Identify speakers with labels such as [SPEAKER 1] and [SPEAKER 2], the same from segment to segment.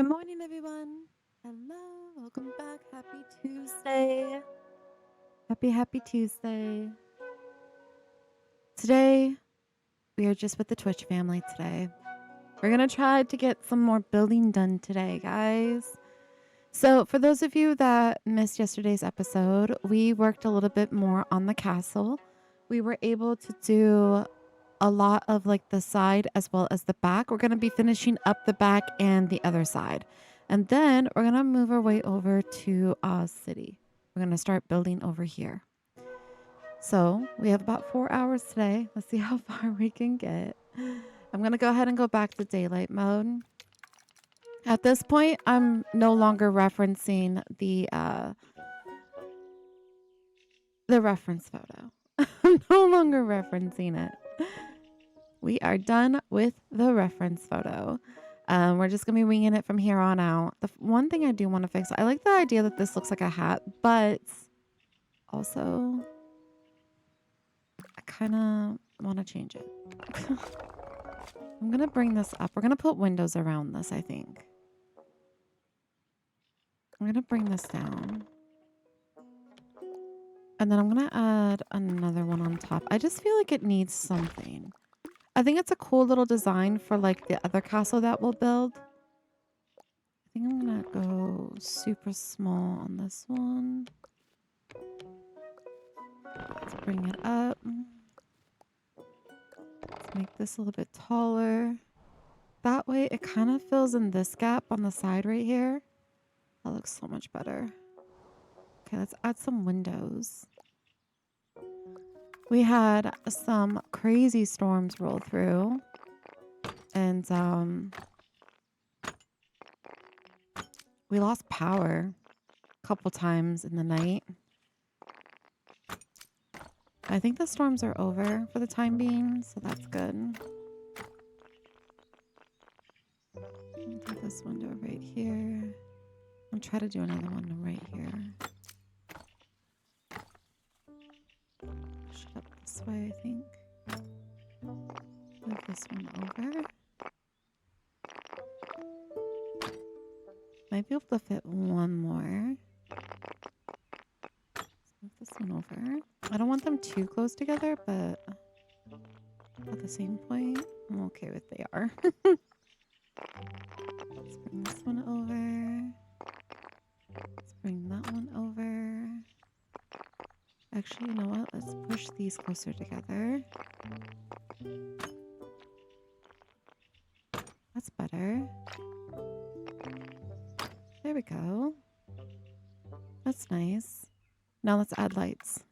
[SPEAKER 1] Good morning, everyone. Hello, welcome back. Happy Tuesday. Happy Tuesday. Today, we are just with the Twitch family today. We're going to try to get some more building done today, guys. So, for those of you that missed yesterday's episode, we worked a little bit more on the castle. We were able to do a lot of like the side as well as the back. We're going to be finishing up the back and the other side. And then we're going to move our way over to Oz City. We're going to start building over here. So we have about 4 hours today. Let's see how far we can get. I'm going to go ahead and go back to daylight mode. At this point, I'm no longer referencing the reference photo. I'm no longer referencing it. We are done with the reference photo. We're just going to be winging it from here on out. The one thing I do want to fix, I like the idea that this looks like a hat, but also I kind of want to change it. I'm going to bring this up. We're going to put windows around this, I think. I'm going to bring this down. And then I'm going to add another one on top. I just feel like it needs something. I think it's a cool little design for like the other castle that we'll build. I think I'm gonna go super small on this one. Let's bring it up. Let's make this a little bit taller. That way it kind of fills in this gap on the side right here. That looks so much better. Okay, let's add some windows. We had some crazy storms roll through. And we lost power a couple times in the night. I think the storms are over for the time being, so that's good. Do this window right here. I'll try to do another one right here. Push it up this way, I think. Move this one over. Might be able to fit one more. Let's move this one over. I don't want them too close together, but at the same point, I'm okay with they are. Let's bring this one over. Let's bring that one over. Actually, you know what? Let's push these closer together. That's better. There we go. That's nice. Now let's add lights.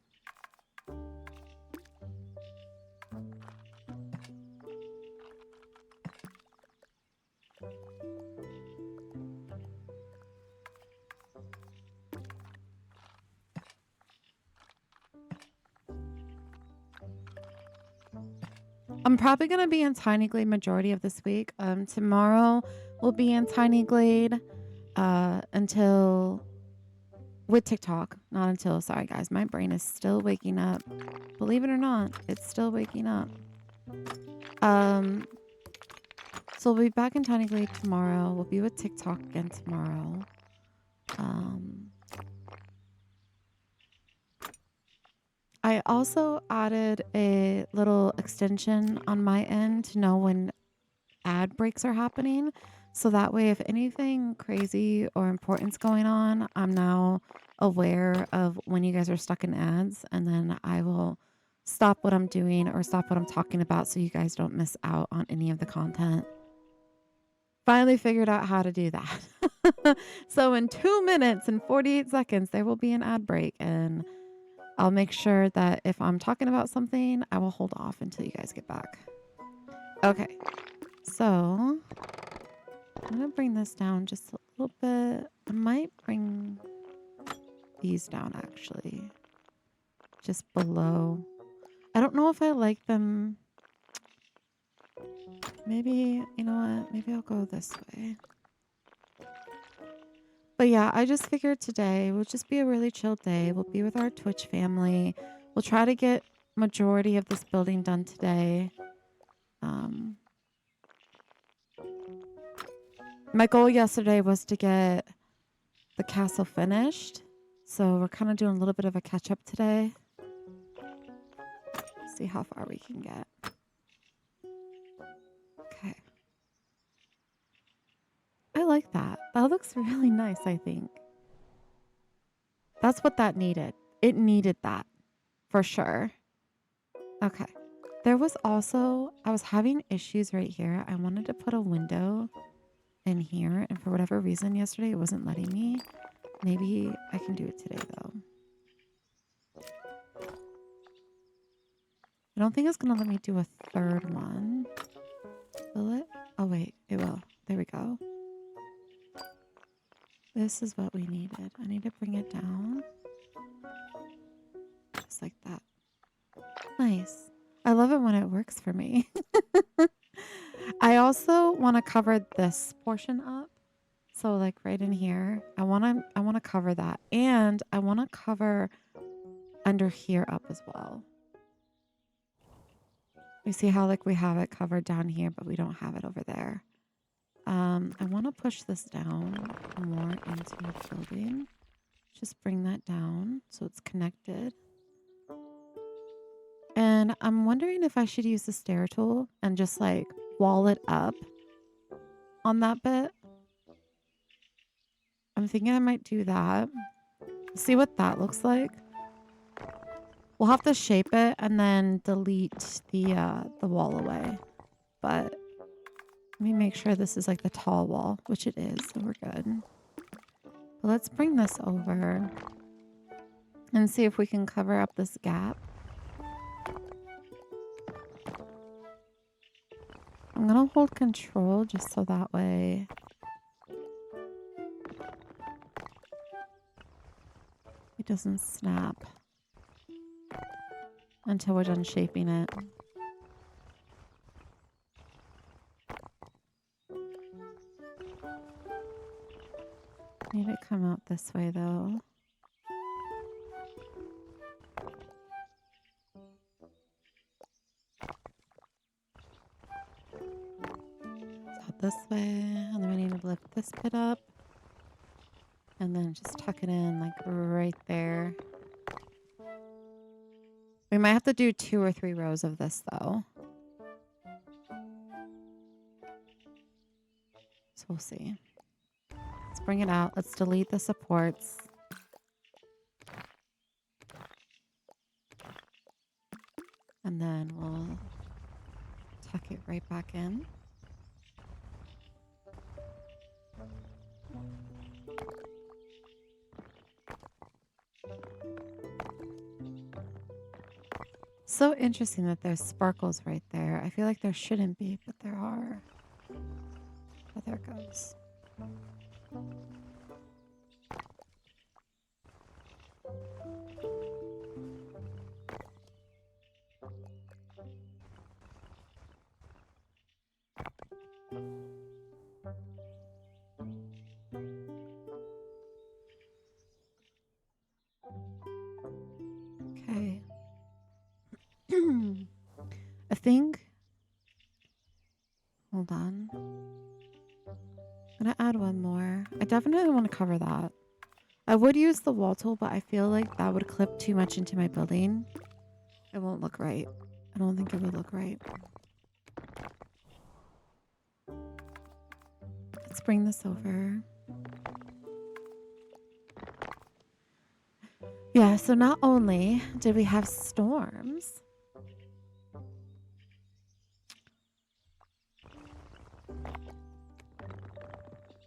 [SPEAKER 1] I'm probably going to be in Tiny Glade majority of this week. Tomorrow we'll be in Tiny Glade until with TikTok. Not until, sorry guys, my brain is still waking up. Believe it or not, it's still waking up. So we'll be back in Tiny Glade tomorrow. We'll be with TikTok again tomorrow. I also added a little extension on my end to know when ad breaks are happening. So that way, if anything crazy or important's going on, I'm now aware of when you guys are stuck in ads, and then I will stop what I'm doing or stop what I'm talking about so you guys don't miss out on any of the content. Finally figured out how to do that. So in 2 minutes and 48 seconds, there will be an ad break, and I'll make sure that if I'm talking about something, I will hold off until you guys get back. Okay, so I'm going to bring this down just a little bit. I might bring these down actually, just below. I don't know if I like them. Maybe, you know what? Maybe I'll go this way. But yeah, I just figured today will just be a really chill day. We'll be with our Twitch family. We'll try to get majority of this building done today. My goal yesterday was to get the castle finished. So we're kind of doing a little bit of a catch up today. See how far we can get. Okay. I like that. That looks really nice, I think. That's what that needed. It needed that for sure. Okay. There was also, I was having issues right here. I wanted to put a window in here, and for whatever reason yesterday, it wasn't letting me. Maybe I can do it today though. I don't think it's going to let me do a third one. Will it? Oh, wait, it will. There we go. This is what we needed. I need to bring it down. Just like that. Nice. I love it when it works for me. I also want to cover this portion up. So like right in here, I want to cover that, and I want to cover under here up as well. You see how like we have it covered down here, but we don't have it over there. I want to push this down more into the building. Just bring that down so it's connected. And I'm wondering if I should use the stair tool and just like wall it up on that bit. I'm thinking I might do that. See what that looks like. We'll have to shape it and then delete the wall away. But let me make sure this is like the tall wall, which it is, so we're good. But let's bring this over and see if we can cover up this gap. I'm gonna hold control just so that way it doesn't snap until we're done shaping it. Need it come out this way though. Out this way, and then we need to lift this bit up. And then just tuck it in like right there. We might have to do 2 or 3 rows of this though. So we'll see. Let's bring it out. Let's delete the supports. And then we'll tuck it right back in. So interesting that there's sparkles right there. I feel like there shouldn't be, but there are. But there it goes. Okay. I think. Hold on. I'm gonna add one more. I definitely want to cover that. I would use the wall tool, but I feel like that would clip too much into my building. It won't look right. I don't think it would look right. Let's bring this over. Yeah, so not only did we have storms,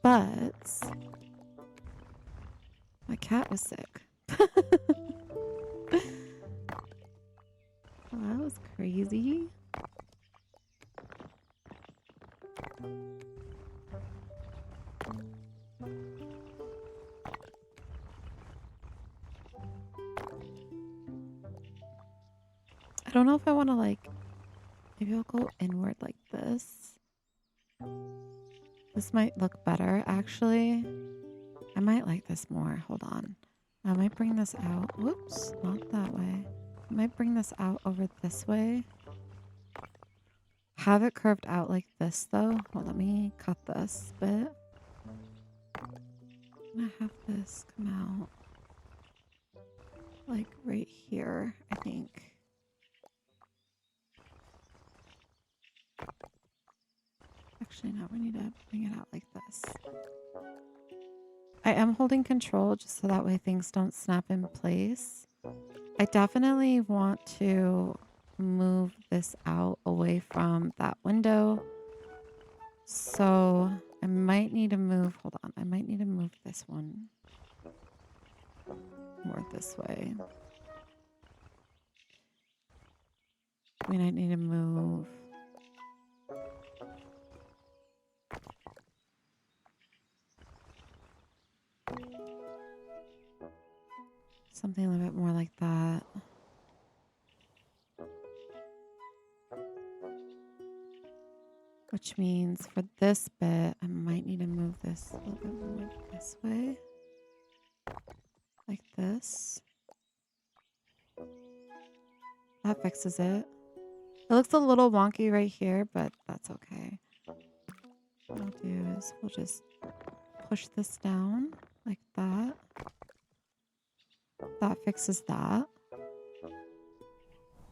[SPEAKER 1] but my cat was sick. Well, that was crazy. I don't know if I want to like, maybe I'll go inward like this. This might look better, actually. I might like this more. Hold on. I might bring this out. Whoops, not that way. I might bring this out over this way. Have it curved out like this, though. Well, let me cut this bit. I'm gonna have this come out like right here, I think. Actually, no, we need to bring it out like this. I am holding control just so that way things don't snap in place. I definitely want to move this out away from that window. So I might need to move, hold on, I might need to move this one more this way. We might need to move something a little bit more like that. Which means for this bit, I might need to move this a little bit more this way. Like this. That fixes it. It looks a little wonky right here, but that's okay. What I'll do is we'll just push this down like that. That fixes that.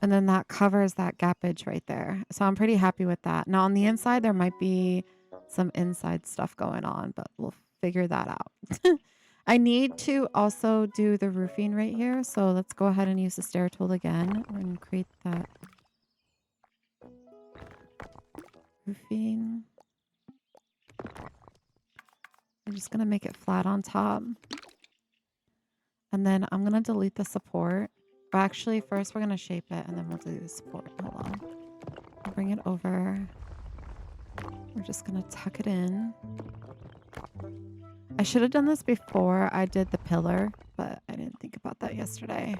[SPEAKER 1] And then that covers that gappage right there. So I'm pretty happy with that. Now on the inside, there might be some inside stuff going on, but we'll figure that out. I need to also do the roofing right here. So let's go ahead and use the stair tool again and create that roofing. I'm just going to make it flat on top. And then I'm going to delete the support. Well, actually, first we're going to shape it and then we'll do the support. Hold on. I'll bring it over. We're just going to tuck it in. I should have done this before I did the pillar, but I didn't think about that yesterday.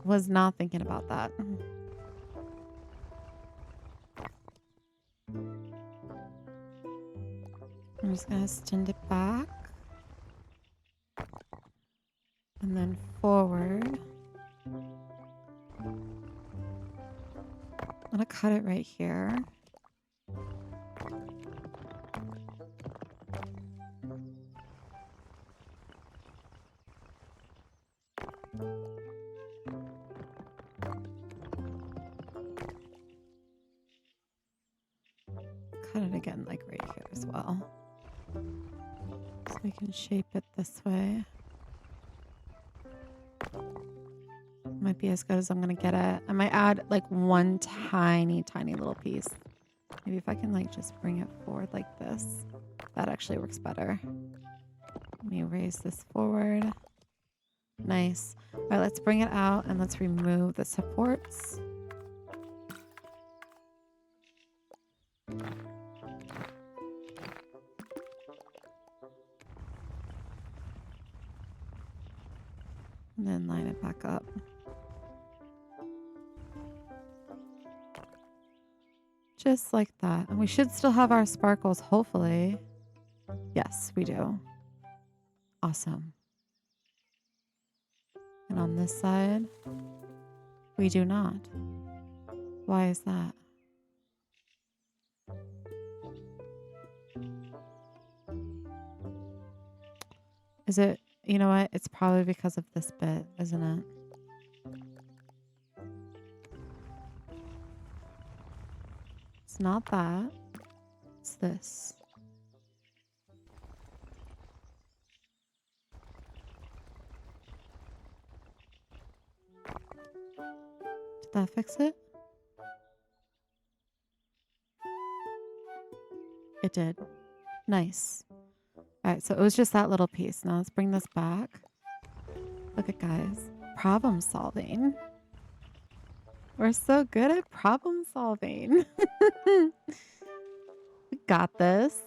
[SPEAKER 1] Was not thinking about that. I'm just going to extend it back. And then forward. I'm going to cut it right here. Cut it again, like right here as well. So we can shape it this way. Might be as good as I'm gonna get it. I might add like one tiny little piece. Maybe if I can like just bring it forward like this. That actually works better. Let me raise this forward. Nice. All right, let's bring it out and let's remove the supports. And then line it back up. Just like that. And we should still have our sparkles, hopefully. Yes, we do. Awesome. And on this side, we do not. Why is that? Is it, you know what? It's probably because of this bit, isn't it? It's not that. It's this. Did that fix it? It did. Nice. All right, so it was just that little piece. Now let's bring this back. Look at guys. Problem solving. We're so good at problem solving. We got this.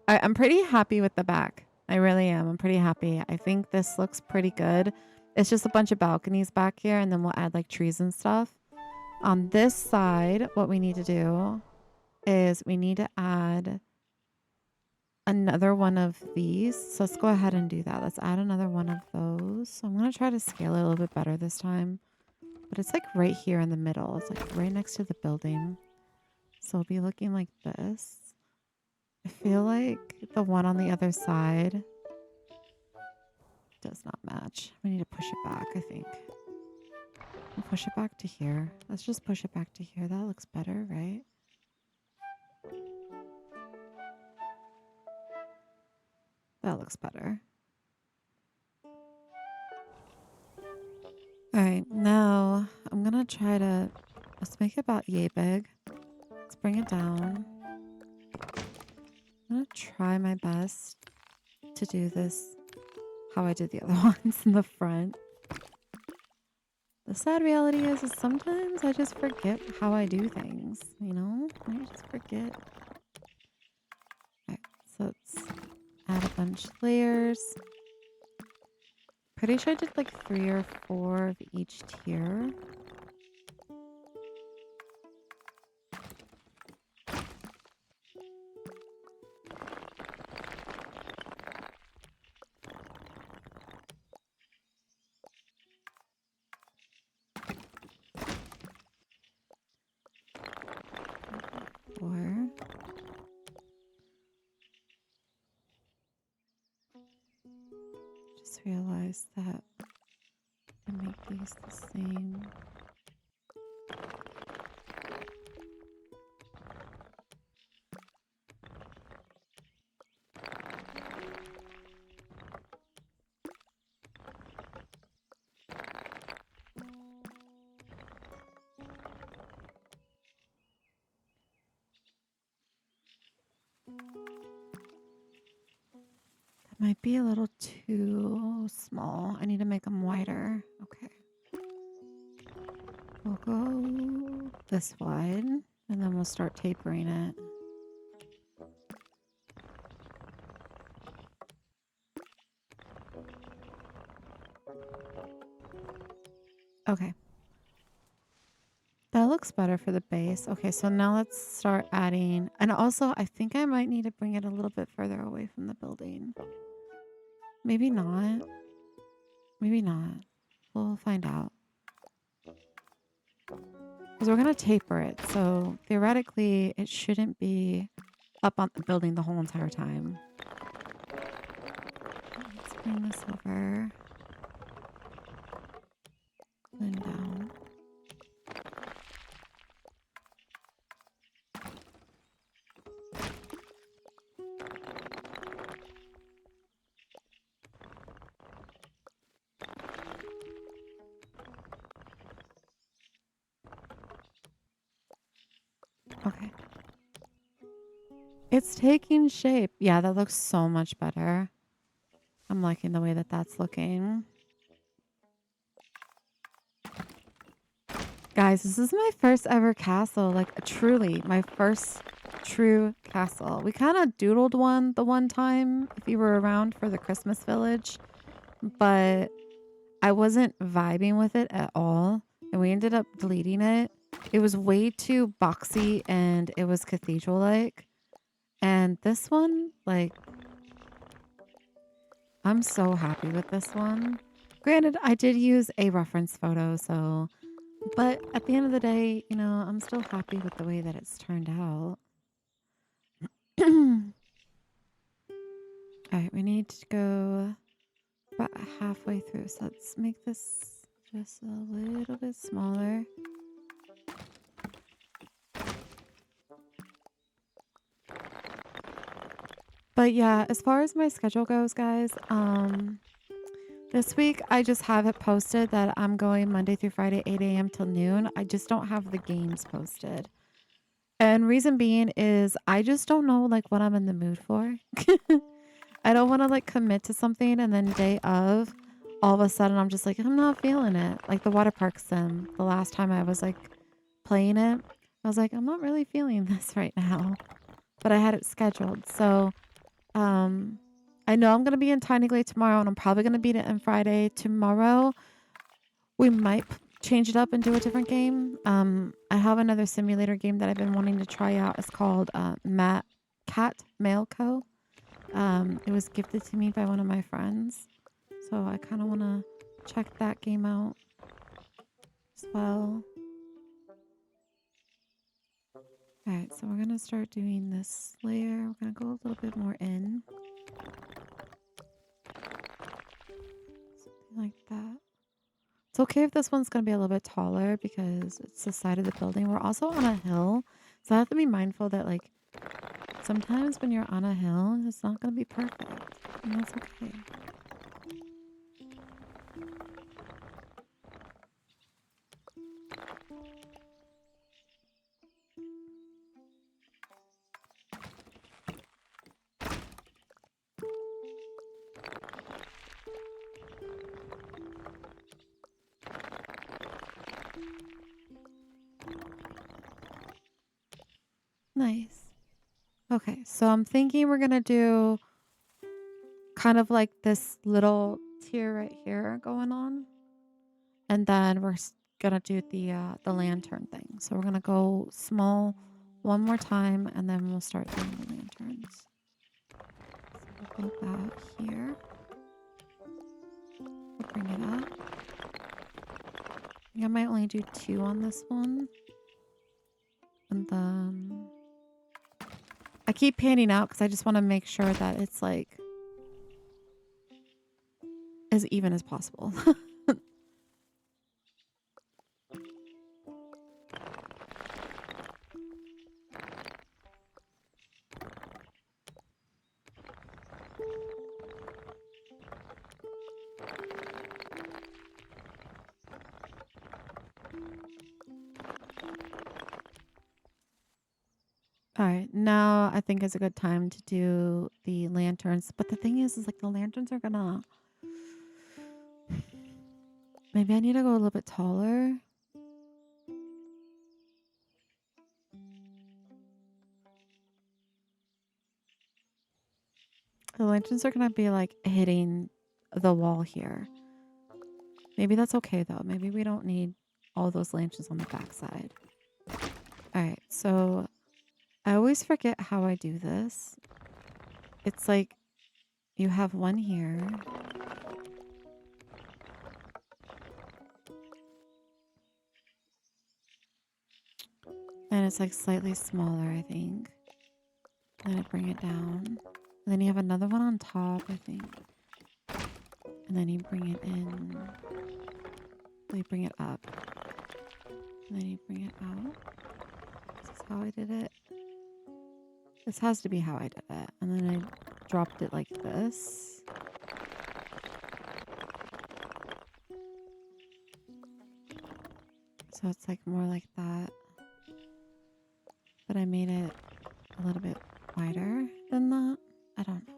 [SPEAKER 1] I'm pretty happy with the back. I really am. I'm pretty happy. I think this looks pretty good. It's just a bunch of balconies back here, and then we'll add like trees and stuff. On this side, what we need to do is we need to add another one of these. So let's go ahead and do that. Let's add another one of those. So I'm going to try to scale it a little bit better this time. But it's like right here in the middle. It's like right next to the building. So it'll be looking like this. I feel like the one on the other side does not match. We need to push it back, I think. We'll push it back to here. Let's just push it back to here. That looks better, right? That looks better. All right, now I'm gonna try to, let's make it about yay big. Let's bring it down. I'm gonna try my best to do this how I did the other ones in the front. The sad reality is sometimes I just forget how I do things, you know? I just forget. Alright, so let's add a bunch of layers. Pretty sure I did like 3 or 4 of each tier. Or just realized that I make these the same. That might be a little too small. I need to make them wider. Okay. We'll go this wide, and then we'll start tapering it. Okay. That looks better for the base. Okay, so now let's start adding. And also, I think I might need to bring it a little bit further away from the building. Maybe not. Maybe not. We'll find out. Because we're going to taper it. So theoretically, it shouldn't be up on the building the whole entire time. Let's bring this over. Then down. Okay. It's taking shape. Yeah, that looks so much better. I'm liking the way that that's looking. Guys, this is my first ever castle. Like, truly, my first true castle. We kind of doodled one the one time, if you were around for the Christmas village, but I wasn't vibing with it at all, and we ended up deleting it. It was way too boxy, and it was cathedral-like. And this one, like, I'm so happy with this one. Granted, I did use a reference photo, so... But at the end of the day, you know, I'm still happy with the way that it's turned out. Alright, we need to go about halfway through. So let's make this just a little bit smaller. But yeah, as far as my schedule goes, guys, this week I just have it posted that I'm going Monday through Friday, 8 a.m. till noon. I just don't have the games posted. And reason being is I just don't know like what I'm in the mood for. I don't want to like commit to something and then day of all of a sudden I'm just like I'm not feeling it. Like the water park sim, the last time I was like playing it, I was like I'm not really feeling this right now. But I had it scheduled. So I know I'm going to be in Tiny Glade tomorrow and I'm probably going to beat it on Friday. Tomorrow we might change it up and do a different game. I have another simulator game that I've been wanting to try out. It's called Cat Mail Co. It was gifted to me by one of my friends. So I kind of want to check that game out as well. Alright, so we're going to start doing this layer. We're going to go a little bit more in. like that. It's okay if this one's gonna be a little bit taller because it's the side of the building. We're also on a hill, so I have to be mindful that like sometimes when you're on a hill, it's not gonna be perfect, and that's okay. Nice. Okay, so I'm thinking we're gonna do kind of like this little tier right here going on, and then gonna do the lantern thing. So we're gonna go small one more time, and then we'll start doing the lanterns. So we'll go back here. We'll bring it up. I think I might only do 2 on this one, and then I keep panning out because I just want to make sure that it's like as even as possible. All right, now I think is a good time to do the lanterns. But the thing is like the lanterns are gonna. Maybe I need to go a little bit taller. The lanterns are gonna be like hitting the wall here. Maybe that's okay though. Maybe we don't need all those lanterns on the backside. All right, so I always forget how I do this. It's like you have one here. And it's like slightly smaller, I think. Then I bring it down. And then you have another one on top, I think. And then you bring it in. Then you bring it up. And then you bring it out. This is how I did it. This has to be how I did it. And then I dropped it like this. So it's like more like that. But I made it a little bit wider than that. I don't know.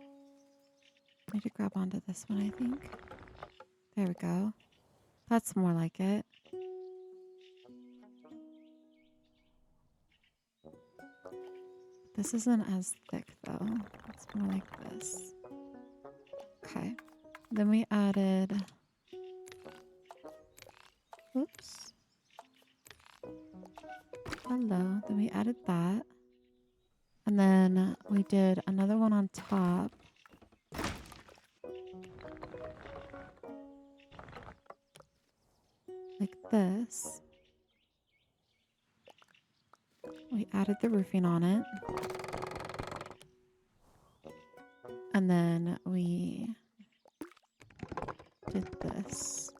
[SPEAKER 1] I need to grab onto this one, I think. There we go. That's more like it. This isn't as thick though. It's more like this. Okay. Then we added. Oops. Hello. Then we added that. And then we did another one on top. Like this. We added the roofing on it. And then we did this.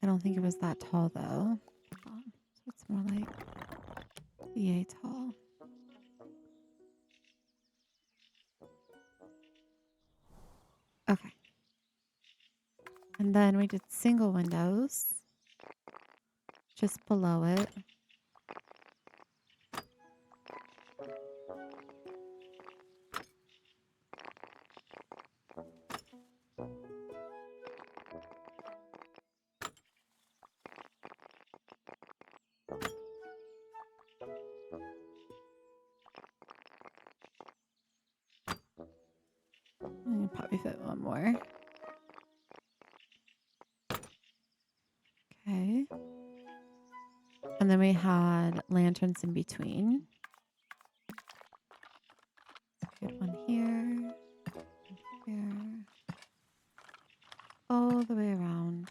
[SPEAKER 1] I don't think it was that tall though. So it's more like EA tall. Okay. And then we did single windows just below it. I can probably fit one more. Okay. And then we had lanterns in between. We had one here, here, all the way around.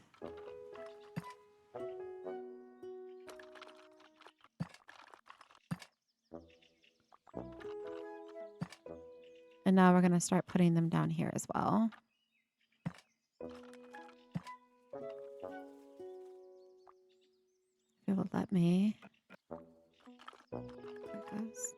[SPEAKER 1] And now we're going to start putting them down here as well. it'll let me. There it goes.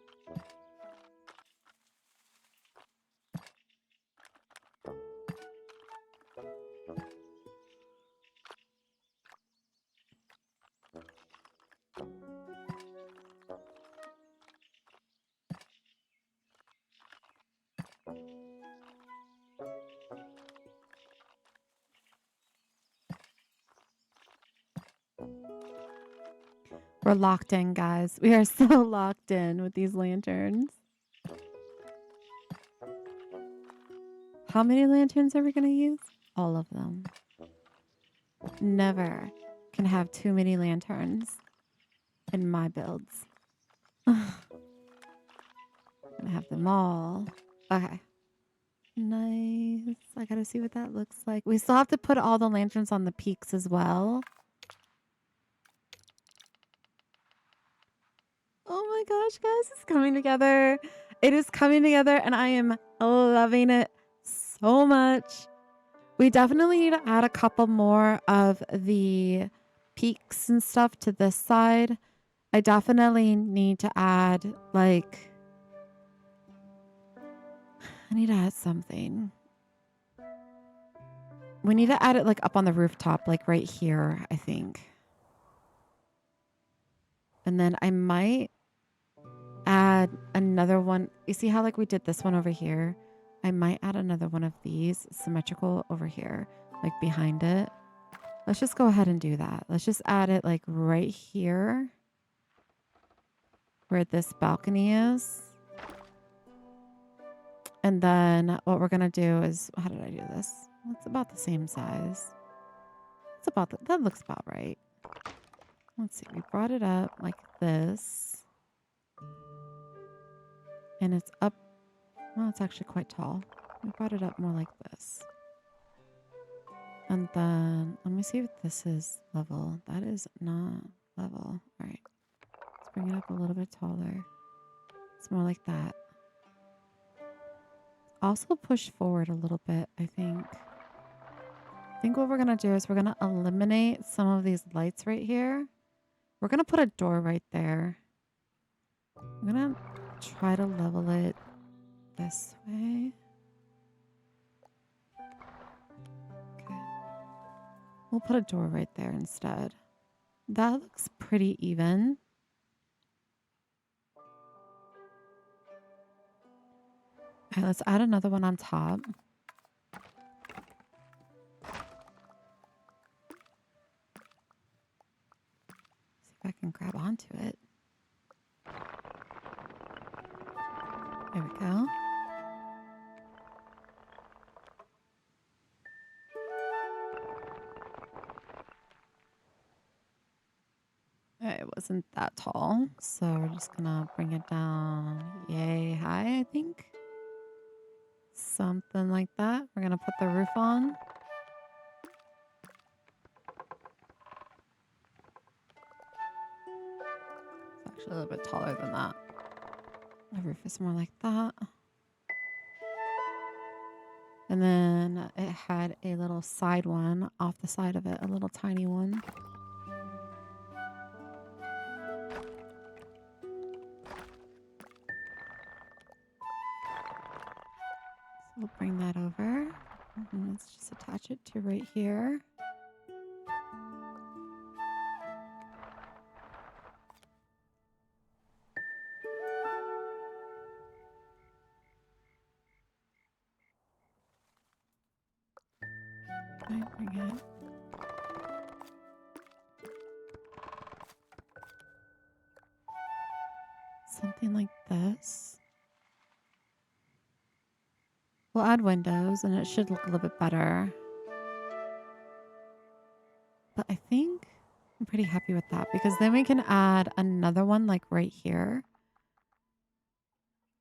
[SPEAKER 1] We're locked in, guys. We are so locked in with these lanterns. How many lanterns are we going to use? All of them. Never can have too many lanterns in my builds. I'm going to have them all. Okay. Nice. I got to see what that looks like. We still have to put all the lanterns on the peaks as well. Oh my gosh, guys, it's coming together. It is coming together and I am loving it so much. We definitely need to add a couple more of the peaks and stuff to this side. I definitely need to add I need to add something. We need to add it like up on the rooftop, like right here, I think. And then I might add another one. You see how like we did this one over here? I might add another one of these symmetrical over here, like behind it. Let's just go ahead and do that. Let's just add it like right here where this balcony is. And then what we're going to do is, how did I do this? It's about the same size. It's about, that looks about right. Let's see. We brought it up like this. And it's up. Well, it's actually quite tall. We brought it up more like this. And then, let me see if this is level. That is not level. All right. Let's bring it up a little bit taller. It's more like that. Also push forward a little bit, I think. I think what we're going to do is we're going to eliminate some of these lights right here. We're going to put a door right there. I'm going to try to level it this way. Okay. We'll put a door right there instead. That looks pretty even. Okay, let's add another one on top. See if I can grab onto it. There we go. It wasn't that tall, so we're just gonna bring it down yay high, I think. Something like that. We're gonna put the roof on. It's actually a little bit taller than that. The roof is more like that. And then it had a little side one off the side of it, a little tiny one. So we'll bring that over. And let's just attach it to right here. Bring it. Something like this. We'll add windows and it should look a little bit better. But I think I'm pretty happy with that because then we can add another one like right here.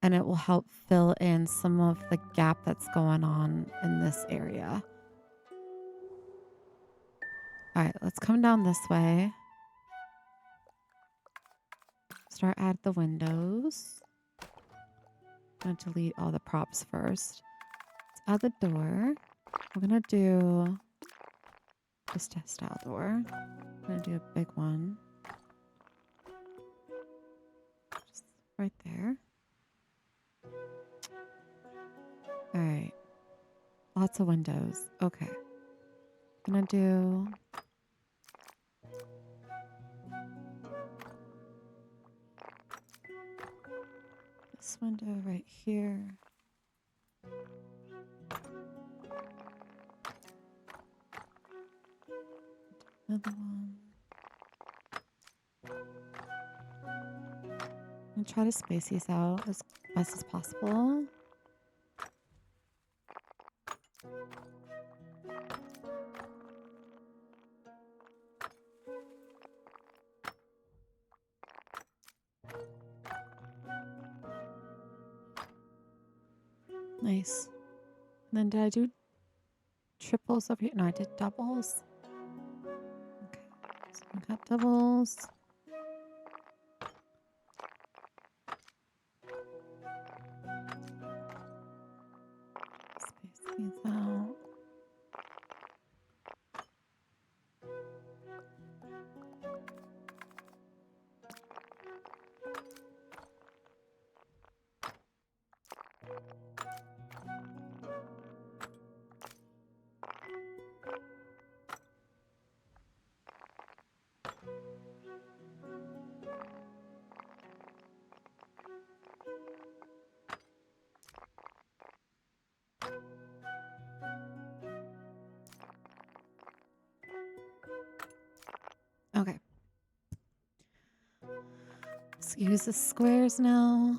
[SPEAKER 1] And it will help fill in some of the gap that's going on in this area. All right, let's come down this way. Start add the windows. I'm going to delete all the props first. Let's add the door. We're going to do just a style door. I'm going to do a big one. right there. All right. Lots of windows. Okay. I'm gonna do this window right here. Another one. And try to space these out as best as possible. Nice. And then did I do triples over here? No, I did doubles. Okay. So we got doubles. Space these out. Okay. Let's use the squares now.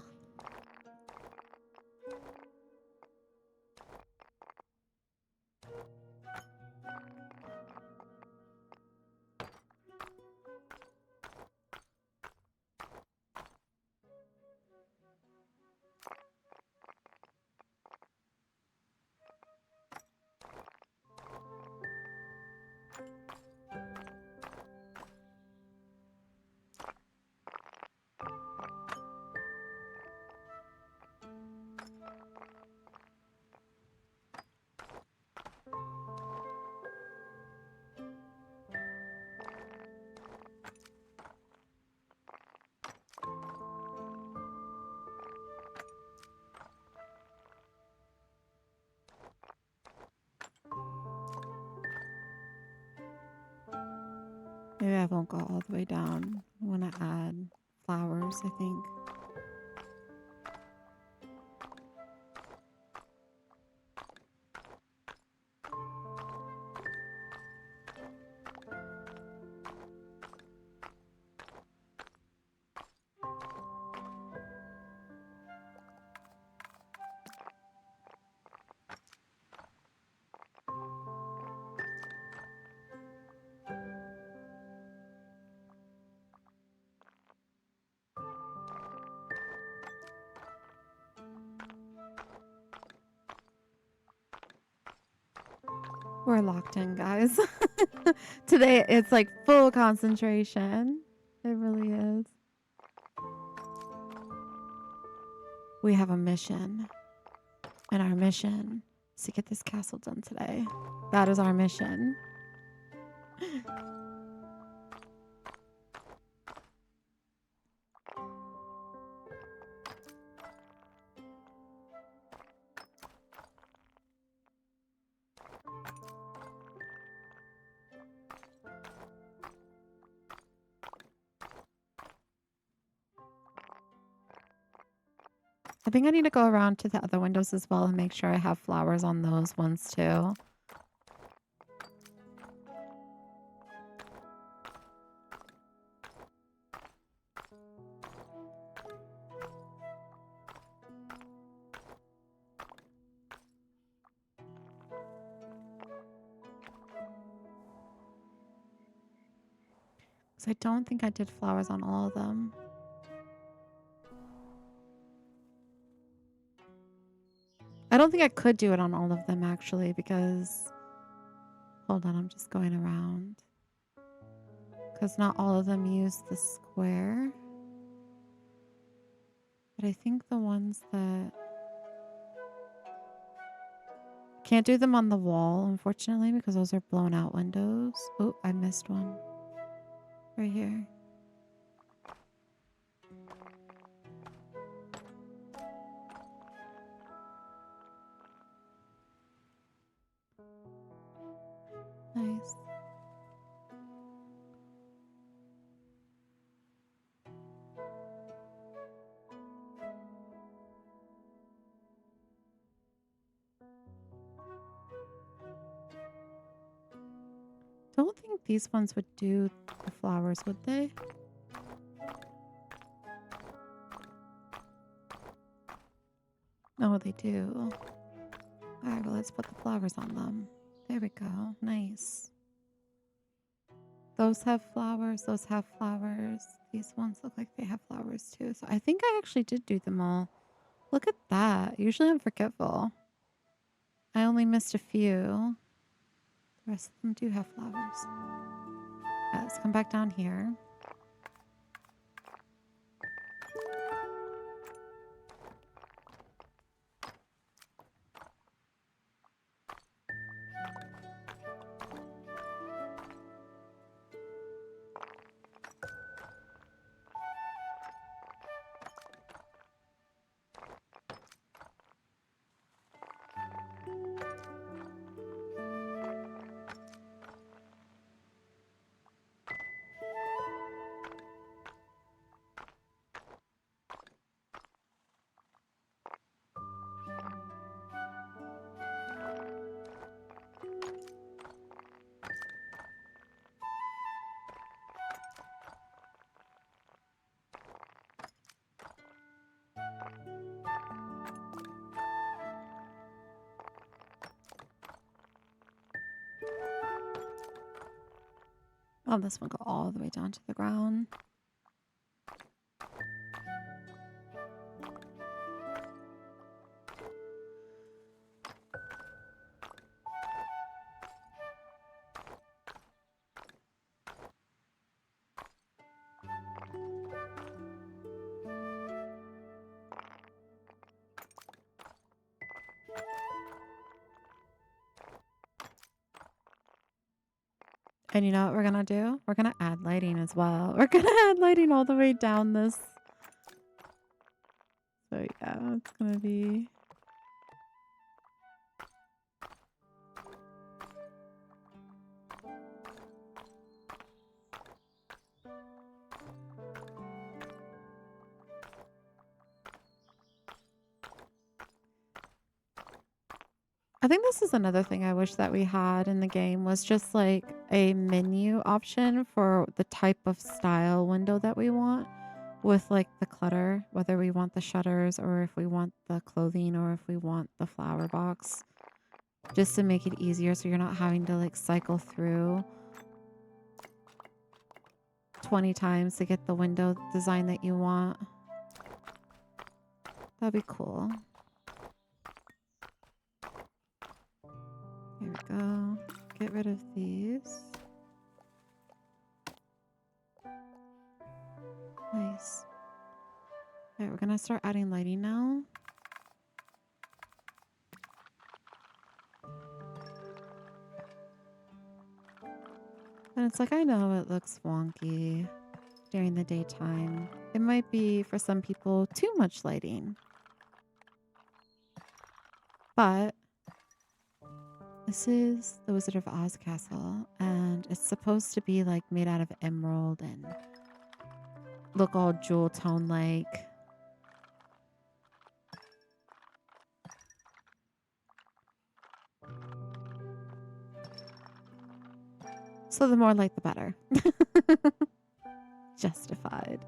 [SPEAKER 1] Maybe I won't go all the way down. I want to add flowers, I think. We're locked in, guys. Today, it's like full concentration. It really is. We have a mission. And our mission is to get this castle done today. That is our mission. I think I need to go around to the other windows as well and make sure I have flowers on those ones too. Because I don't think I did flowers on all of them. I don't think I could do it on all of them actually because... Hold on, I'm just going around. Because not all of them use the square. But I think the ones that... Can't do them on the wall, unfortunately, because those are blown out windows. Oh, I missed one. Right here. Nice. Don't think these ones would do the flowers, would they? No, they do. Alright, well, let's put the flowers on them. There we go. Nice. Those have flowers. Those have flowers. These ones look like they have flowers too. So I think I actually did do them all. Look at that. Usually I'm forgetful. I only missed a few. The rest of them do have flowers. Let's come back down here. Oh, this one go all the way down to the ground. And you know what we're gonna do? We're gonna add lighting as well. We're gonna add lighting all the way down this. So yeah, it's gonna be... I think this is another thing I wish that we had in the game was just like a menu option for the type of style window that we want with like the clutter, whether we want the shutters or if we want the clothing or if we want the flower box, just to make it easier so you're not having to like cycle through 20 times to get the window design that you want. That'd be cool. Here we go. Get rid of these. Nice. Okay, we're gonna start adding lighting now. And it's like, I know it looks wonky during the daytime. It might be, for some people, too much lighting. But this is the Wizard of Oz castle, and it's supposed to be like made out of emerald and look all jewel tone like. So the more light, the better. Justified.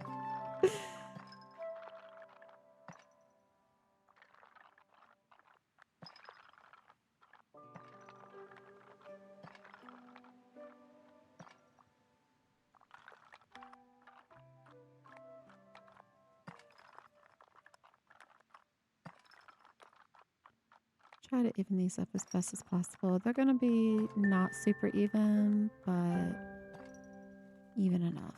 [SPEAKER 1] Try to even these up as best as possible. They're going to be not super even, but even enough.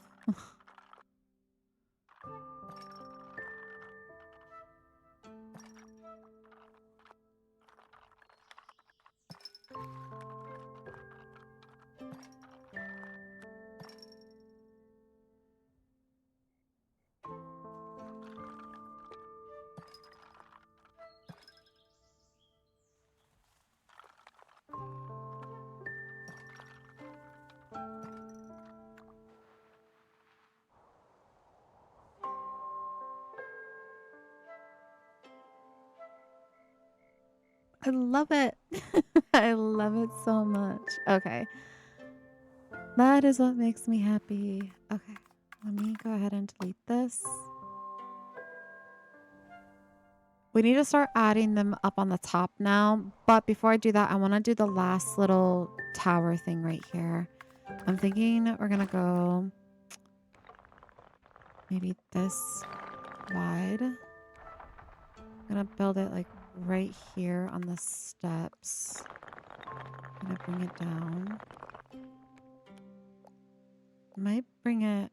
[SPEAKER 1] I love it. I love it so much. Okay. That is what makes me happy. Okay. Let me go ahead and delete this. We need to start adding them up on the top now. But before I do that, I want to do the last little tower thing right here. I'm thinking we're going to go maybe this wide. I'm going to build it like right here on the steps. I'm going to bring it down. Might bring it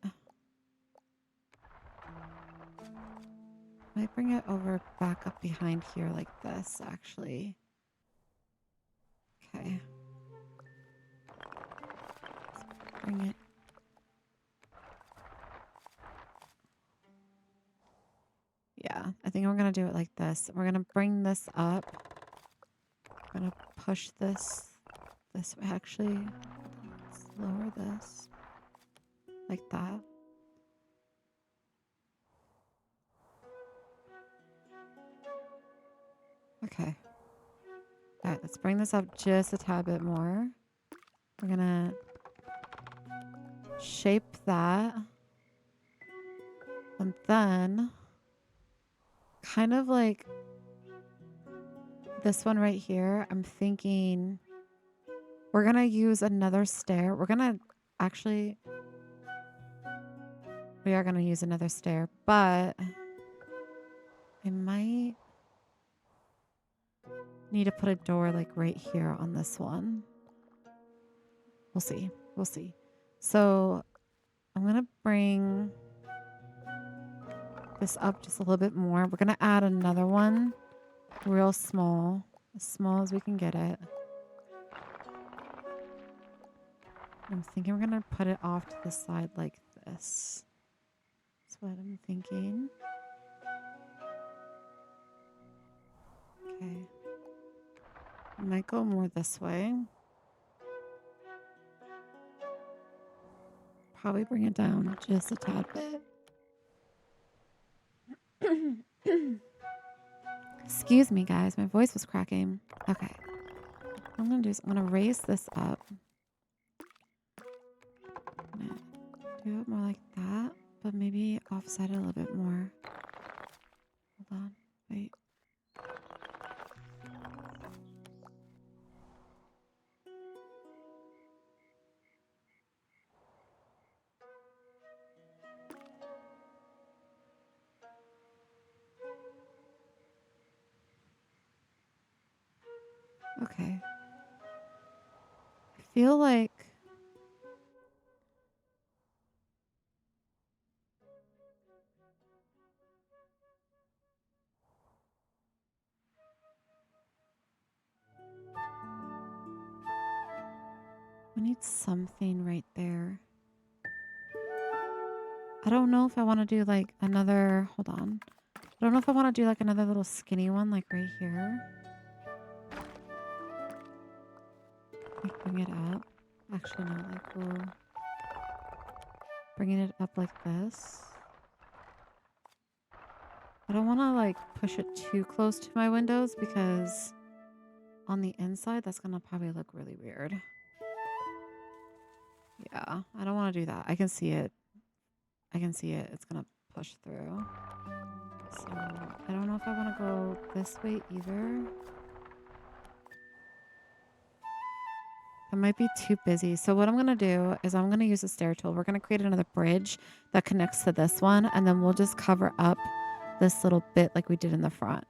[SPEAKER 1] over back up behind here like this, actually. Okay. Let's bring it. Yeah, I think we're going to do it like this. We're going to bring this up. I'm going to push this way. Actually, let's lower this like that. Okay. All right, let's bring this up just a tad bit more. We're going to shape that. And then kind of like this one right here, I'm thinking we're going to use another stair. We are going to use another stair, but I might need to put a door like right here on this one. We'll see. We'll see. So I'm going to bring this up just a little bit more. We're going to add another one real small, as small as we can get it. I'm thinking we're going to put it off to the side like this. That's what I'm thinking. Okay. I might go more this way. Probably bring it down just a tad bit. Excuse me, guys. My voice was cracking. Okay. What I'm going to do is I'm going to raise this up. I'm going to do it more like that, but maybe offset it a little bit more. Hold on. Wait. Okay. I feel like we need something right there. I don't know if I want to do like another, hold on. I don't know if I want to do like another little skinny one like right here. Like bring it up. Actually, no, like we'll bringing it up like this. I don't want to like push it too close to my windows because on the inside, that's going to probably look really weird. Yeah, I don't want to do that. I can see it. I can see it. It's going to push through. So I don't know if I want to go this way either. I might be too busy. So what I'm going to do is I'm going to use the stair tool. We're going to create another bridge that connects to this one. And then we'll just cover up this little bit like we did in the front.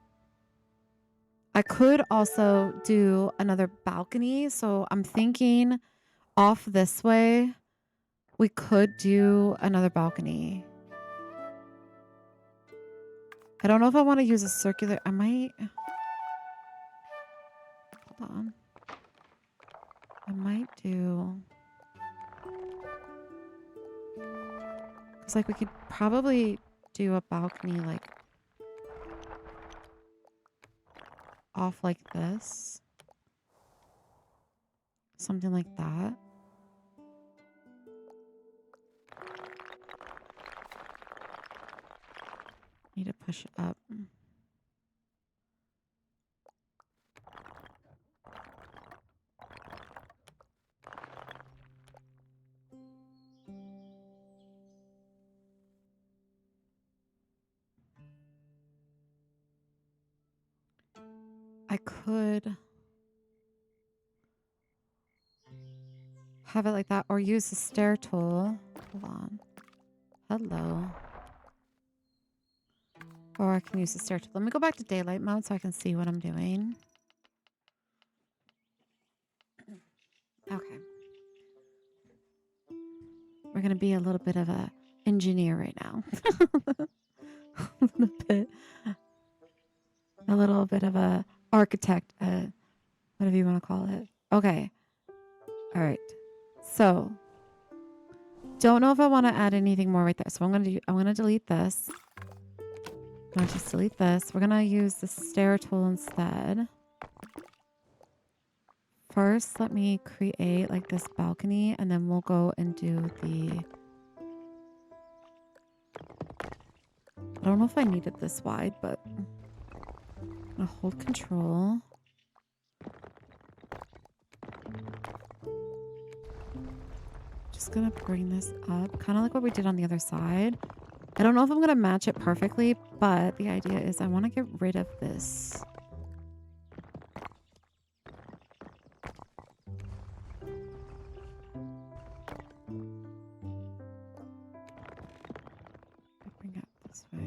[SPEAKER 1] I could also do another balcony. So I'm thinking off this way, we could do another balcony. I don't know if I want to use a circular. I might. Hold on. I might do. Because like we could probably do a balcony like off like this. Something like that. Need to push it up. could have it like that or use the stair tool. Hold on. Hello. Or I can use the stair tool. Let me go back to daylight mode so I can see what I'm doing. Okay. We're going to be a little bit of a engineer right now. A little bit of a architect, whatever you want to call it. Okay. All right. So, don't know if I want to add anything more right there. So I'm gonna delete this. I'm gonna just delete this. We're gonna use the stair tool instead. First, let me create like this balcony, and then we'll go and do the. I don't know if I need it this wide, but I'm gonna hold control. Just gonna bring this up, kind of like what we did on the other side. I don't know if I'm gonna match it perfectly, but the idea is I want to get rid of this. Bring it this way.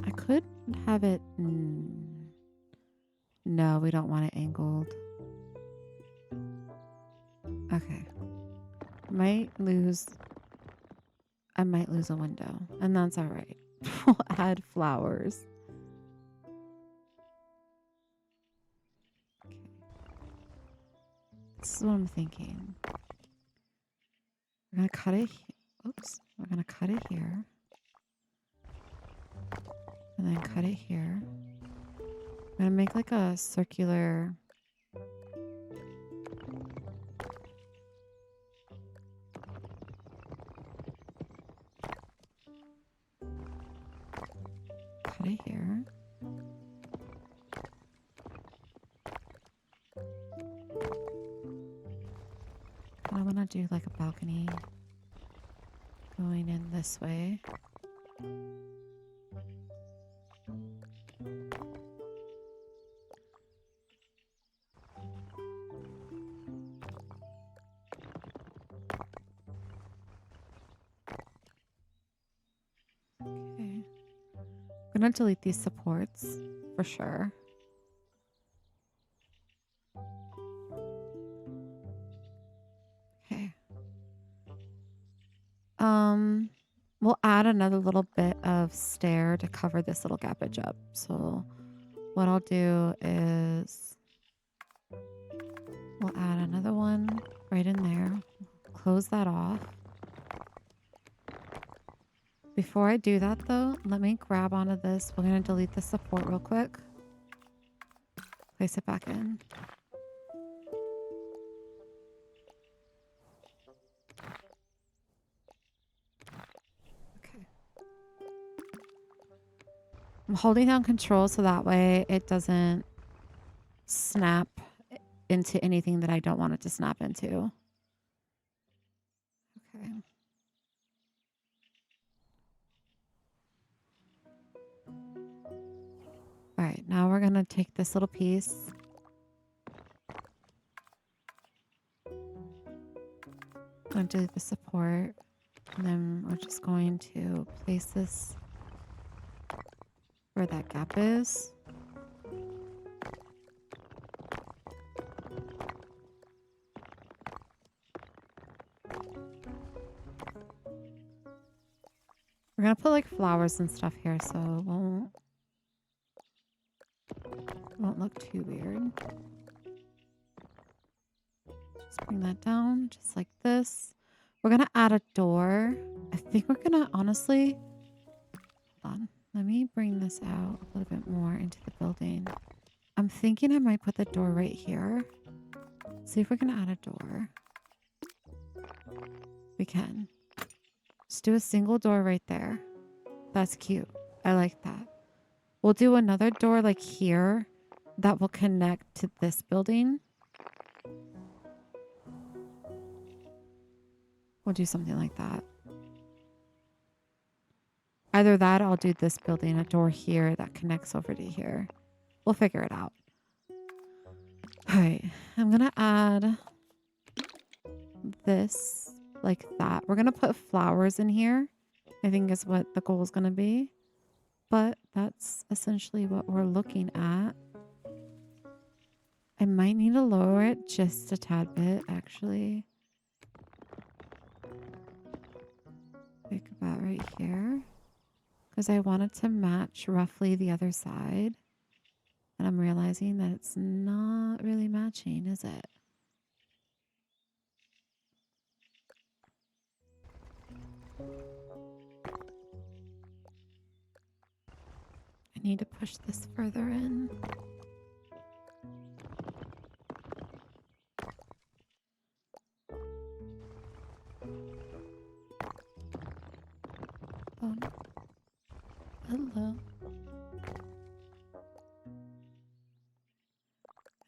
[SPEAKER 1] I could have it. No, we don't want it angled. Okay. I might lose a window, and that's all right. We'll add flowers. Okay. This is what I'm thinking. We're gonna cut it. Oops. We're gonna cut it here. And then cut it here. I'm gonna make like a circular. Cut it here. And I'm gonna do like a balcony going in this way. I'm gonna delete these supports for sure. Okay. We'll add another little bit of stair to cover this little gappage up. So what I'll do is we'll add another one right in there. Close that off. Before I do that though, let me grab onto this. We're gonna delete the support real quick. Place it back in. Okay. I'm holding down control so that way it doesn't snap into anything that I don't want it to snap into. Okay. All right, now we're gonna take this little piece. I'm gonna do the support, and then we're just going to place this where that gap is. We're gonna put like flowers and stuff here, so it won't look too weird. Just bring that down just like this. We're gonna add a door. I think we're gonna honestly, hold on. Let me bring this out a little bit more into the building. I'm thinking I might put the door right here. See if we can add a door. We can. Just do a single door right there. That's cute. I like that. We'll do another door like here that will connect to this building. We'll do something like that. Either that or I'll do this building, a door here that connects over to here. We'll figure it out. All right. I'm going to add this like that. We're going to put flowers in here. I think is what the goal is going to be. But that's essentially what we're looking at. I might need to lower it just a tad bit, actually. Like about right here. Because I want it to match roughly the other side. And I'm realizing that it's not really matching, is it? I need to push this further in. Oh, no. Hello.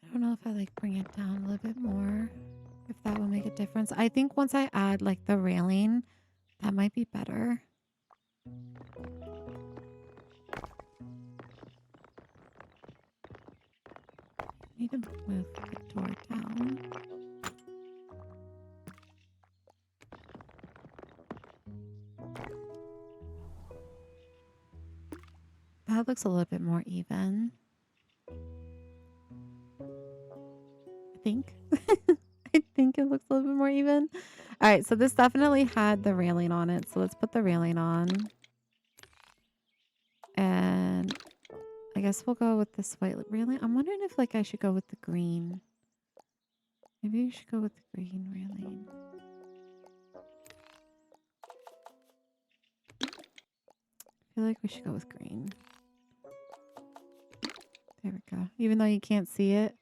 [SPEAKER 1] I don't know if I like bring it down a little bit more. If that will make a difference. I think once I add like the railing, that might be better. I need to move the door down. That looks a little bit more even. I think. I think it looks a little bit more even. All right, so this definitely had the railing on it. So let's put the railing on. And I guess we'll go with this white railing. I'm wondering if like I should go with the green. Maybe you should go with the green railing. I feel like we should go with green. There we go. Even though you can't see it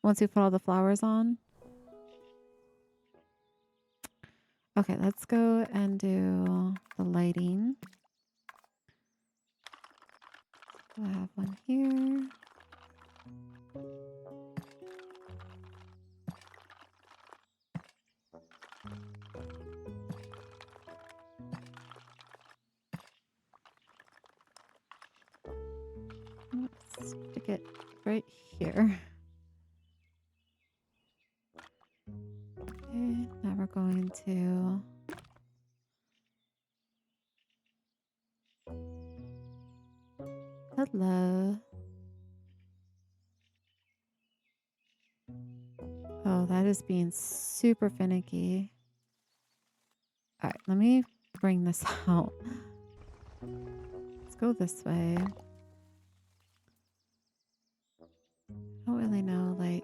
[SPEAKER 1] once we put all the flowers on. Okay, let's go and do the lighting. I have one here. Let's stick it right here. Okay, now we're going to hello. Oh, that is being super finicky. All right, let me bring this out. Let's go this way. I don't really know, like...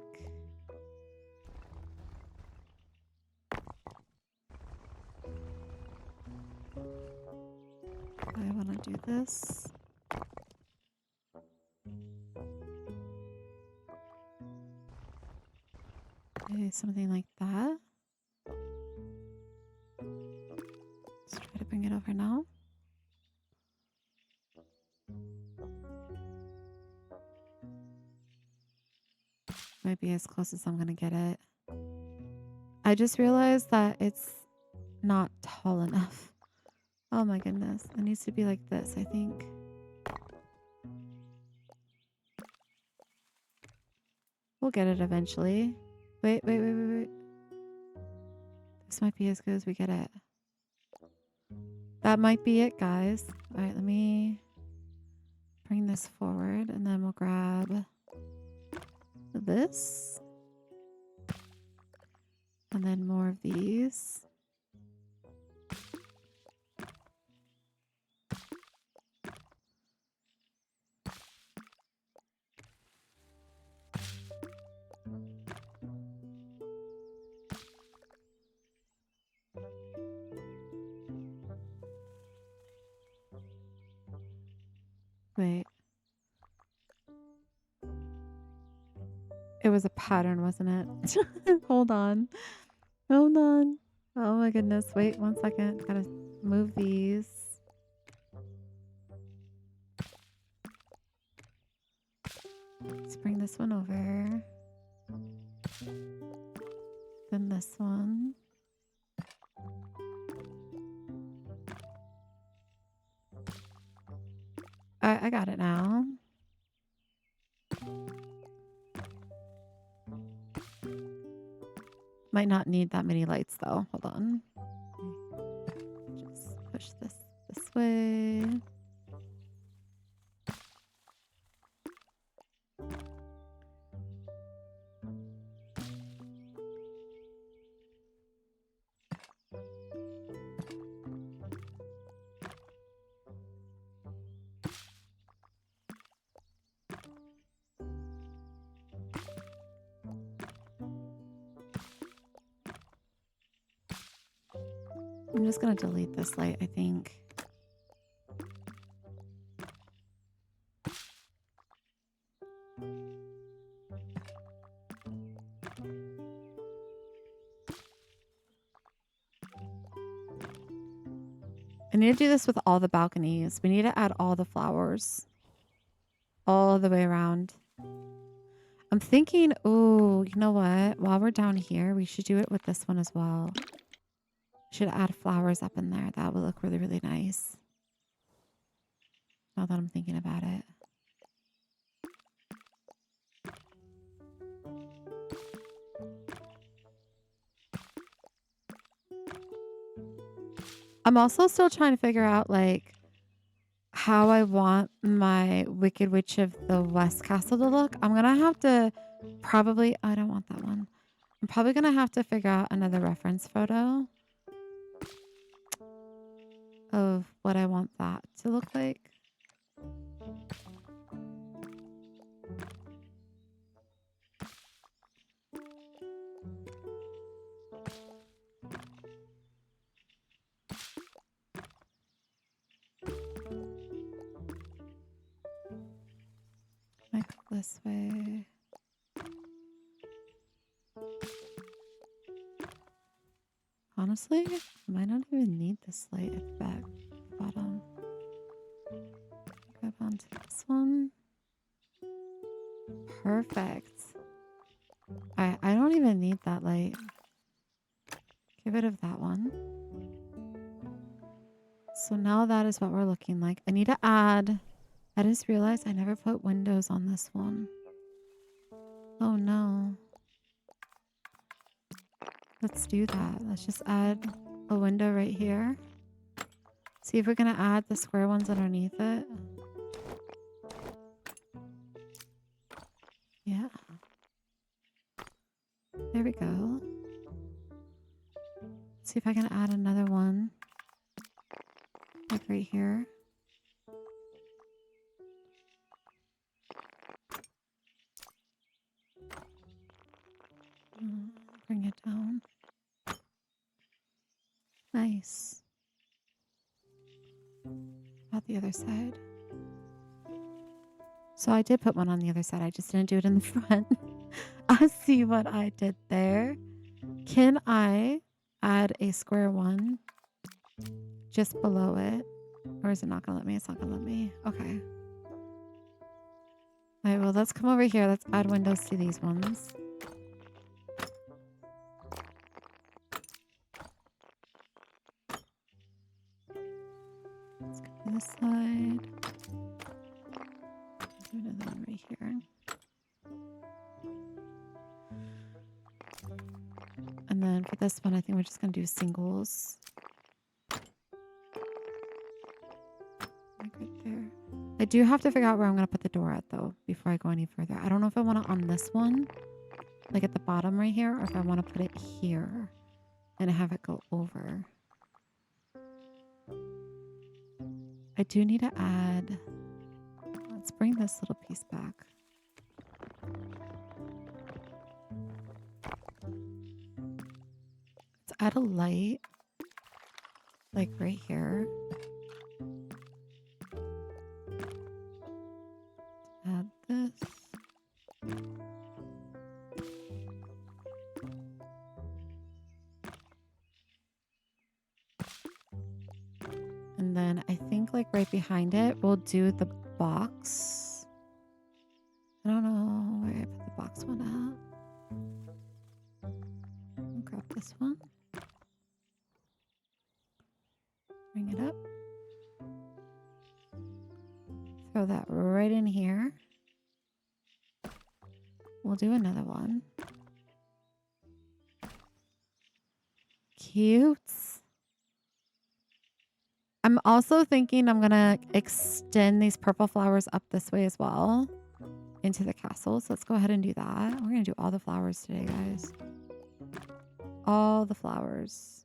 [SPEAKER 1] I want to do this. Okay, something like that. Let's try to bring it over now. Might be as close as I'm going to get it. I just realized that it's not tall enough. Oh my goodness. It needs to be like this, I think. We'll get it eventually. Wait. This might be as good as we get it. That might be it, guys. All right, let me bring this forward and then we'll grab this. And then more of these. Wait. It was a pattern, wasn't it? Hold on. Hold on. Oh my goodness. Wait 1 second. Gotta move these. Let's bring this one over. Then this one. Might not need that many lights though. Hold on. Just push this way. I'm just gonna delete this light, I think. I need to do this with all the balconies. We need to add all the flowers all the way around. I'm thinking, oh, you know what? While we're down here, we should do it with this one as well. Should add flowers up in there. That would look really, really nice. Now that I'm thinking about it. I'm also still trying to figure out like how I want my Wicked Witch of the West Castle to look. I'm gonna have to probably, I don't want that one. I'm probably gonna have to figure out another reference photo of what I want that to look like. Like this way. Honestly, I might not even need this light at the back, bottom. Grab onto this one. Perfect. I don't even need that light. Get rid of that one. So now that is what we're looking like. I need to add, I just realized I never put windows on this one. Oh no. Let's do that. Let's just add a window right here. See if we're gonna add the square ones underneath it. Yeah. There we go. See if I can add another one. Like right here. Bring it down. Nice. About the other side. So I did put one on the other side. I just didn't do it in the front. I see what I did there. Can I add a square one just below it? Or is it not going to let me? It's not going to let me. Okay. All right, well, let's come over here. Let's add windows to these ones. Let's go to this side. Do another one right here. And then for this one, I think we're just going to do singles. Like right there. I do have to figure out where I'm going to put the door at, though, before I go any further. I don't know if I want it on this one, like at the bottom right here, or if I want to put it here and have it go over. I do need to add... Let's bring this little piece back. Let's add a light, like right here. Add this. And then I think like right behind it, we'll do the box. I don't know where I put the box one at. I'll grab this one. Bring it up. Throw that right in here. We'll do another one. cute. I'm also thinking I'm gonna extend these purple flowers up this way as well into the castle. So let's go ahead and do that. We're gonna do all the flowers today, guys. All the flowers.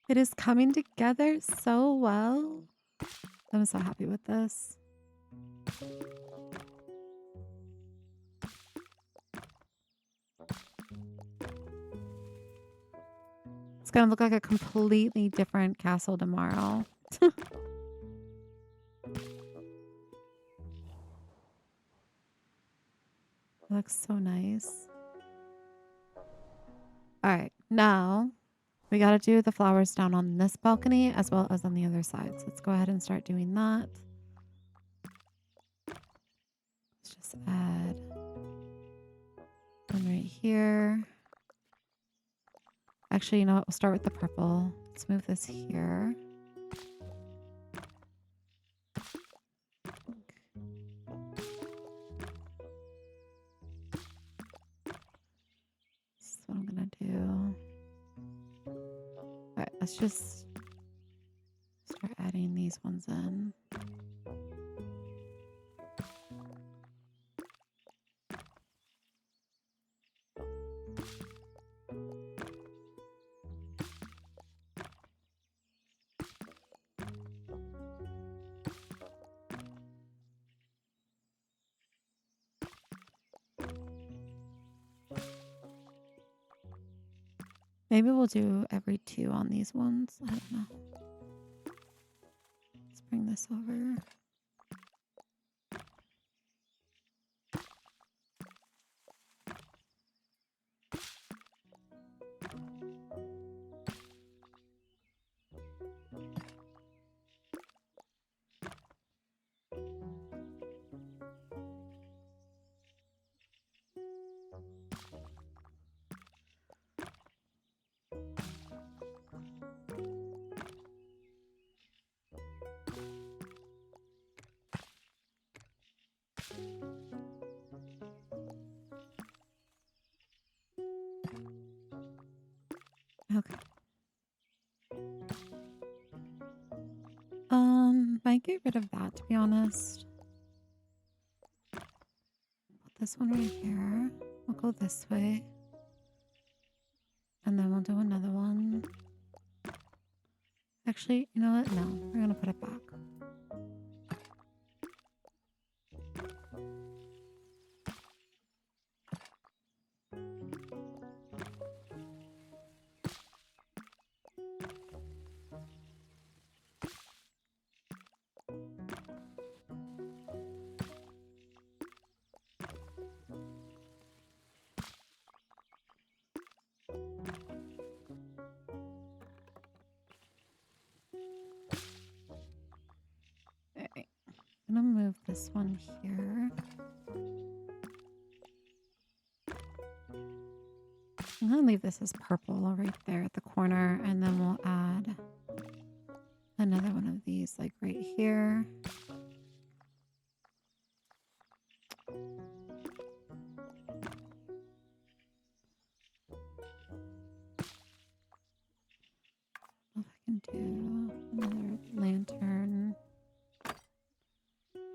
[SPEAKER 1] It is coming together so well. I'm so happy with this. It's gonna look like a completely different castle tomorrow. It looks so nice. All right, now we got to do the flowers down on this balcony as well as on the other side. So let's go ahead and start doing that. Let's just add one right here. Actually, you know what? We'll start with the purple. Let's move this here. This is what I'm going to do. All right, let's just start adding these ones in. Maybe we'll do every 2 on these ones. I don't know. Let's bring this over. Okay. Might get rid of that, to be honest. Put this one right here. We'll go this way. And then we'll do another one. Actually, you know what? No, we're gonna put it back. Alright. I'm gonna move this one here. I'm gonna leave this as purple right there at the corner, and then we'll add another one of these like right here. can do another lantern.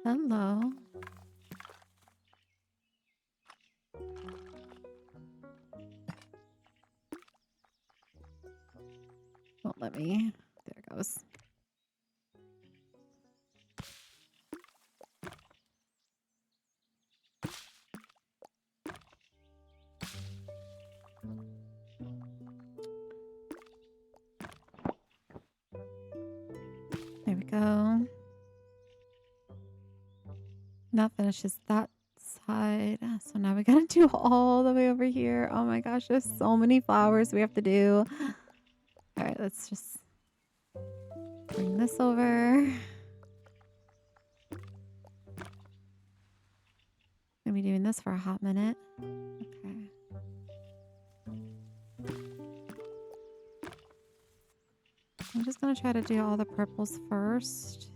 [SPEAKER 1] Hello. Won't let me. There it goes. There we go. That finishes that side. So now we gotta do all the way over here. Oh my gosh, there's so many flowers we have to do. All right, let's just bring this over. Gonna be doing this for a hot minute. Okay. I'm just gonna try to do all the purples first.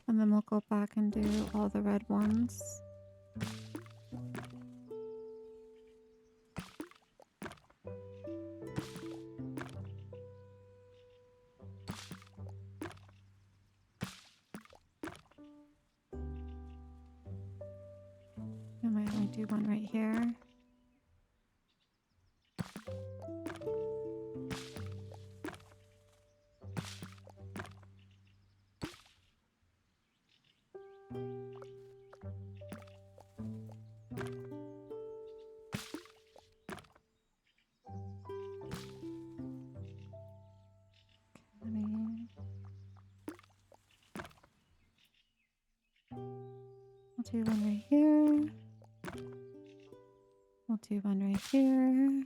[SPEAKER 1] And then we'll go back and do all the red ones. I might only do one right here. I'll do one right here. We'll do one right here.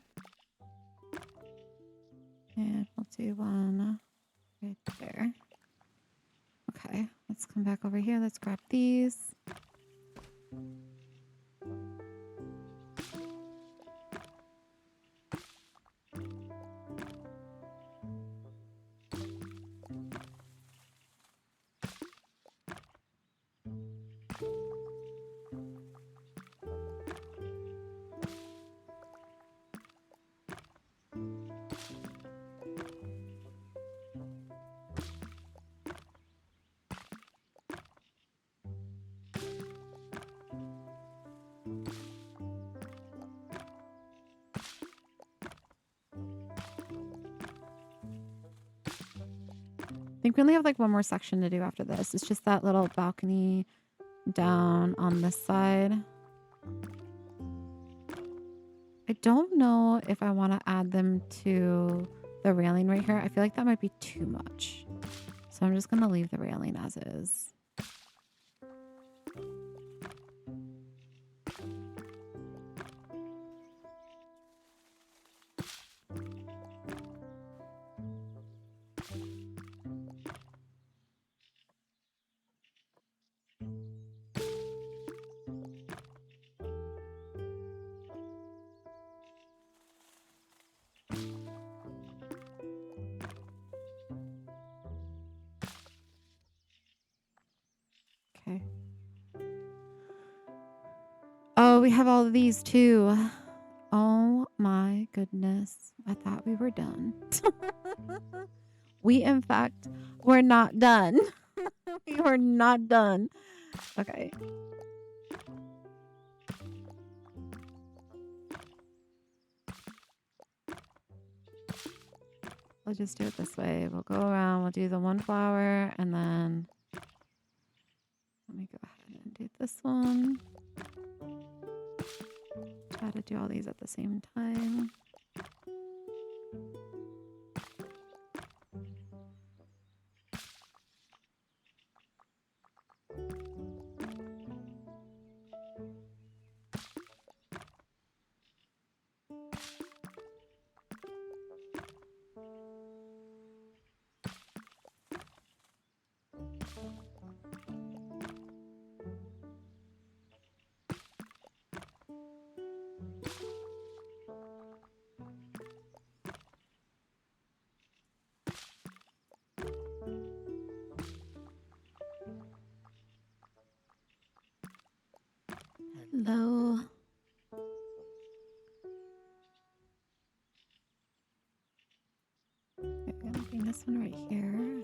[SPEAKER 1] And we'll do one right there. Okay, let's come back over here. Let's grab these. I think we only have like one more section to do after this. It's just that little balcony down on this side. I don't know if I want to add them to the railing right here. I feel like that might be too much. So I'm just going to leave the railing as is. Okay. Oh, we have all of these too. Oh my goodness. I thought we were done. We, in fact, were not done. We were not done. Okay. We'll just do it this way. We'll go around, we'll do the one flower, and then let me go ahead and do this one. Try to do all these at the same time. this one right here.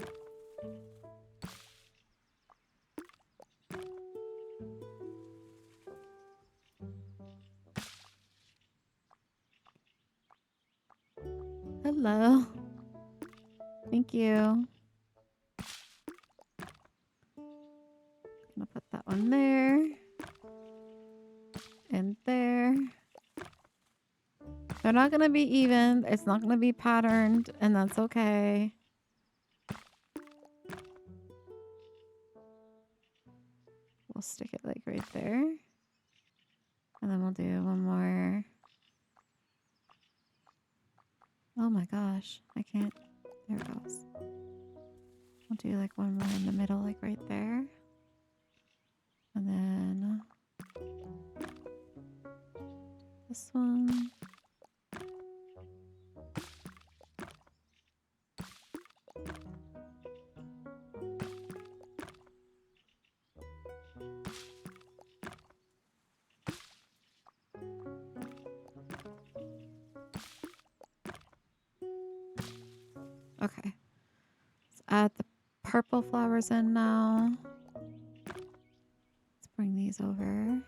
[SPEAKER 1] Hello. Thank you. Gonna put that one there. And there. They're not gonna be even. It's not gonna be patterned, and that's okay. We'll stick it like right there. And then we'll do one more. Oh my gosh. I can't. There it goes. We'll do like one more in the middle, like right there. And then this one. Okay. Let's add the purple flowers in now. Let's bring these over.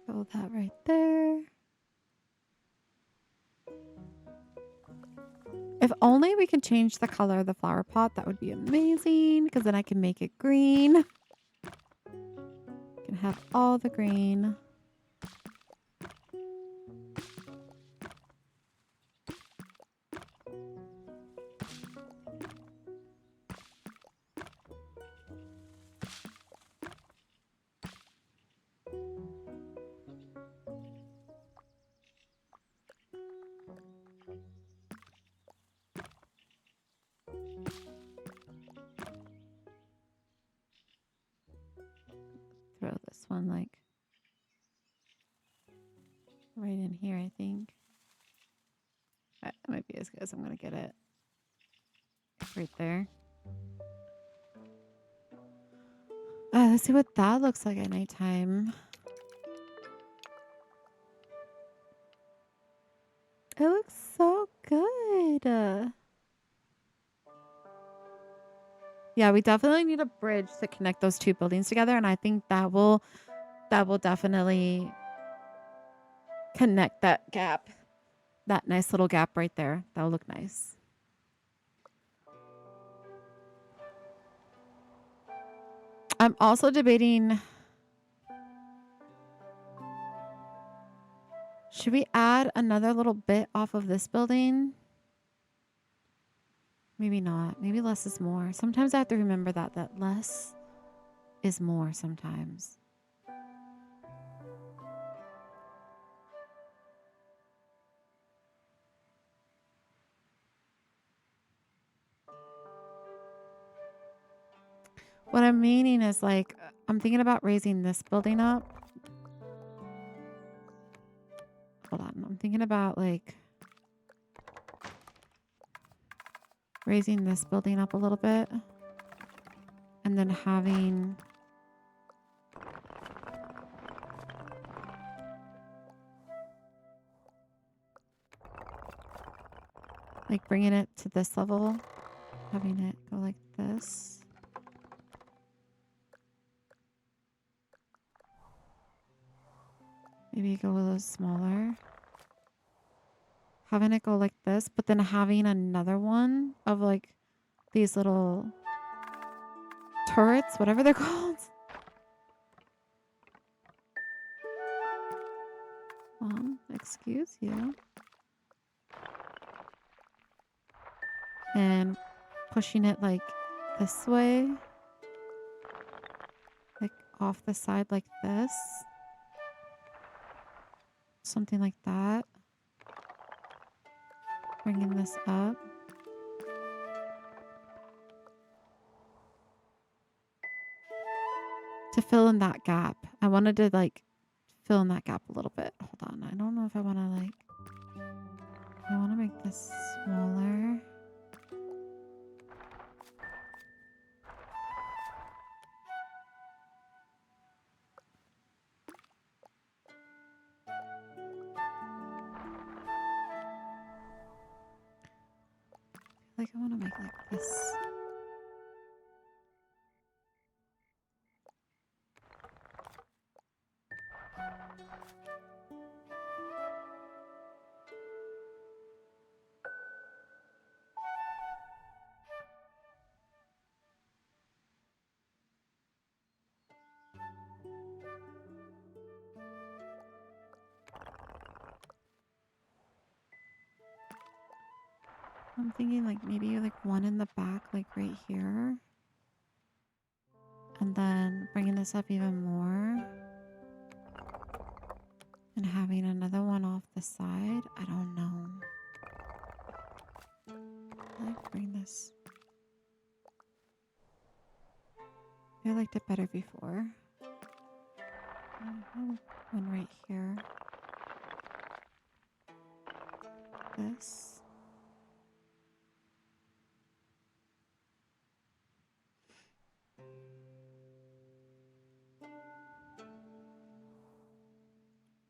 [SPEAKER 1] Throw that right there. If only we could change the color of the flower pot, that would be amazing, because then I can make it green. Can have all the green. Throw this one like right in here, I think. That might be as good as I'm going to get it. Right there. Let's see what that looks like at nighttime. It looks so good. Yeah, we definitely need a bridge to connect those two buildings together, and I think that will definitely connect that gap. That nice little gap right there. That'll look nice. I'm also debating, should we add another little bit off of this building? Maybe not. Maybe less is more. Sometimes I have to remember that less is more sometimes. What I'm meaning is like, I'm thinking about raising this building up. Hold on. I'm thinking about like raising this building up a little bit. And then having like bringing it to this level. Having it go like this. Maybe go a little smaller. Having it go like this, but then having another one of like these little turrets, whatever they're called. Excuse you. And pushing it like this way. off the side like this. Something like that. Bringing this up. To fill in that gap. I wanted to like fill in that gap a little bit. Hold on. I don't know if I want to I want to make this smaller. Like I want to make like this. I'm thinking like maybe like one in the back, like right here. And then bringing this up even more. And having another one off the side. I don't know. Like bring this. I liked it better before. One right here. This.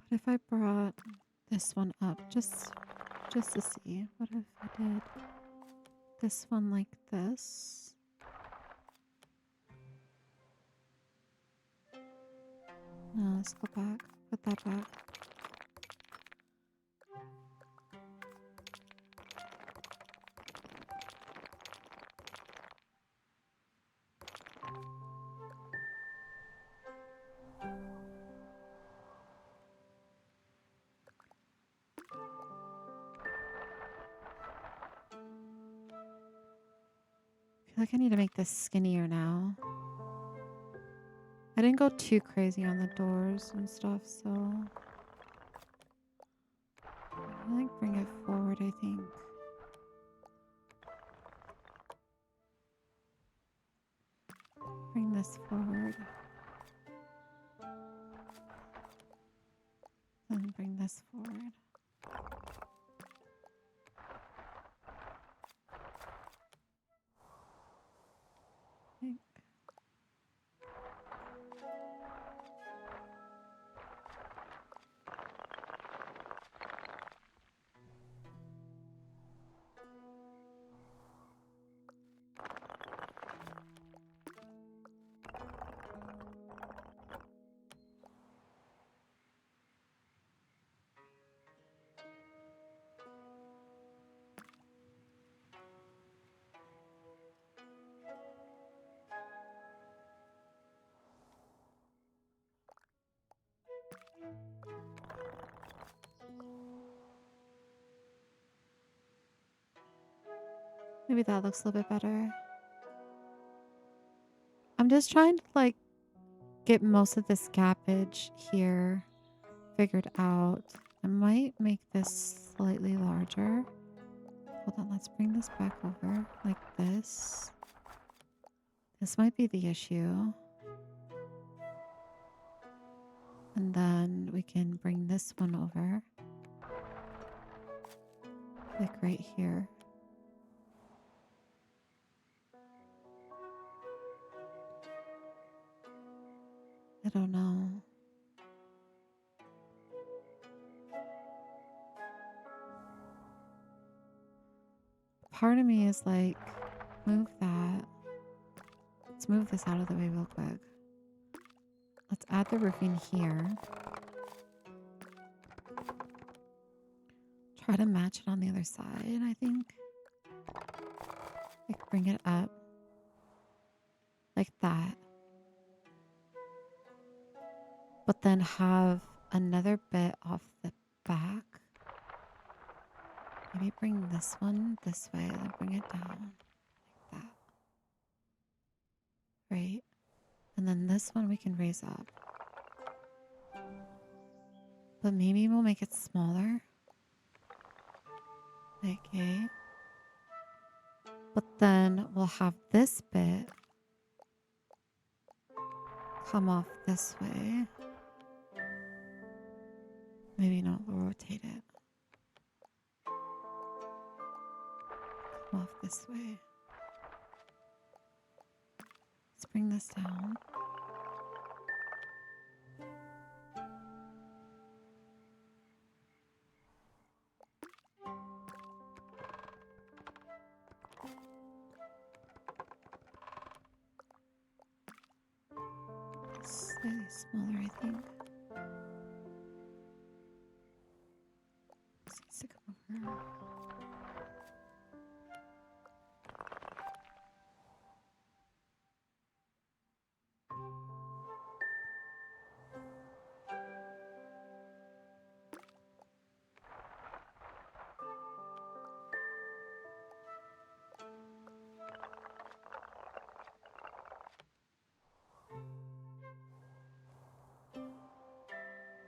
[SPEAKER 1] What if I brought this one up just to see? What if I did this one like this? No, let's go back. Put that back. I feel like I need to make this skinnier now. I didn't go too crazy on the doors and stuff, so I like bring it forward, I think. Bring this forward. Then bring this forward. Maybe that looks a little bit better. I'm just trying to like get most of this gappage here figured out. I might make this slightly larger. Hold on, let's bring this back over like this. This might be the issue. And then we can bring this one over. Like right here. I don't know. Part of me is like, move that. Let's move this out of the way real quick. Let's add the roofing here. Try to match it on the other side, I think. Like bring it up. Like that. But then have another bit off the back. Maybe bring this one this way, then bring it down like that. Right? And then this one we can raise up. But maybe we'll make it smaller. Okay. But then we'll have this bit come off this way. Maybe not, we'll rotate it. Come off this way. Let's bring this down. Slightly smaller, I think. This needs to come over.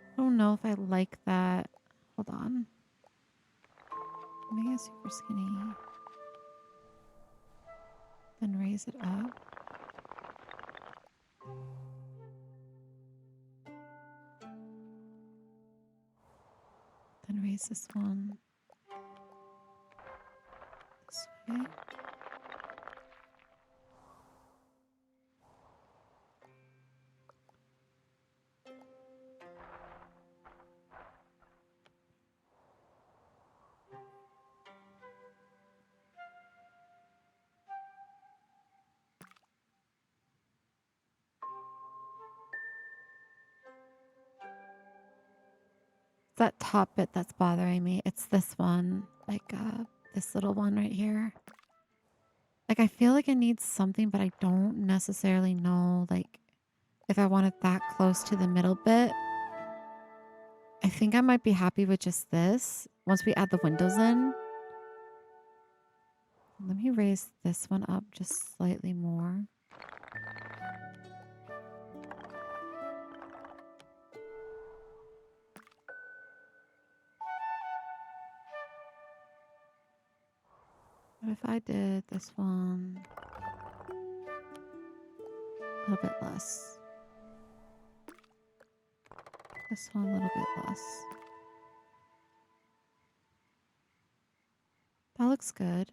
[SPEAKER 1] I don't know if I like that. Hold on. Make it super skinny. Then raise it up. Then raise this one this way. That top bit that's bothering me. It's this one, like this little one right here. Like I feel like it needs something, but I don't necessarily know like if I want it that close to the middle bit. I think I might be happy with just this once we add the windows in. Let me raise this one up just slightly more. What if I did this one a little bit less? This one a little bit less. That looks good.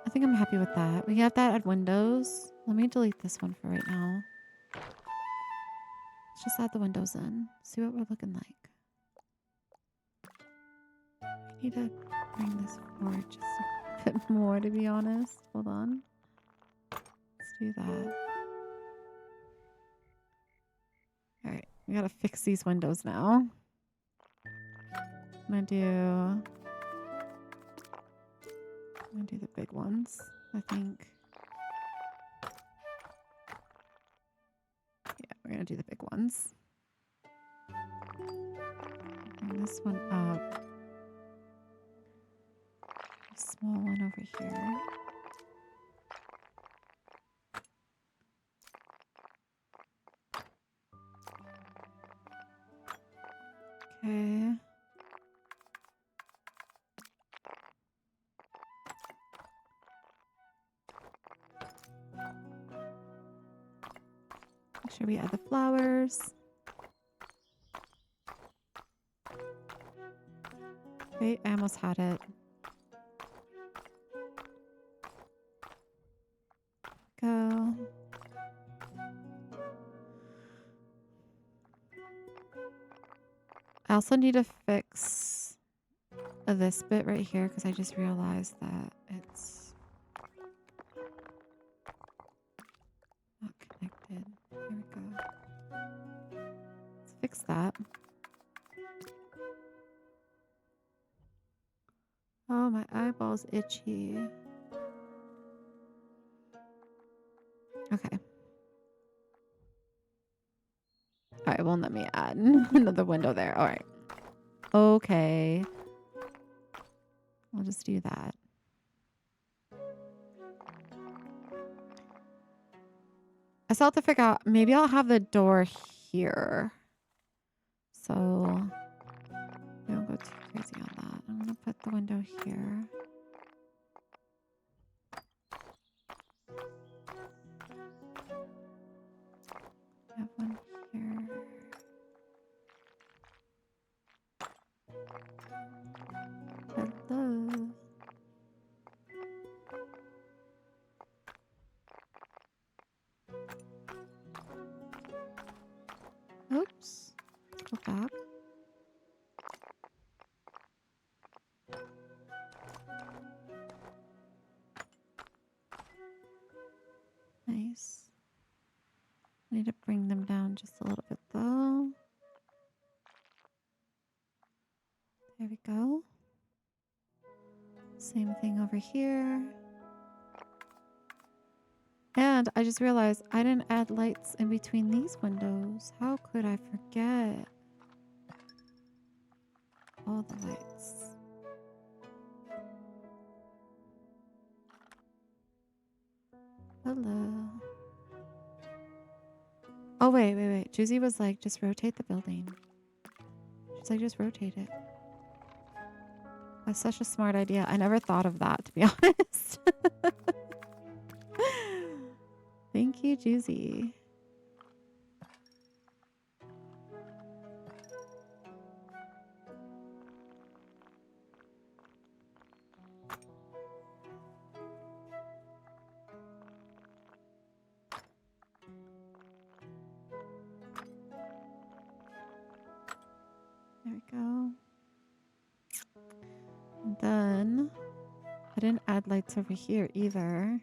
[SPEAKER 1] I think I'm happy with that. We have that at windows. Let me delete this one for right now. Let's just add the windows in. See what we're looking like. I need to bring this forward just a bit more, to be honest. Hold on. Let's do that. All right, we gotta fix these windows now. I'm gonna do the big ones, I think. Yeah, we're gonna do the big ones. Bring this one up. A small one over here. Okay. Make sure we add the flowers. Wait, I almost had it. Go. I also need to fix this bit right here because I just realized that it's not connected. There we go. Let's fix that. Oh, my eyeball's itchy. Okay. All right, won't let me add another window there. All right. Okay. I'll just do that. I still have to figure out, maybe I'll have the door here. So we don't go too crazy on that. I'm gonna put the window here. Have one here. Hello. Oops. Go back. Nice. I need to bring them down just a little bit though. There we go. Same thing over here. And I just realized I didn't add lights in between these windows. How could I forget? All the lights. Hello. Oh, wait. Juicy was like, just rotate the building. She's like, just rotate it. That's such a smart idea. I never thought of that, to be honest. Thank you, Juicy. There we go. And then I didn't add lights over here either.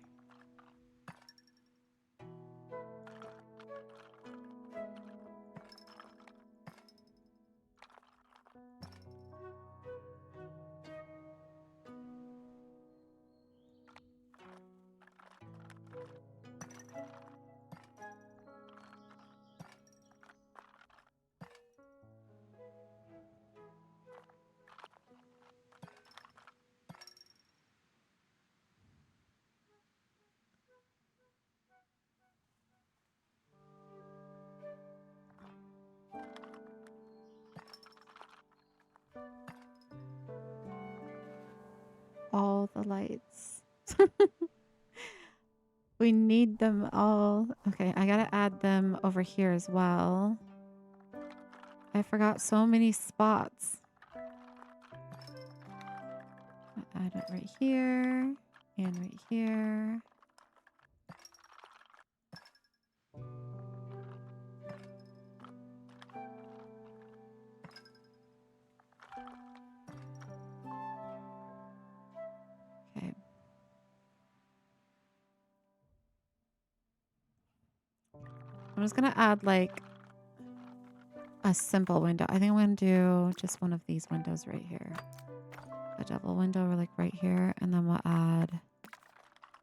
[SPEAKER 1] All the lights. We need them all. Okay, I gotta add them over here as well. I forgot so many spots. I'll add it right here and right here. Okay. I'm just gonna add like a simple window. I think I'm gonna do just one of these windows right here. A double window like right here, and then we'll add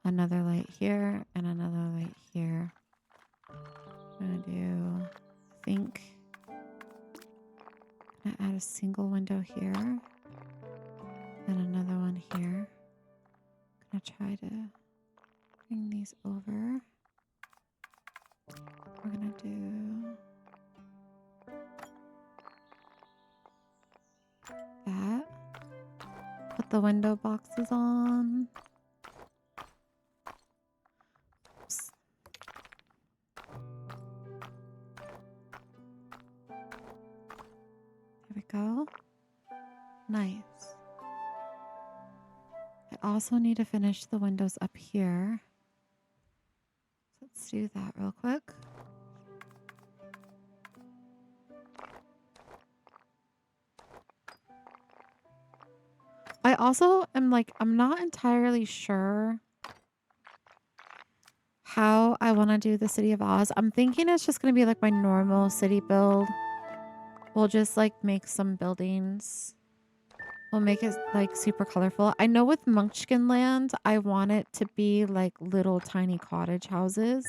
[SPEAKER 1] another light here and another light here. I'm gonna do, I think, I'm gonna add a single window here and another one here. I'm gonna try to bring these over. We're gonna do that. Put the window boxes on. Oops. There we go. Nice. I also need to finish the windows up here. Let's do that real quick. I also am like, I'm not entirely sure how I want to do the City of Oz. I'm thinking it's just going to be like my normal city build. We'll just like make some buildings. We'll make it like super colorful. I know with Munchkin Land, I want it to be like little tiny cottage houses.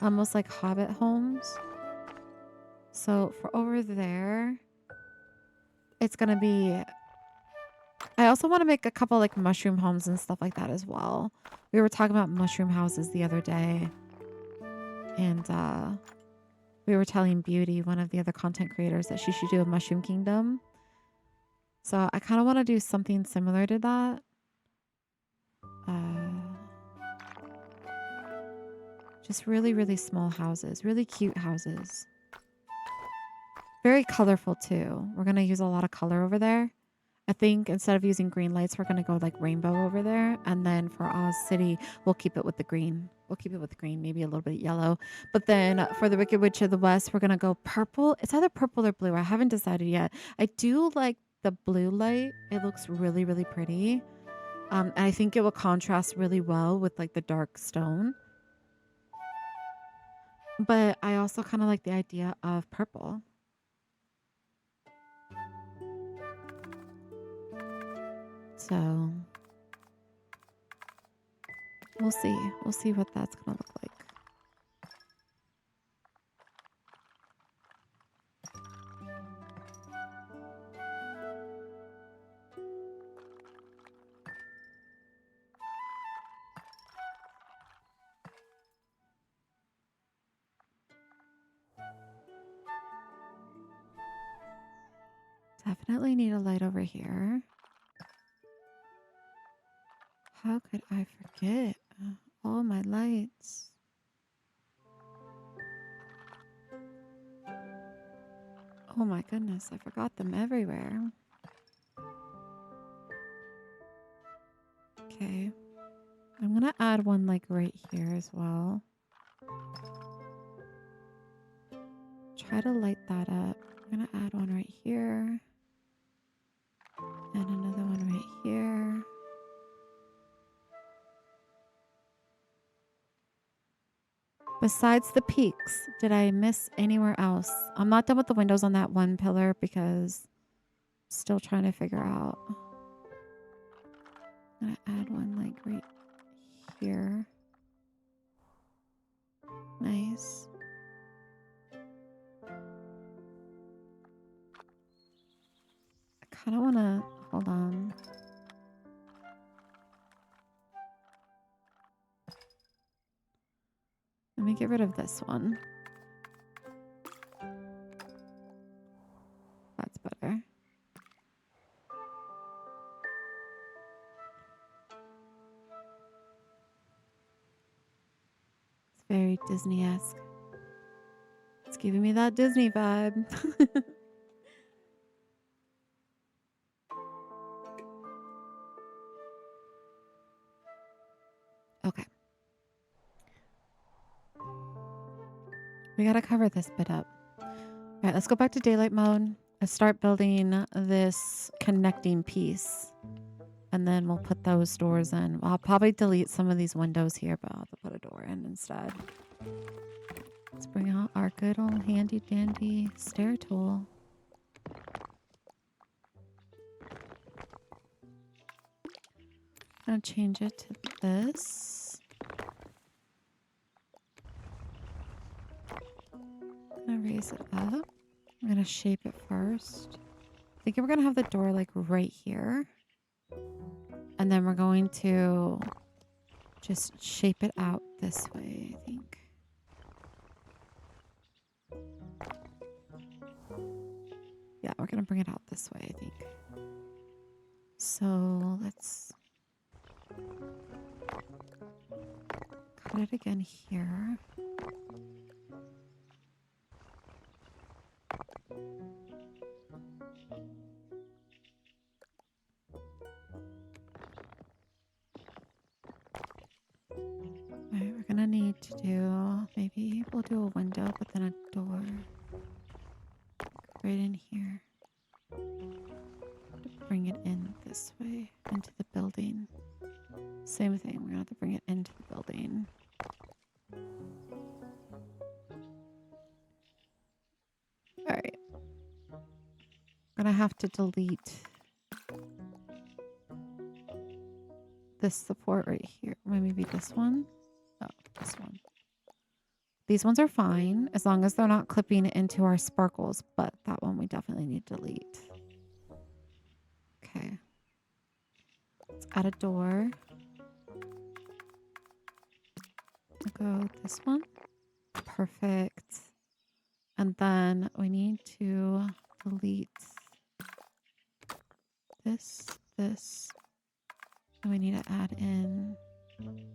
[SPEAKER 1] Almost like hobbit homes. So for over there, it's going to be... I also want to make a couple like mushroom homes and stuff like that as well. We were talking about mushroom houses the other day. And we were telling Beauty, one of the other content creators, that she should do a Mushroom Kingdom. So I kind of want to do something similar to that. Just really, really small houses, really cute houses. Very colorful too. We're going to use a lot of color over there. I think instead of using green lights, we're going to go like rainbow over there. And then for Oz City, we'll keep it with the green. We'll keep it with green, maybe a little bit yellow. But then for the Wicked Witch of the West, we're going to go purple. It's either purple or blue. I haven't decided yet. I do like the blue light. It looks really, really pretty. And I think it will contrast really well with like the dark stone. But I also kind of like the idea of purple. So we'll see. We'll see what that's going to look like. Definitely need a light over here. How could I forget all my lights? Oh my goodness, I forgot them everywhere. Okay. I'm going to add one like right here as well. Try to light that up. I'm going to add one right here. And another one right here. Besides the peaks, did I miss anywhere else? I'm not done with the windows on that one pillar because I'm still trying to figure out. I'm going to add one like right here. Nice. I kind of want to, hold on. Let me get rid of this one. That's better. It's very Disney-esque. It's giving me that Disney vibe. Okay. We gotta cover this bit up. All right, let's go back to daylight mode and start building this connecting piece. And then we'll put those doors in. I'll probably delete some of these windows here, but I'll have to put a door in instead. Let's bring out our good old handy dandy stair tool. I'm gonna change it to this. I'm gonna raise it up. I'm gonna shape it first. I think we're gonna have the door like right here. And then we're going to just shape it out this way, I think. Yeah, we're gonna bring it out this way, I think. So let's cut it again here. Alright, we're gonna need to do, maybe we'll do a window, but then a door right in here. To bring it in this way, into the building. Same thing, we're gonna have to bring it into the building. Alright. I'm gonna have to delete this support right here. Maybe this one? Oh, this one. These ones are fine as long as they're not clipping into our sparkles, but that one we definitely need to delete. Okay. Let's add a door. I'll go this one. Perfect. And then we need to delete this. And we need to add in. Okay,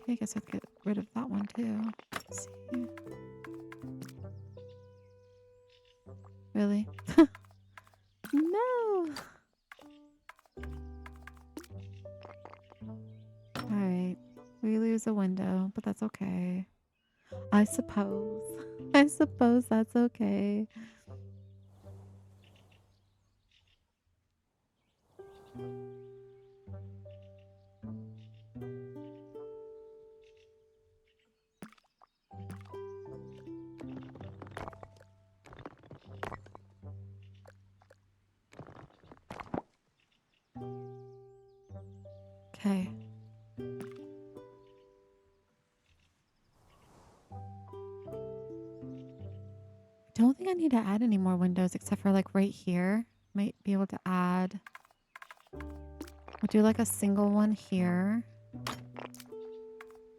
[SPEAKER 1] I guess I have to get rid of that one too. Let's see. Really? No! Alright. We lose a window, but that's okay. I suppose. I suppose that's okay. Okay. Don't think I need to add any more windows except for like right here. Might be able to add. We'll do like a single one here.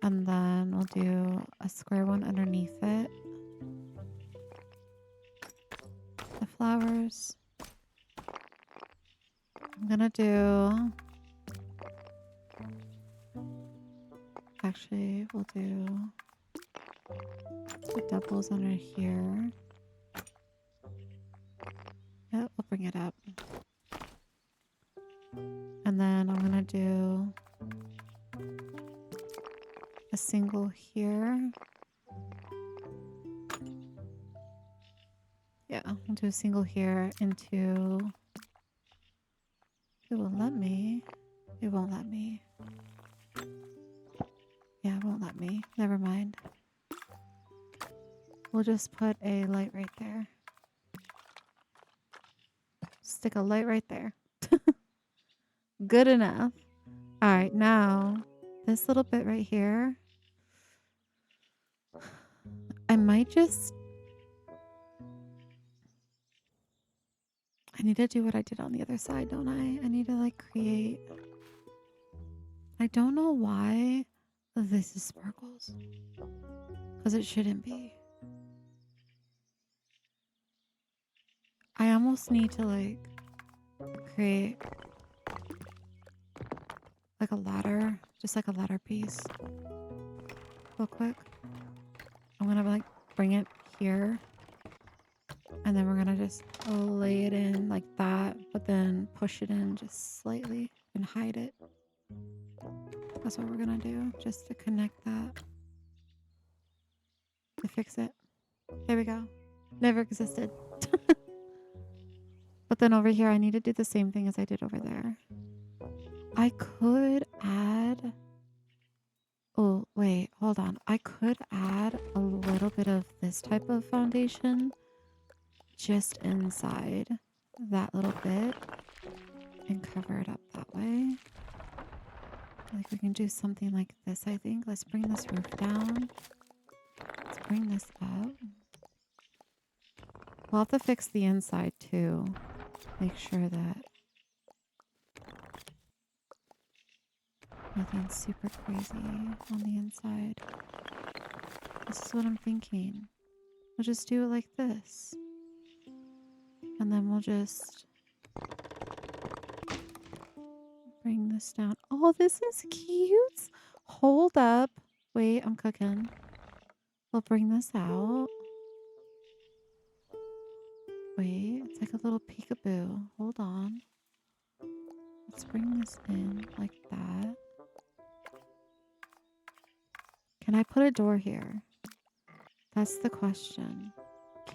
[SPEAKER 1] And then we'll do a square one underneath it. The flowers. I'm gonna do. Actually, we'll do the doubles under here. Yep, we'll bring it up. And then I'm gonna do a single here. Yeah, I'll do a single here into. It will let me. It won't let me. Yeah, it won't let me. Never mind. We'll just put a light right there. Stick a light right there. Good enough. All right, now this little bit right here. I might just. I need to do what I did on the other side, don't I? I need to like create. I don't know why this is sparkles. Because it shouldn't be. I almost need to like create like a ladder, just like a ladder piece. Real quick. I'm gonna like bring it here. And then we're gonna just lay it in like that, but then push it in just slightly and hide it. That's what we're gonna do, just to connect that. To fix it. There we go. Never existed. But then over here, I need to do the same thing as I did over there. I could add... Oh, wait, hold on. I could add a little bit of this type of foundation just inside that little bit and cover it up that way. Like we can do something like this, I think. Let's bring this roof down. Let's bring this up. We'll have to fix the inside too. Make sure that nothing's super crazy on the inside. This is what I'm thinking. We'll just do it like this. And then we'll just bring this down. Oh, this is cute. Hold up. Wait, I'm cooking. We'll bring this out. Wait, it's like a little peekaboo. Hold on. Let's bring this in like that. Can I put a door here? That's the question.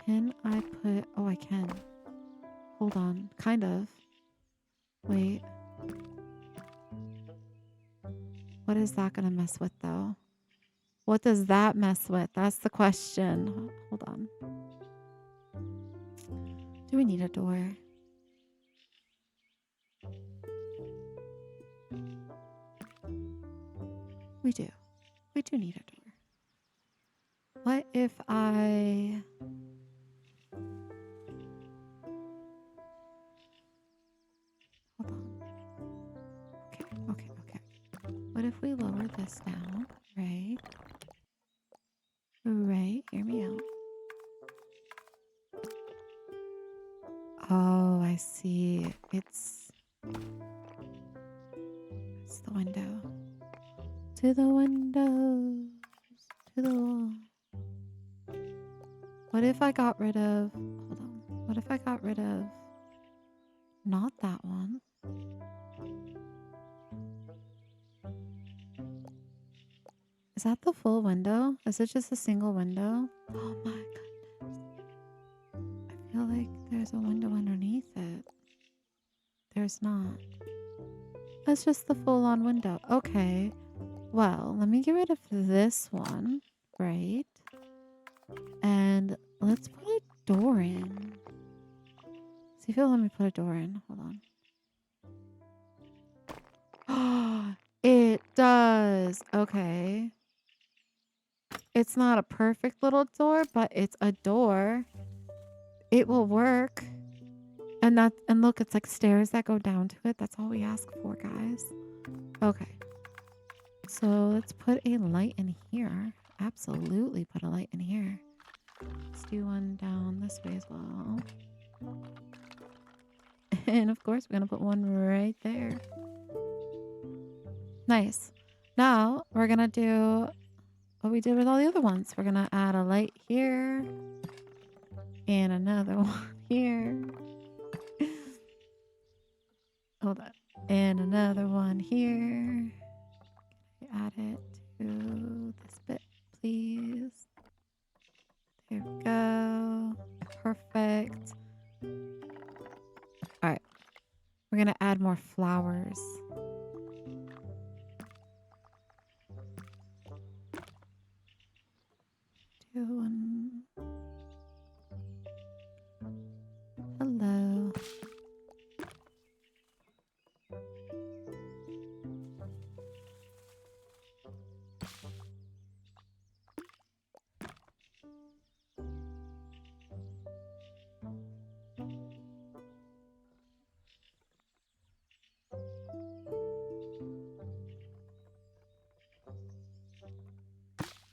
[SPEAKER 1] Can I put... Oh, I can. Hold on. Kind of. Wait. What is that going to mess with, though? What does that mess with? That's the question. Hold on. Do we need a door? We do. We do need a door. What if I... Hold on. Okay. What if we lower this down, right? see. It's the window. To the windows. To the wall. What if I got rid of... Hold on. What if I got rid of... Not that one. Is that the full window? Is it just a single window? Oh my goodness. I feel like there's a window underneath it. There's not. That's just the full-on window. Okay. Well, let me get rid of this one, right? And let's put a door in. See if it'll let me put a door in. Hold on. It does. Okay. It's not a perfect little door, but it's a door. It will work. And look, it's like stairs that go down to it. That's all we ask for, guys. Okay. So let's put a light in here. Absolutely put a light in here. Let's do one down this way as well. And of course, we're going to put one right there. Nice. Now we're going to do what we did with all the other ones. We're going to add a light here. And another one here. Hold on. And another one here. Add it to this bit, please. There we go. Perfect. All right. We're going to add more flowers. Do one. Hello.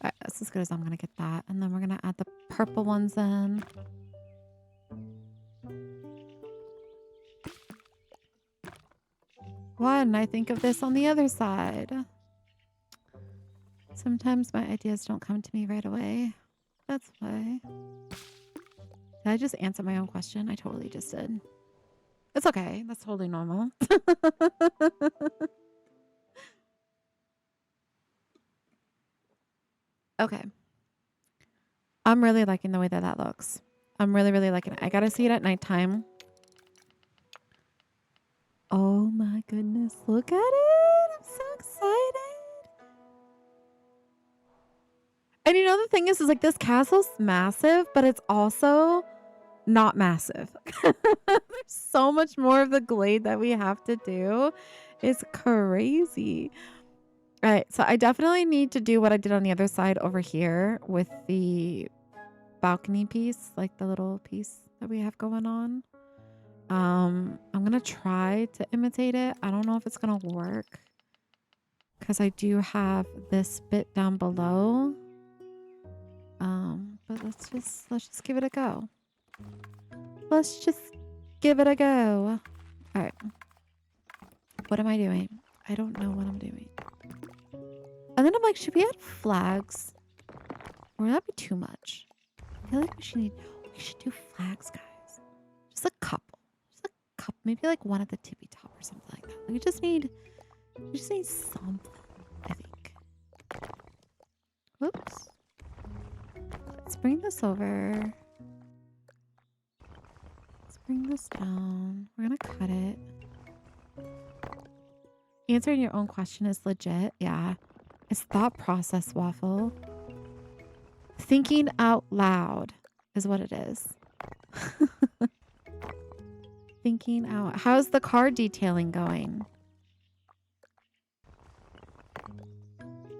[SPEAKER 1] Alright, that's as good as I'm gonna get that. And then we're gonna add the purple ones in. Why didn't I think of this on the other side? Sometimes my ideas don't come to me right away. That's why. Did I just answer my own question? I totally just did. It's okay. That's totally normal. Okay. I'm really liking the way that that looks. I'm really, really liking it. I gotta see it at nighttime. Oh my goodness. Look at it. I'm so excited. And you know, the thing is like this castle's massive, but it's also not massive. There's so much more of the glade that we have to do. It's crazy. All right, so I definitely need to do what I did on the other side over here with the balcony piece, like the little piece that we have going on. I'm gonna try to imitate it. I don't know if it's gonna work because I do have this bit down below. But let's just give it a go. Let's just give it a go. All right. What am I doing? I don't know what I'm doing. And then I'm like, should we add flags? Or would that be too much? I feel like we should do flags, guys. Just a couple. Just a couple. Maybe like one at the tippy top or something like that. We just need something, I think. Whoops. Let's bring this over. Let's bring this down. We're gonna cut it. Answering your own question is legit. Yeah. It's thought process, Waffle. Thinking out loud is what it is. Thinking out. How's the car detailing going?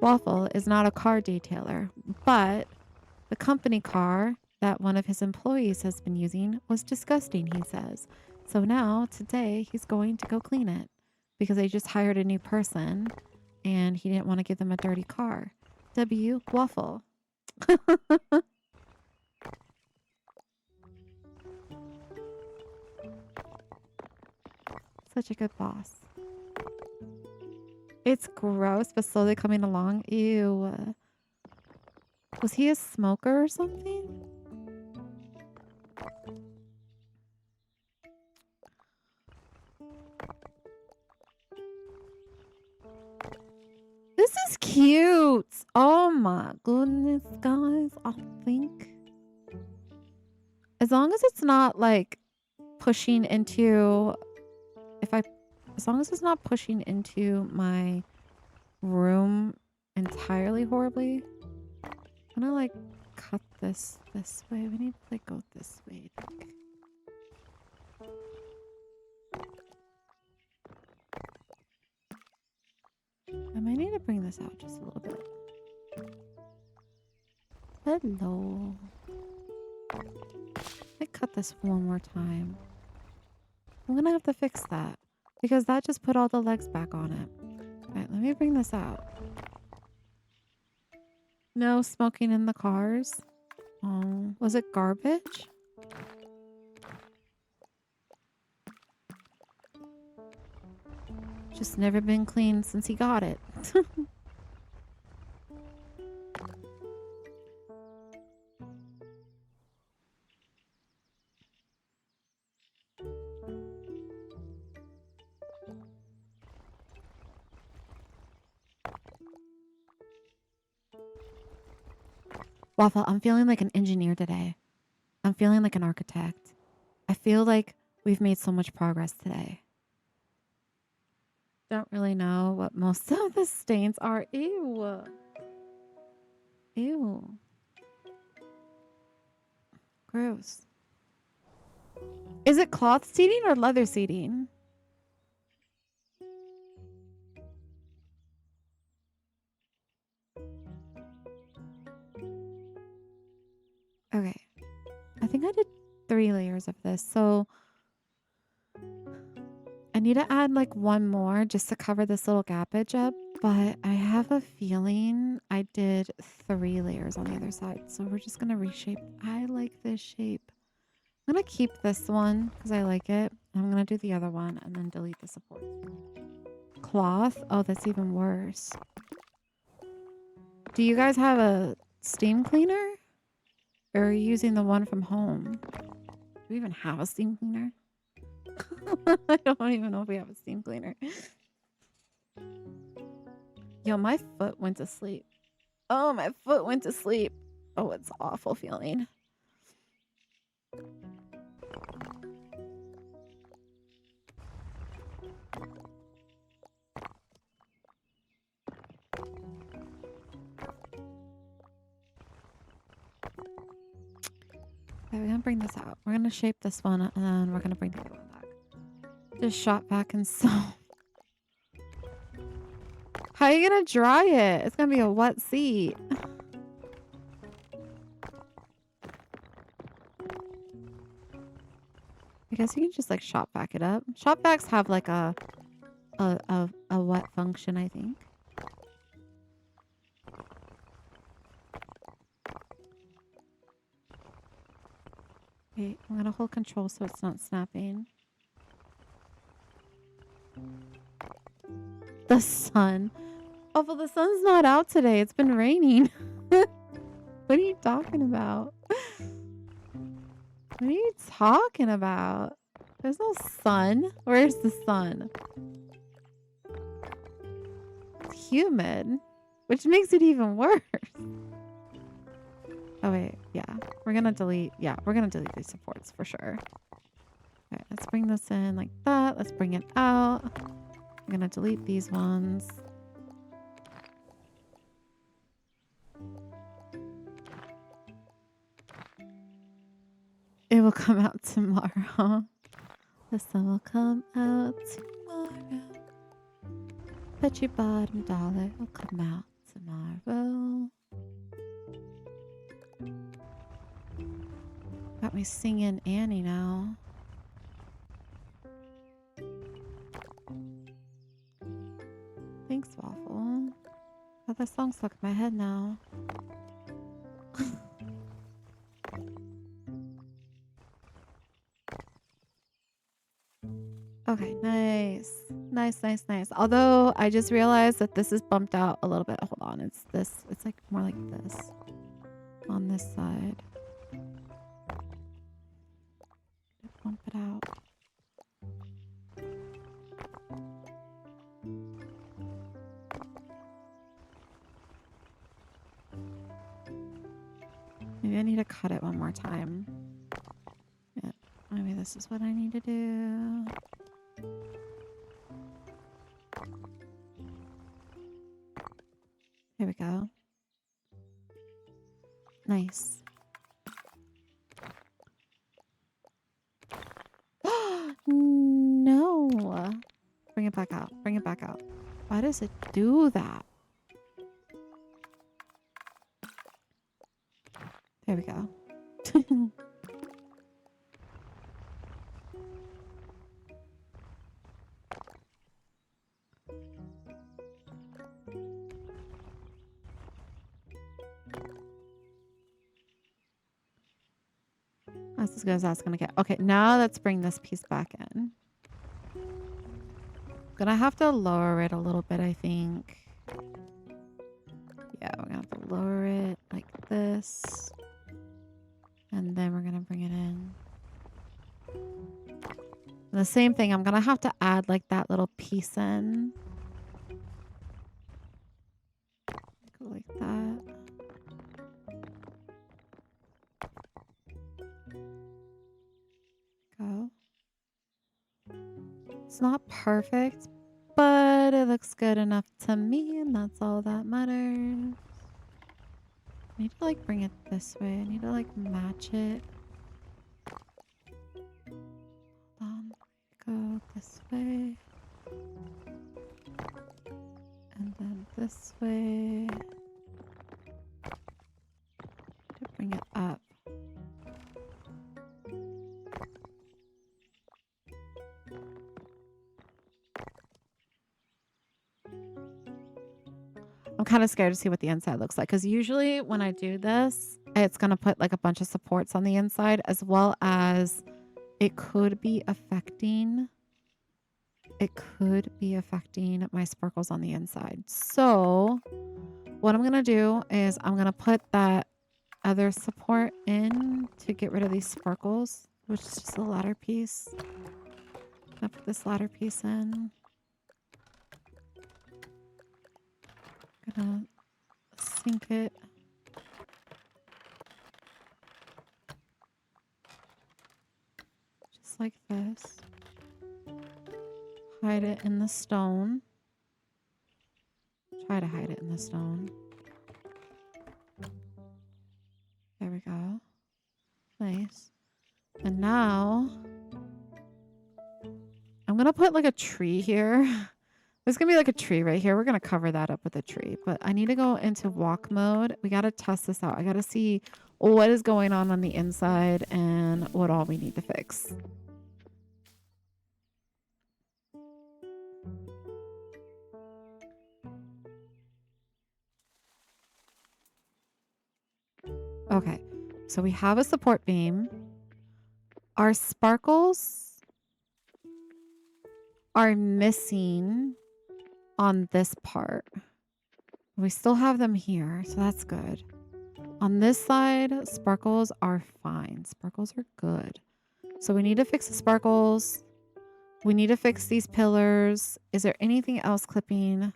[SPEAKER 1] Waffle is not a car detailer, but the company car that one of his employees has been using was disgusting, he says. So now, today, he's going to go clean it because they just hired a new person and he didn't want to give them a dirty car. W. Waffle. Such a good boss. It's gross, but slowly coming along. Ew. Was he a smoker or something? This is cute. Oh my goodness, guys. I think as long as it's not like pushing into as long as it's not pushing into my room entirely horribly. I'm gonna like cut this way. We need to like go this way. I might need to bring this out just a little bit. Hello. Let me cut this one more time. I'm gonna have to fix that because that just put all the legs back on it. Alright, let me bring this out. No smoking in the cars. Oh, was it garbage? Just never been clean since he got it. Waffle, I'm feeling like an engineer today. I'm feeling like an architect. I feel like we've made so much progress today. Don't really know what most of the stains are. Ew. Ew. Gross. Is it cloth seating or leather seating? Okay. I think I did 3 layers of this. So I need to add like one more just to cover this little gappage up. But I have a feeling I did 3 layers on the other side. So we're just going to reshape. I like this shape. I'm going to keep this one because I like it. I'm going to do the other one and then delete the support. Cloth? Oh, that's even worse. Do you guys have a steam cleaner? Or are you using the one from home? Do we even have a steam cleaner? I don't even know if we have a steam cleaner. Yo, my foot went to sleep. Oh, my foot went to sleep. Oh, it's an awful feeling. Okay, we're gonna bring this out. We're gonna shape this one and then we're gonna bring the other one back. Just shot back and sew. How are you gonna dry it? It's gonna be a wet seat. I guess you can just like shop back it up. Shop backs have like a wet function, I think. Wait, I'm gonna hold control so it's not snapping. The sun. Oh, but the sun's not out today. It's been raining. What are you talking about? What are you talking about? There's no sun. Where's the sun? It's humid, which makes it even worse. Oh, wait. Yeah. We're going to delete. Yeah, we're going to delete these supports for sure. Okay, let's bring this in like that. Let's bring it out. I'm going to delete these ones. It will come out tomorrow. The sun will come out tomorrow. Bet your bottom dollar will come out tomorrow. Got me singing Annie now. Thanks, Waffle. Oh, that song's stuck in my head now. Okay, nice. Nice, nice, nice. Although I just realized that this is bumped out a little bit. Hold on. It's this. It's like more like this on this side. Bump it out. Maybe I need to cut it one more time. Yeah, maybe this is what I need to do. Here we go. Nice. No. Bring it back out. Bring it back out. Why does it do that? There we go. That's as good as that's gonna get. Okay, now let's bring this piece back in. Gonna have to lower it a little bit, I think. Yeah, we're gonna have to lower it like this. And then we're gonna bring it in. And the same thing, I'm gonna have to add like that little piece in. Go like that. Go. It's not perfect, but it looks good enough to me, and that's all that matters. I need to like bring it this way. I need to like match it. Hold on. Go this way. And then this way. To bring it up. I'm kind of scared to see what the inside looks like, because usually when I do this, it's going to put like a bunch of supports on the inside, as well as it could be affecting my sparkles on the inside. So what I'm going to do is I'm going to put that other support in to get rid of these sparkles, which is just a ladder piece. I'm going to put this ladder piece in. Gonna sink it. Just like this. Hide it in the stone. Try to hide it in the stone. There we go. Nice. And now I'm gonna put like a tree here. There's going to be like a tree right here. We're going to cover that up with a tree. But I need to go into walk mode. We got to test this out. I got to see what is going on the inside and what all we need to fix. Okay. So we have a support beam. Our sparkles are missing on this part. We still have them here, so that's good. On this side, sparkles are fine. Sparkles are good. So we need to fix the sparkles. We need to fix these pillars. Is there anything else clipping?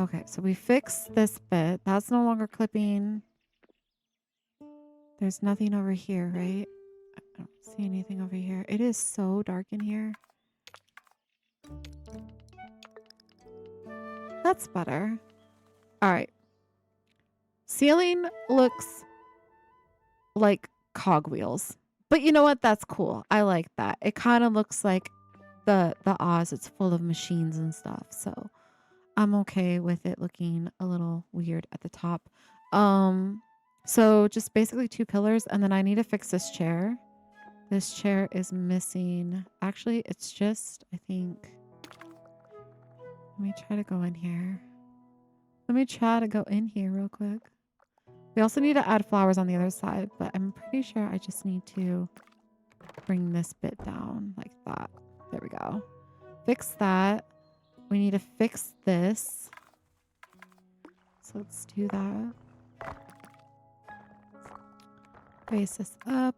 [SPEAKER 1] Okay, so we fixed this bit. That's no longer clipping. There's nothing over here, right? I don't see anything over here. It is so dark in here. That's better. All right. Ceiling looks like cogwheels. But you know what? That's cool. I like that. It kind of looks like the Oz. It's full of machines and stuff. So I'm okay with it looking a little weird at the top. So just basically 2 pillars, and then I need to fix this chair. This chair is missing. Actually, it's just, I think, let me try to go in here. Let me try to go in here real quick. We also need to add flowers on the other side, but I'm pretty sure I just need to bring this bit down like that. There we go. Fix that. We need to fix this. So let's do that. Raise this up.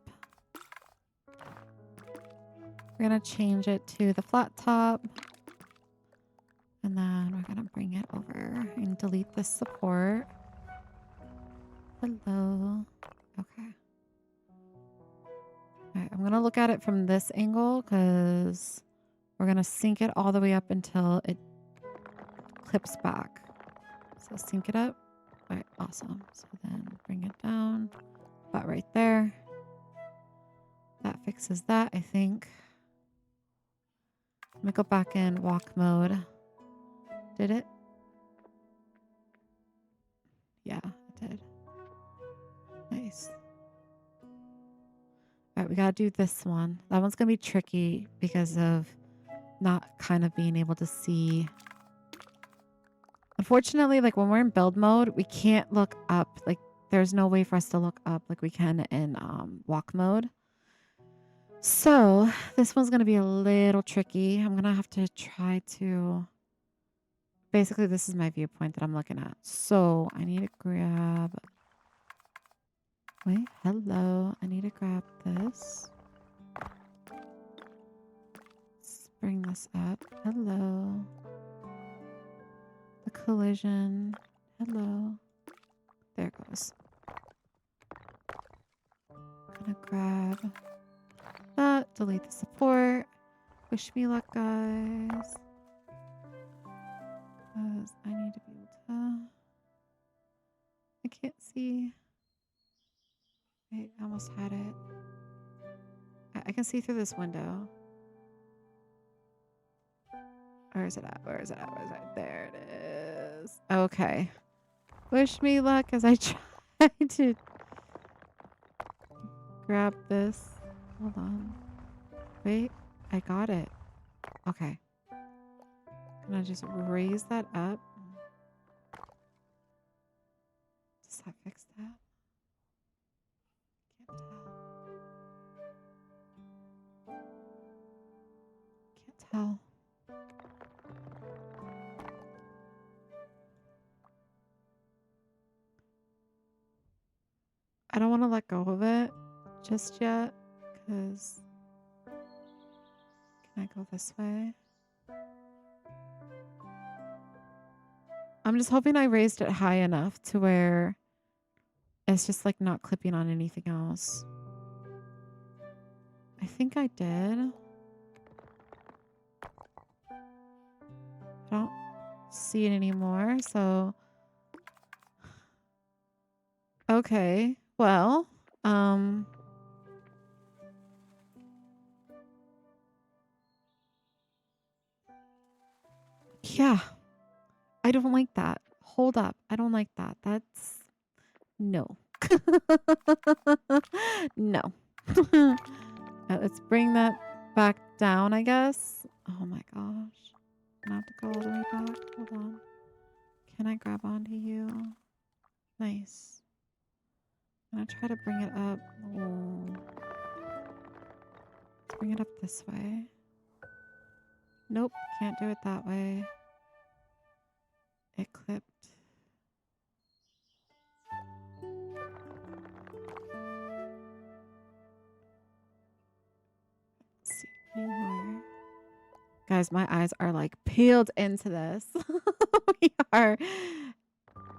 [SPEAKER 1] We're going to change it to the flat top. And then we're going to bring it over and delete this support. Hello. Okay. All right, I'm going to look at it from this angle because we're going to sync it all the way up until it clips back. So sync it up. All right, awesome. So then bring it down. About right there. That fixes that, I think. Let me go back in walk mode. Did it? Yeah, it did. Nice. All right, we gotta do this one. That one's gonna be tricky because of not kind of being able to see. Unfortunately, like when we're in build mode, we can't look up. Like there's no way for us to look up like we can in walk mode. So this one's gonna be a little tricky. I'm gonna have to try to. Basically, this is my viewpoint that I'm looking at. So I need to grab. Wait, hello. I need to grab this. Let's bring this up. Hello. The collision. Hello. There it goes. Gonna grab that. Delete the support. Wish me luck, guys. Because I need to be able to. I can't see. Wait, I almost had it. I can see through this window. Where is it at? Where is it at? Where is it at? There it is. Okay. Wish me luck as I try to grab this. Hold on. Wait, I got it. Okay. Can I just raise that up? Does that fix that? Can't tell. Can't tell. I don't want to let go of it just yet because can I go this way? I'm just hoping I raised it high enough to where it's just like not clipping on anything else. I think I did. I don't see it anymore, so okay. Well, yeah. I don't like that. Hold up. I don't like that. That's no. No. Let's bring that back down, I guess. Oh my gosh. I have to go all the way back. Hold on. Can I grab onto you? Nice. I'm gonna try to bring it up. Oh. Let's bring it up this way. Nope, can't do it that way. It clipped. Let's see anymore. Guys, my eyes are like peeled into this. We are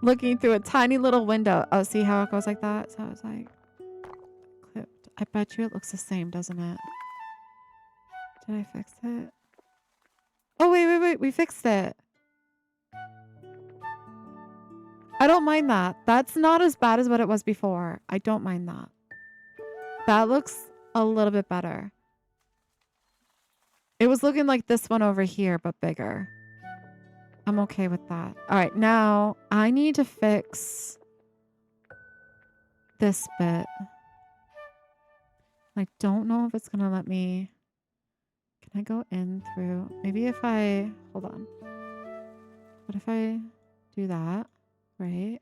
[SPEAKER 1] looking through a tiny little window. Oh, see how it goes like that? So it's like clipped. I bet you it looks the same, doesn't it? Did I fix it? Oh, wait. We fixed it. I don't mind that. That's not as bad as what it was before. I don't mind that. That looks a little bit better. It was looking like this one over here, but bigger. I'm okay with that. All right, now I need to fix this bit. I don't know if it's going to let me. Can I go in through? Maybe if I, hold on. What if I do that? Right?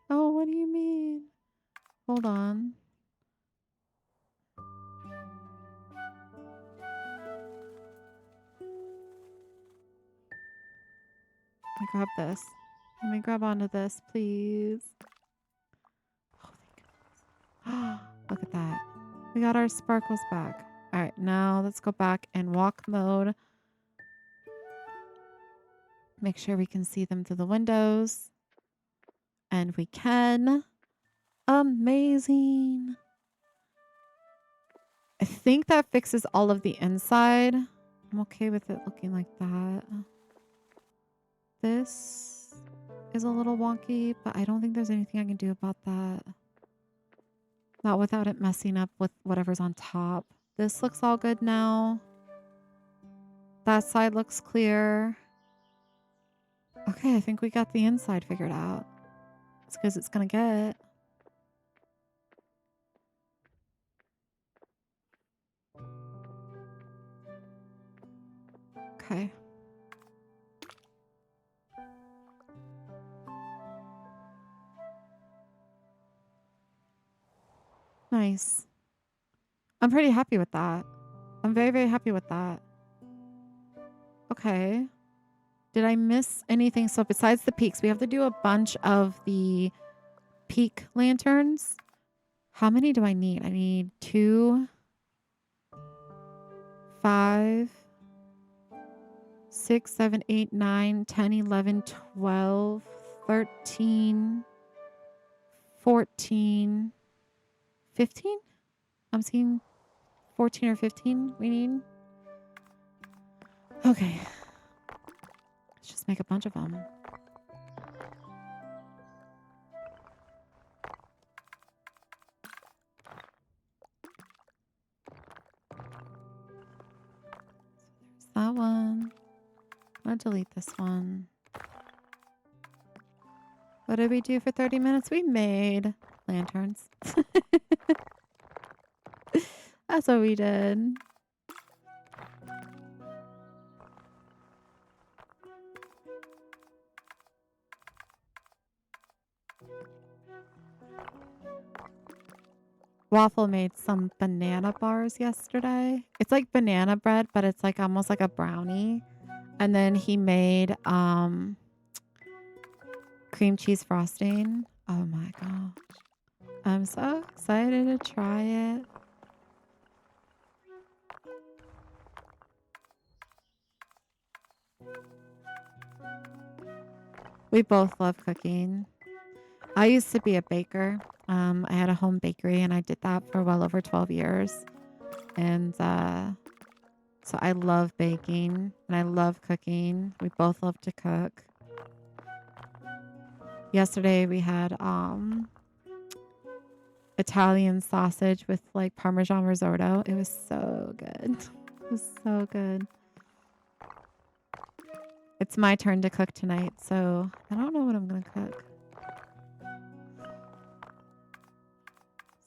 [SPEAKER 1] Oh, what do you mean? Hold on. me grab this. Let me grab onto this, please. Oh, thank goodness. Look at that. We got our sparkles back. All right, now let's go back in walk mode. Make sure we can see them through the windows. And we can. Amazing. I think that fixes all of the inside. I'm okay with it looking like that. This is a little wonky, but I don't think there's anything I can do about that. Not without it messing up with whatever's on top. This looks all good now. That side looks clear. Okay, I think we got the inside figured out. It's because it's going to get. Okay. Nice. I'm pretty happy with that. I'm very, very happy with that. Okay. Did I miss anything? So besides the peaks, we have to do a bunch of the peak lanterns. How many do I need? I need 2, 5, 6, 7, 8, 9, 10, 11, 12, 13, 14, 15? I'm seeing 14 or 15 we need. Okay. Let's just make a bunch of them. So there's that one. I'm going to delete this one. What did we do for 30 minutes? We made lanterns. That's what we did. Waffle made some banana bars yesterday. It's like banana bread, but it's like almost like a brownie. And then he made cream cheese frosting. Oh my gosh. I'm so excited to try it. We both love cooking. I used to be a baker. I had a home bakery and I did that for well over 12 years. And so I love baking and I love cooking. We both love to cook. Yesterday we had Italian sausage with like Parmesan risotto. It was so good. It was so good. It's my turn to cook tonight, so I don't know what I'm going to cook.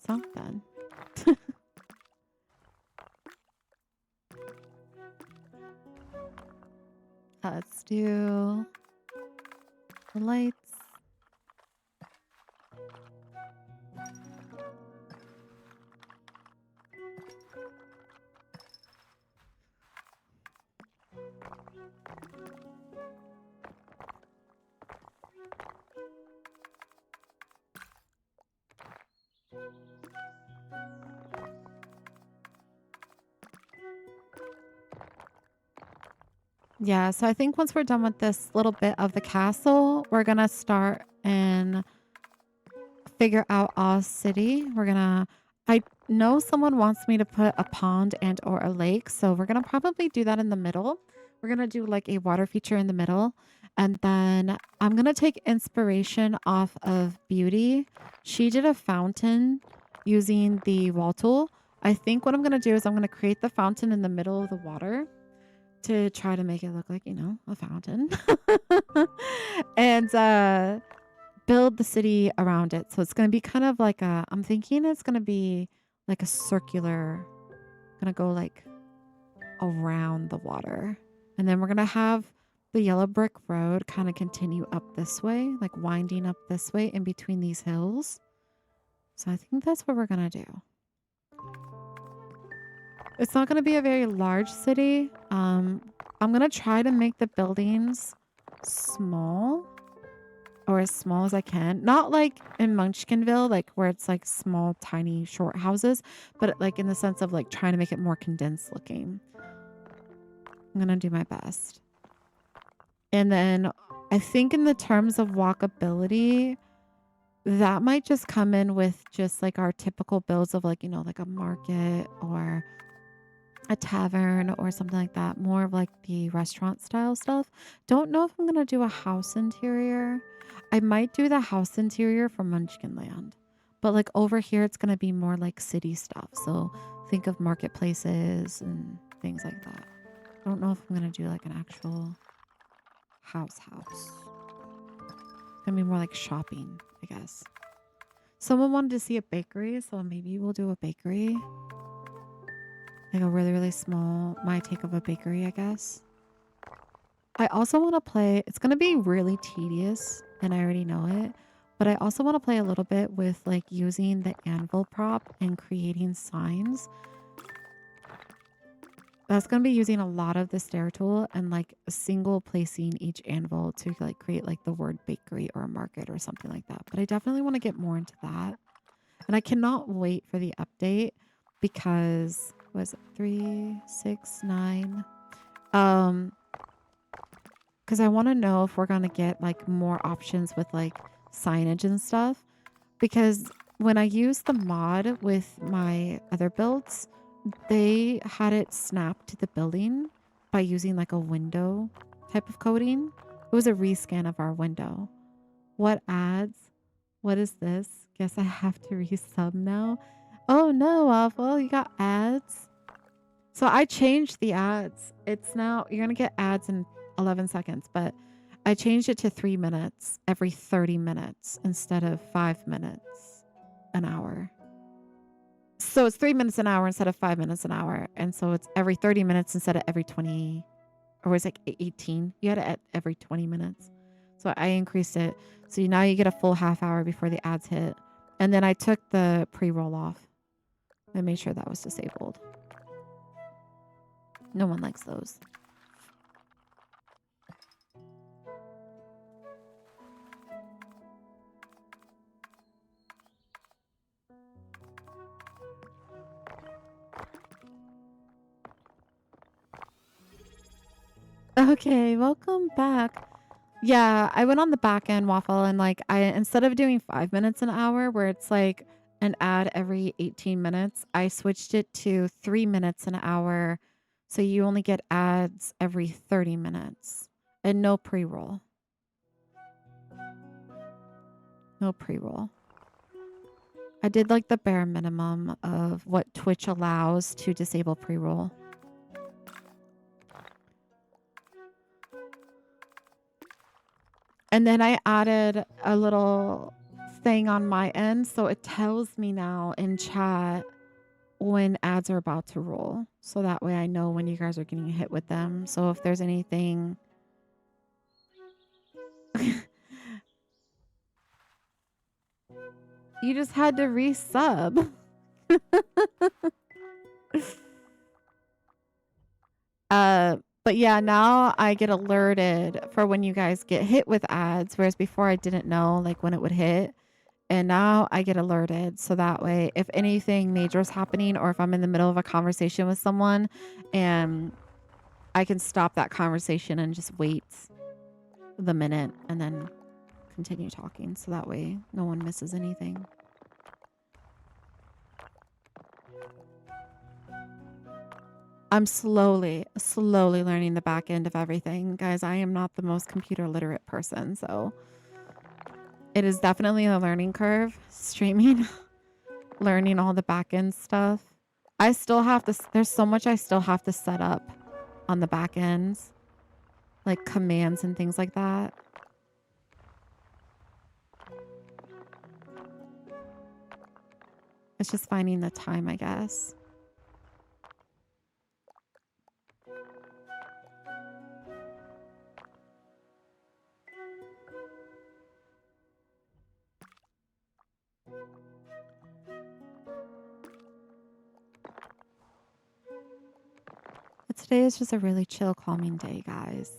[SPEAKER 1] Something. Let's do the lights. Yeah, so I think once we're done with this little bit of the castle, we're going to start and figure out Oz City. I know someone wants me to put a pond and or a lake, so we're going to probably do that in the middle. We're going to do like a water feature in the middle. And then I'm going to take inspiration off of Beauty. She did a fountain using the wall tool. I think what I'm going to do is I'm going to create the fountain in the middle of the water to try to make it look like, a fountain. And build the city around it. So it's going to be kind of like I'm thinking it's going to be like a circular, going to go like around the water. And then we're going to have the yellow brick road kind of continue up this way, like winding up this way in between these hills. So I think that's what we're going to do. It's not going to be a very large city. I'm going to try to make the buildings small, or as small as I can. Not like in Munchkinville, like where it's like small, tiny, short houses, but like in the sense of like trying to make it more condensed looking. I'm gonna do my best. And then I think in the terms of walkability, that might just come in with just like our typical builds of like, like a market or a tavern or something like that. More of like the restaurant style stuff. Don't know if I'm going to do a house interior. I might do the house interior for Munchkinland. But like over here, it's going to be more like city stuff. So think of marketplaces and things like that. I don't know if I'm going to do like an actual house. It's going to be more like shopping, I guess. Someone wanted to see a bakery, so maybe we'll do a bakery. Like a really, really small, my take of a bakery, I guess. I also want to play, it's going to be really tedious, and I already know it, but I also want to play a little bit with like using the anvil prop and creating signs. That's going to be using a lot of the stair tool and like single placing each anvil to like create like the word bakery or a market or something like that. But I definitely want to get more into that. And I cannot wait for the update because was it 3, 6, 9? Because I want to know if we're going to get like more options with like signage and stuff. Because when I use the mod with my other builds, they had it snapped to the building by using like a window type of coding. It was a rescan of our window. What ads? What is this? Guess I have to resub now. Oh no, Waffle, you got ads? So I changed the ads. It's now, you're going to get ads in 11 seconds, but I changed it to 3 minutes every 30 minutes instead of 5 minutes an hour. So it's 3 minutes an hour instead of 5 minutes an hour. And so it's every 30 minutes instead of every 20, or was it like 18? You had it at every 20 minutes. So I increased it. So now you get a full half hour before the ads hit. And then I took the pre-roll off. I made sure that was disabled. No one likes those. Okay, welcome back. Yeah, I went on the back end, Waffle, and like I instead of doing 5 minutes an hour where it's like an ad every 18 minutes, I switched it to 3 minutes an hour. So you only get ads every 30 minutes and no pre-roll. No pre-roll. I did like the bare minimum of what Twitch allows to disable pre-roll. And then I added a little thing on my end. So it tells me now in chat when ads are about to roll. So that way I know when you guys are getting hit with them. So if there's anything... You just had to resub. But yeah, now I get alerted for when you guys get hit with ads, whereas before I didn't know like when it would hit. And now I get alerted. So that way, if anything major is happening or if I'm in the middle of a conversation with someone and I can stop that conversation and just wait the minute and then continue talking. So that way no one misses anything. I'm slowly learning the back end of everything. Guys, I am not the most computer literate person, so it is definitely a learning curve, streaming, learning all the back end stuff. I still have to, there's so much I still have to set up on the back ends, like commands and things like that. It's just finding the time, I guess. But today is just a really chill, calming day, guys.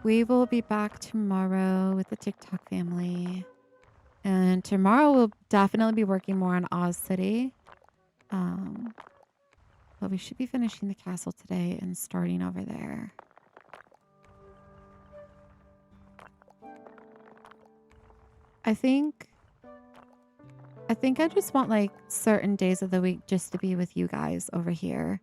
[SPEAKER 1] We will be back tomorrow with the TikTok family. And tomorrow we'll definitely be working more on Oz City. But we should be finishing the castle today and starting over there. I think I just want like certain days of the week just to be with you guys over here.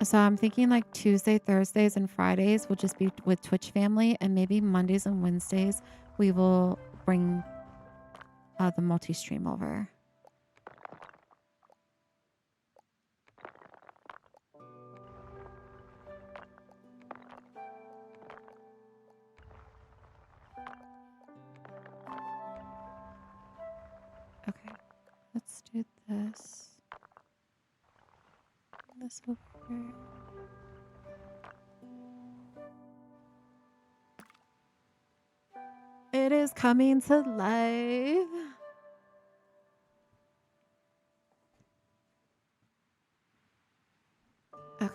[SPEAKER 1] So I'm thinking like Tuesday, Thursdays, and Fridays will just be with Twitch family, and maybe Mondays and Wednesdays we will bring the multi-stream over. Okay, let's do this. This over here. It is coming to life. Okay.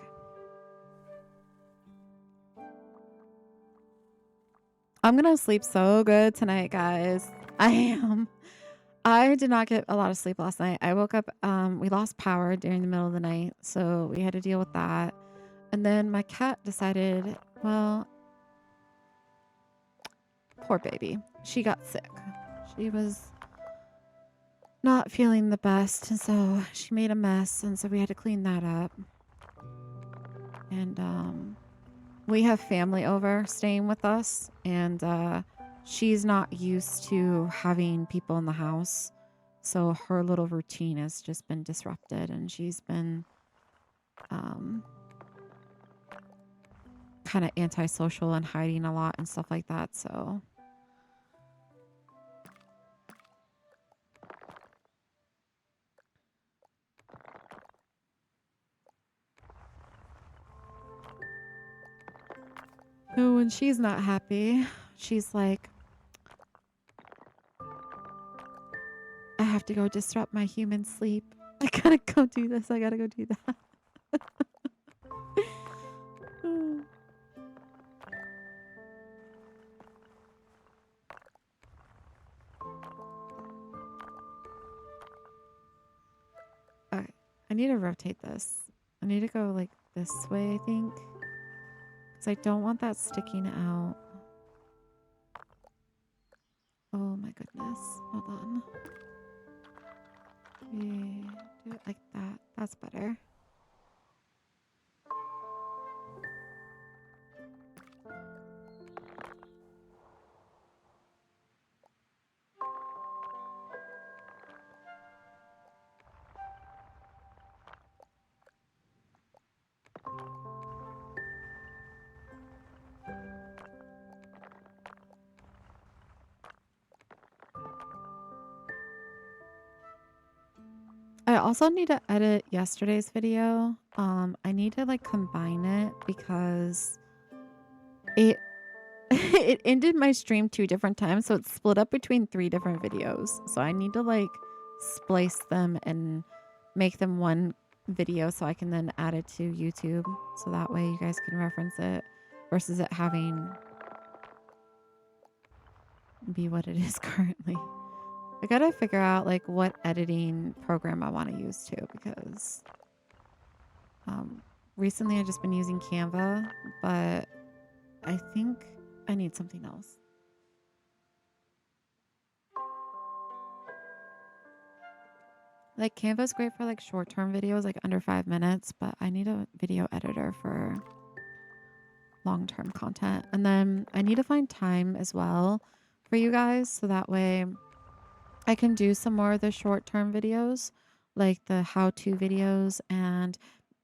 [SPEAKER 1] I'm gonna sleep so good tonight, guys. I am. I did not get a lot of sleep last night. I woke up, we lost power during the middle of the night, so we had to deal with that. And then my cat decided, well, poor baby. She got sick. She was not feeling the best, and so she made a mess, and so we had to clean that up. And we have family over staying with us, and she's not used to having people in the house. So her little routine has just been disrupted, and she's been kind of antisocial and hiding a lot and stuff like that. So when she's not happy, she's like, I have to go disrupt my human sleep. I gotta go do this. I gotta go do that. Okay, I need to rotate this. I need to go like this way, I think. Because I don't want that sticking out. Oh my goodness. Hold on. We do it like that. That's better. I also need to edit yesterday's video. I need to like combine it because it it ended my stream 2 different times, so it's split up between 3 different videos. So I need to like splice them and make them one video so I can then add it to YouTube, so that way you guys can reference it versus it having be what it is currently. I gotta figure out like what editing program I want to use too, because recently I've just been using Canva, but I think I need something else. Like Canva's great for like short-term videos, like under 5 minutes, but I need a video editor for long-term content. And then I need to find time as well for you guys, so that way I can do some more of the short-term videos, like the how-to videos. And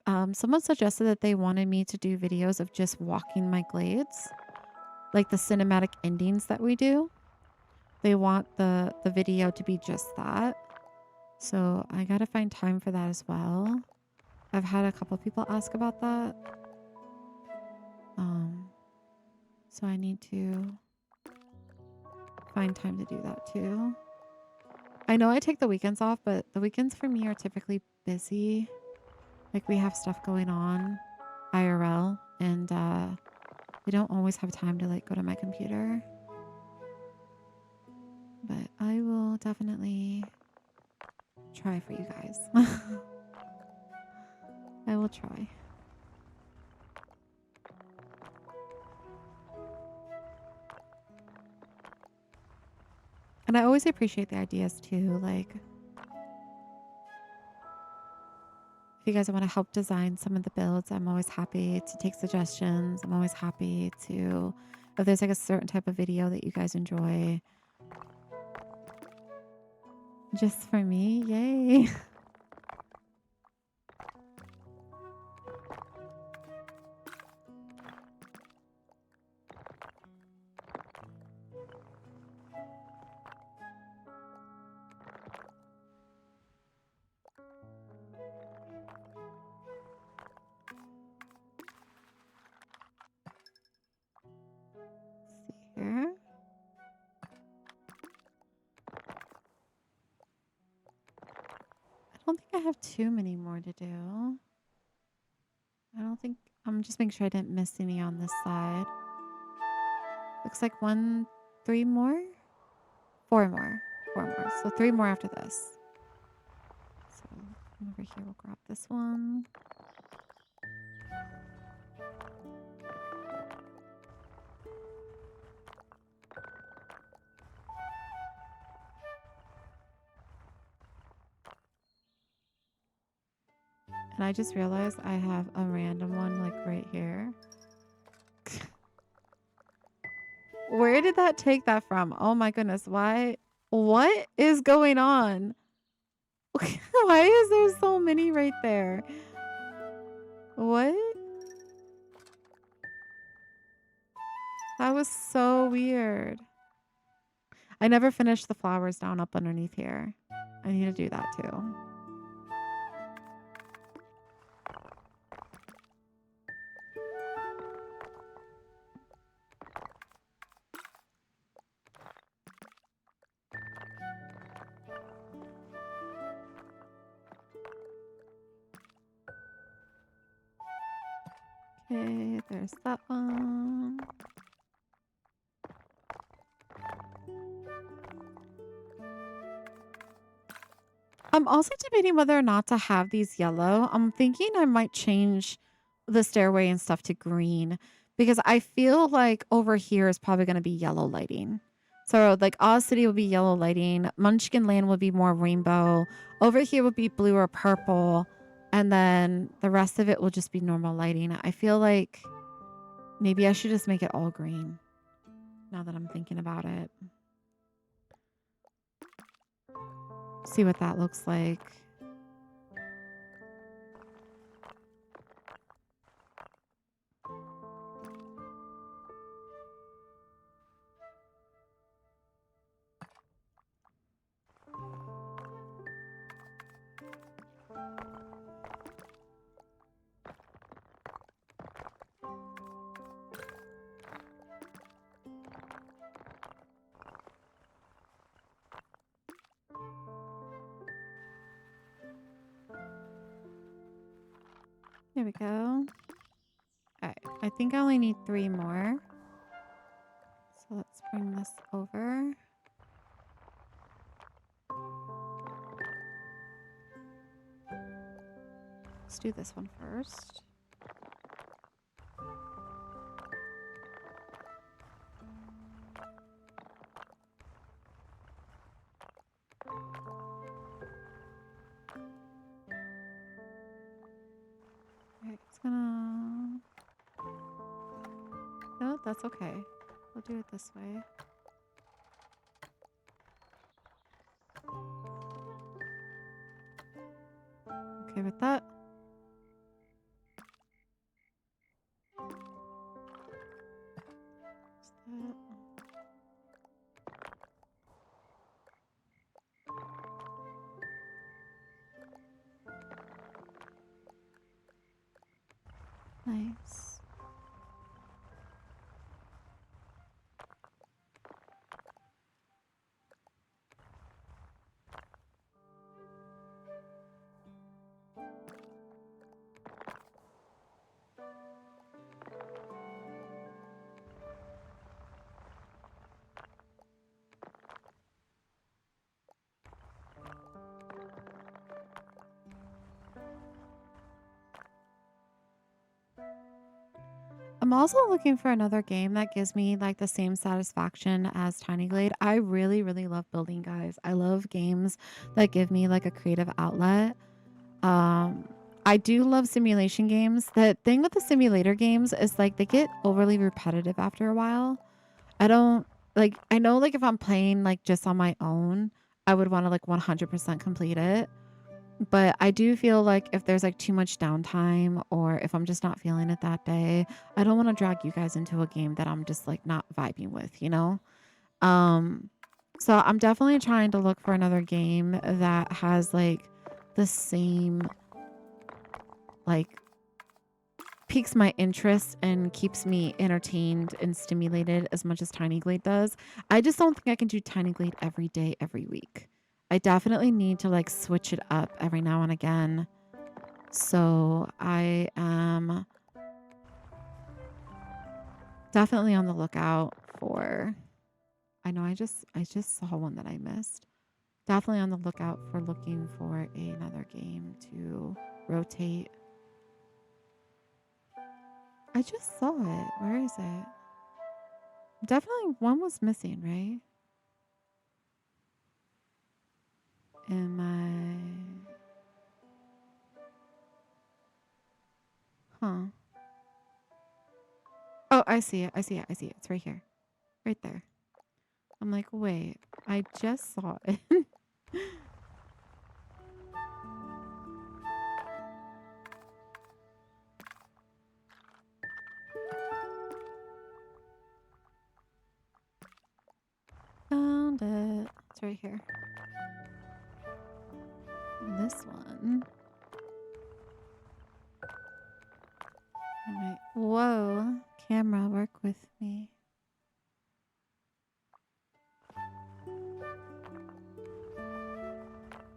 [SPEAKER 1] someone suggested that they wanted me to do videos of just walking my glades, like the cinematic endings that we do. They want the video to be just that. So I gotta find time for that as well. I've had a couple people ask about that. So I need to find time to do that too. I know I take the weekends off, but the weekends for me are typically busy. Like we have stuff going on. IRL, and I don't always have time to like go to my computer, but I will definitely try for you guys. I will try. And I always appreciate the ideas too. Like, if you guys want to help design some of the builds, I'm always happy to take suggestions. I'm always happy to, if there's like a certain type of video that you guys enjoy, just for me, yay. See here. I don't think I have too many more to do. I don't think, I'm just making sure I didn't miss any on this side. Looks like 3 more? 4 more. 4 more. So 3 more after this. So come over here, we'll grab this one. And I just realized I have a random one like right here. Where did that take that from? Oh my goodness. Why? What is going on? Why is there so many right there? What? That was so weird. I never finished the flowers down up underneath here. I need to do that too. Okay, there's that one. I'm also debating whether or not to have these yellow. I'm thinking I might change the stairway and stuff to green because I feel like over here is probably going to be yellow lighting. So like Oz City will be yellow lighting. Munchkin Land will be more rainbow. Over here would be blue or purple. And then the rest of it will just be normal lighting. I feel like maybe I should just make it all green now that I'm thinking about it. See what that looks like. There we go. All right, I think I only need 3 more. So let's bring this over. Let's do this one first. Okay, it's gonna... No, that's okay. We'll do it this way. Okay with that. That. Nice. I'm also looking for another game that gives me like the same satisfaction as Tiny Glade. I really, really love building, guys. I love games that give me like a creative outlet. Um, I do love simulation games. The thing with the simulator games is like they get overly repetitive after a while. I don't like, I know like if I'm playing like just on my own, I would want to like 100% complete it. But I do feel like if there's like too much downtime or if I'm just not feeling it that day, I don't want to drag you guys into a game that I'm just like not vibing with, you know? Um so I'm definitely trying to look for another game that has like the same like piques my interest and keeps me entertained and stimulated as much as Tiny Glade does. I just don't think I can do Tiny Glade every day, every week. I definitely need to like switch it up every now and again. So I am definitely on the lookout for I just saw one that I missed. Definitely on the lookout for looking for another game to rotate. I just saw it. Where is it? Definitely one was missing, right? Am I huh? Oh, I see it. I see it. I see it. It's right here. Right there. I'm like, wait, I just saw it. Found it. It's right here. This one. All right. Whoa. Camera, work with me.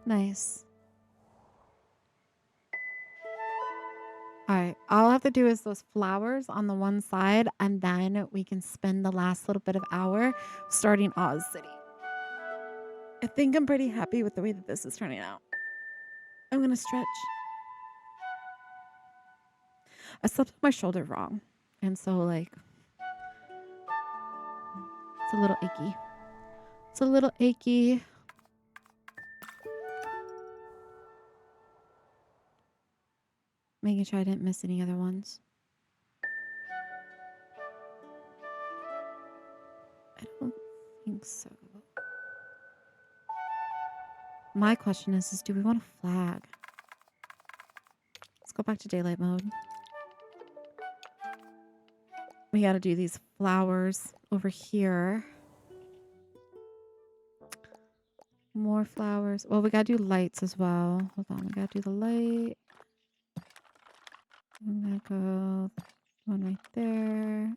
[SPEAKER 1] Nice. All right. All I have to do is those flowers on the one side, and then we can spend the last little bit of hour starting Oz City. I think I'm pretty happy with the way that this is turning out. I'm going to stretch. I slept on my shoulder wrong. And so, like, it's a little achy. It's a little achy. Making sure I didn't miss any other ones. I don't think so. My question is do we want a flag? Let's go back to daylight mode. We got to do these flowers over here. More flowers. Well, we got to do lights as well. Hold on. We got to do the light. I'm going to go one right there.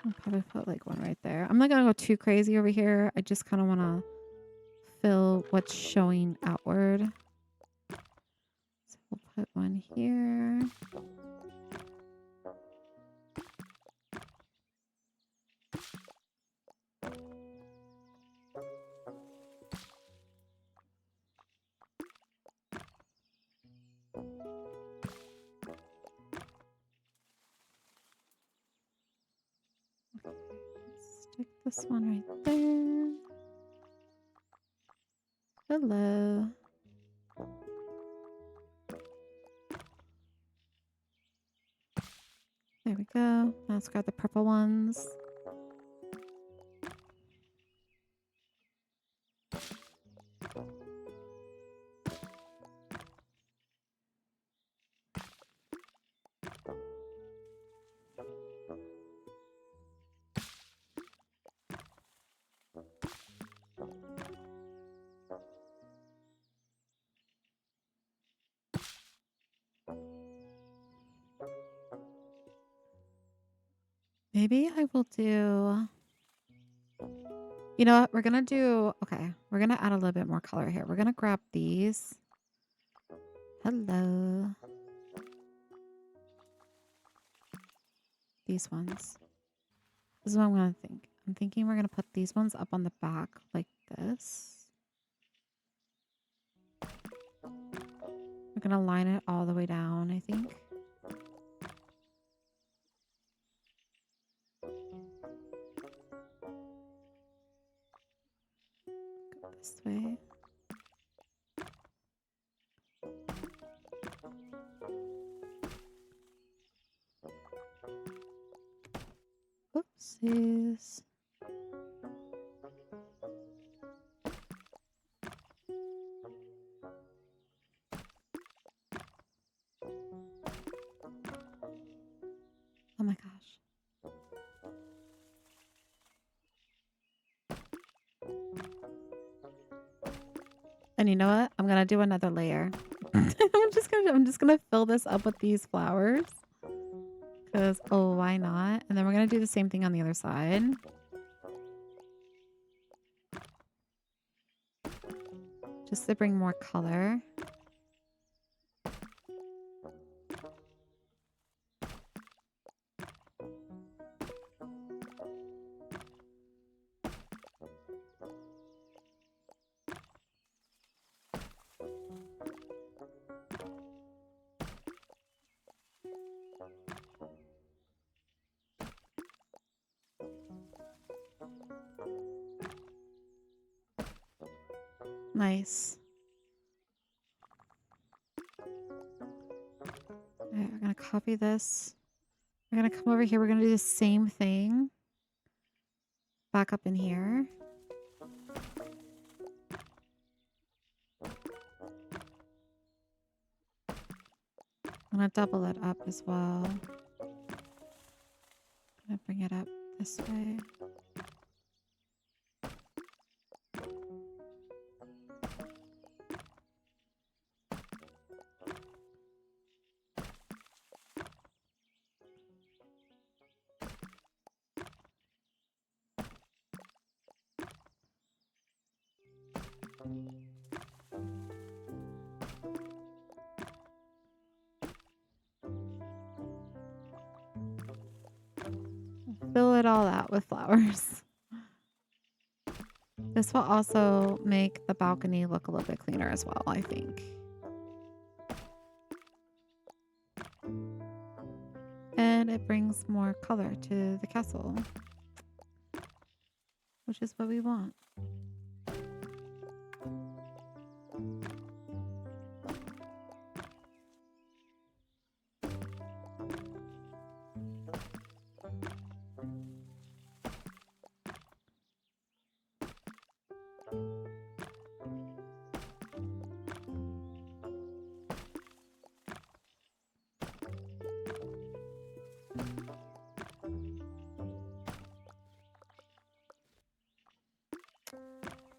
[SPEAKER 1] I'll probably put like one right there. I'm not going to go too crazy over here. I just kind of want to fill what's showing outward. So we'll put one here. Stick this one right there. Hello. There we go. Now let's grab the purple ones. Maybe I will do... You know what? We're going to do... Okay. We're going to add a little bit more color here. We're going to grab these. Hello. These ones. This is what I'm going to think. I'm thinking we're going to put these ones up on the back like this. gonna line it all the way down, I think. Go this way. Oopsies. Oh my gosh. And you know what? I'm gonna do another layer. I'm just gonna fill this up with these flowers. Cause oh, why not? And then we're gonna do the same thing on the other side. Just to bring more color. Nice. Alright, we're gonna copy this. We're gonna come over here. We're gonna do the same thing. Back up in here. I'm gonna double it up as well. I'm gonna bring it up this way. Fill it all out with flowers. This will also make the balcony look a little bit cleaner as well, I think. And it brings more color to the castle, which is what we want.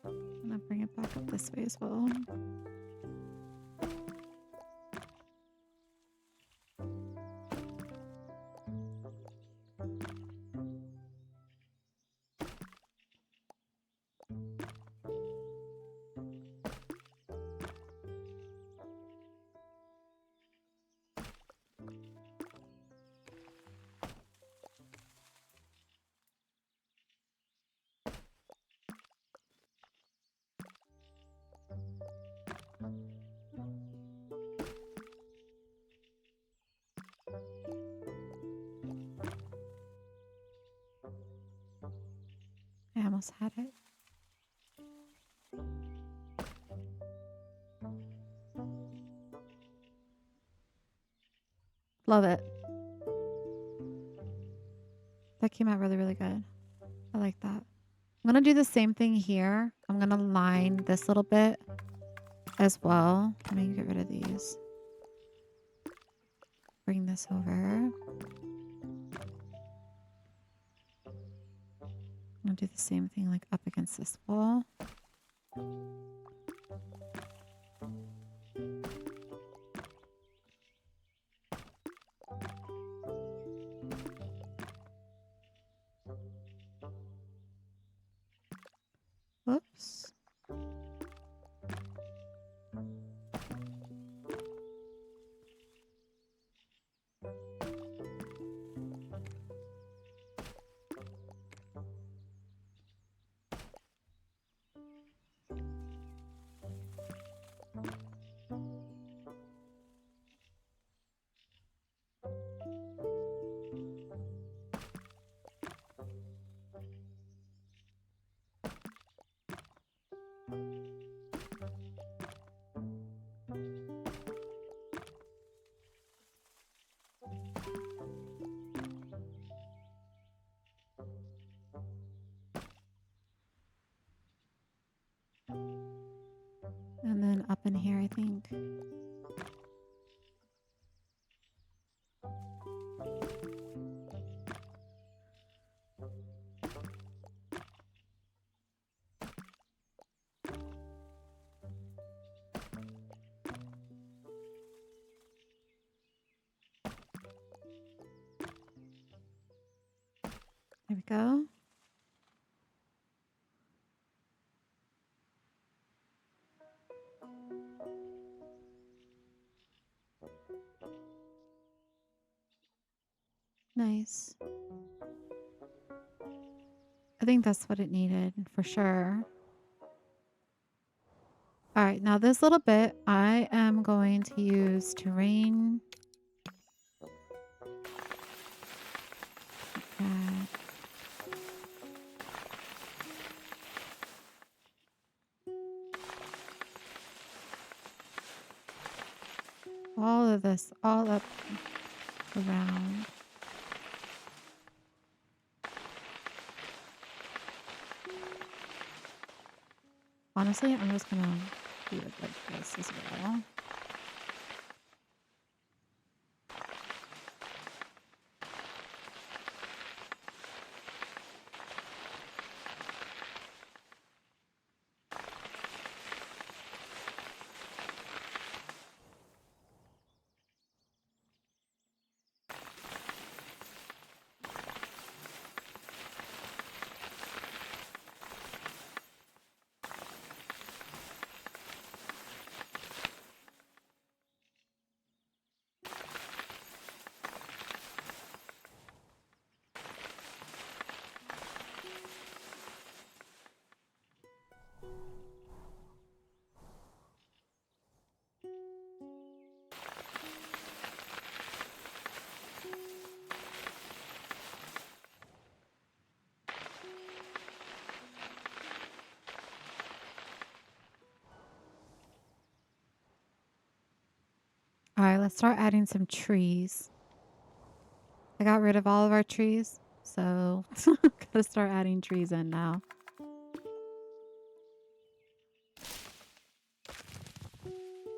[SPEAKER 1] I'm gonna bring it back up this way as well. I almost had it. Love it. That came out really, really good. I like that. I'm going to do the same thing here. I'm going to line this little bit as well. Let me get rid of these. Bring this over. I'm going to do the same thing like up against this wall. Whoops. in here, I think. There we go. Nice. I think that's what it needed for sure. All right, now this little bit I am going to use terrain. Uh, all of this all up around. Honestly, I'm just gonna do it like this as well. All right, let's start adding some trees. I got rid of all of our trees, so gotta start adding trees in now.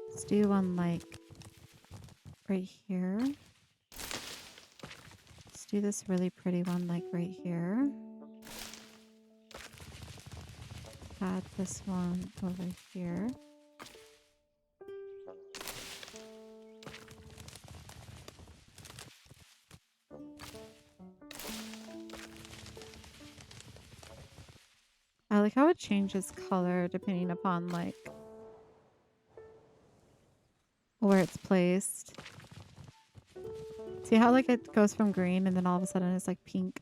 [SPEAKER 1] Let's do one like right here. Let's do this really pretty one like right here. Add this one over here. I like how it changes color depending upon like where it's placed. See how like it goes from green and then all of a sudden it's like pink.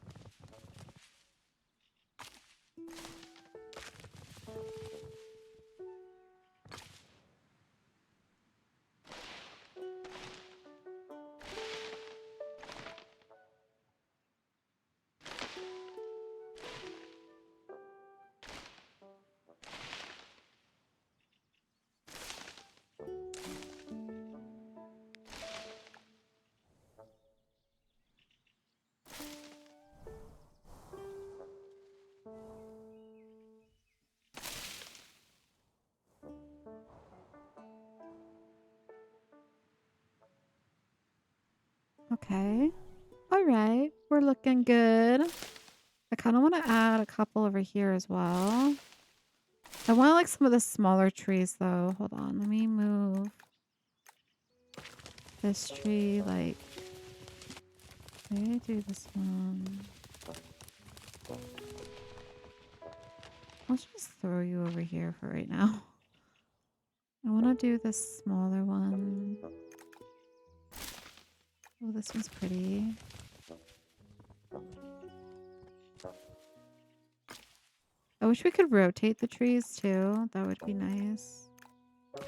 [SPEAKER 1] Okay. All right. We're looking good. I kind of want to add a couple over here as well. I want like some of the smaller trees though. Hold on. Let me move this tree like, maybe do this one. I'll just throw you over here for right now. I want to do this smaller one. Oh, this one's pretty. I wish we could rotate the trees too. That would be nice. I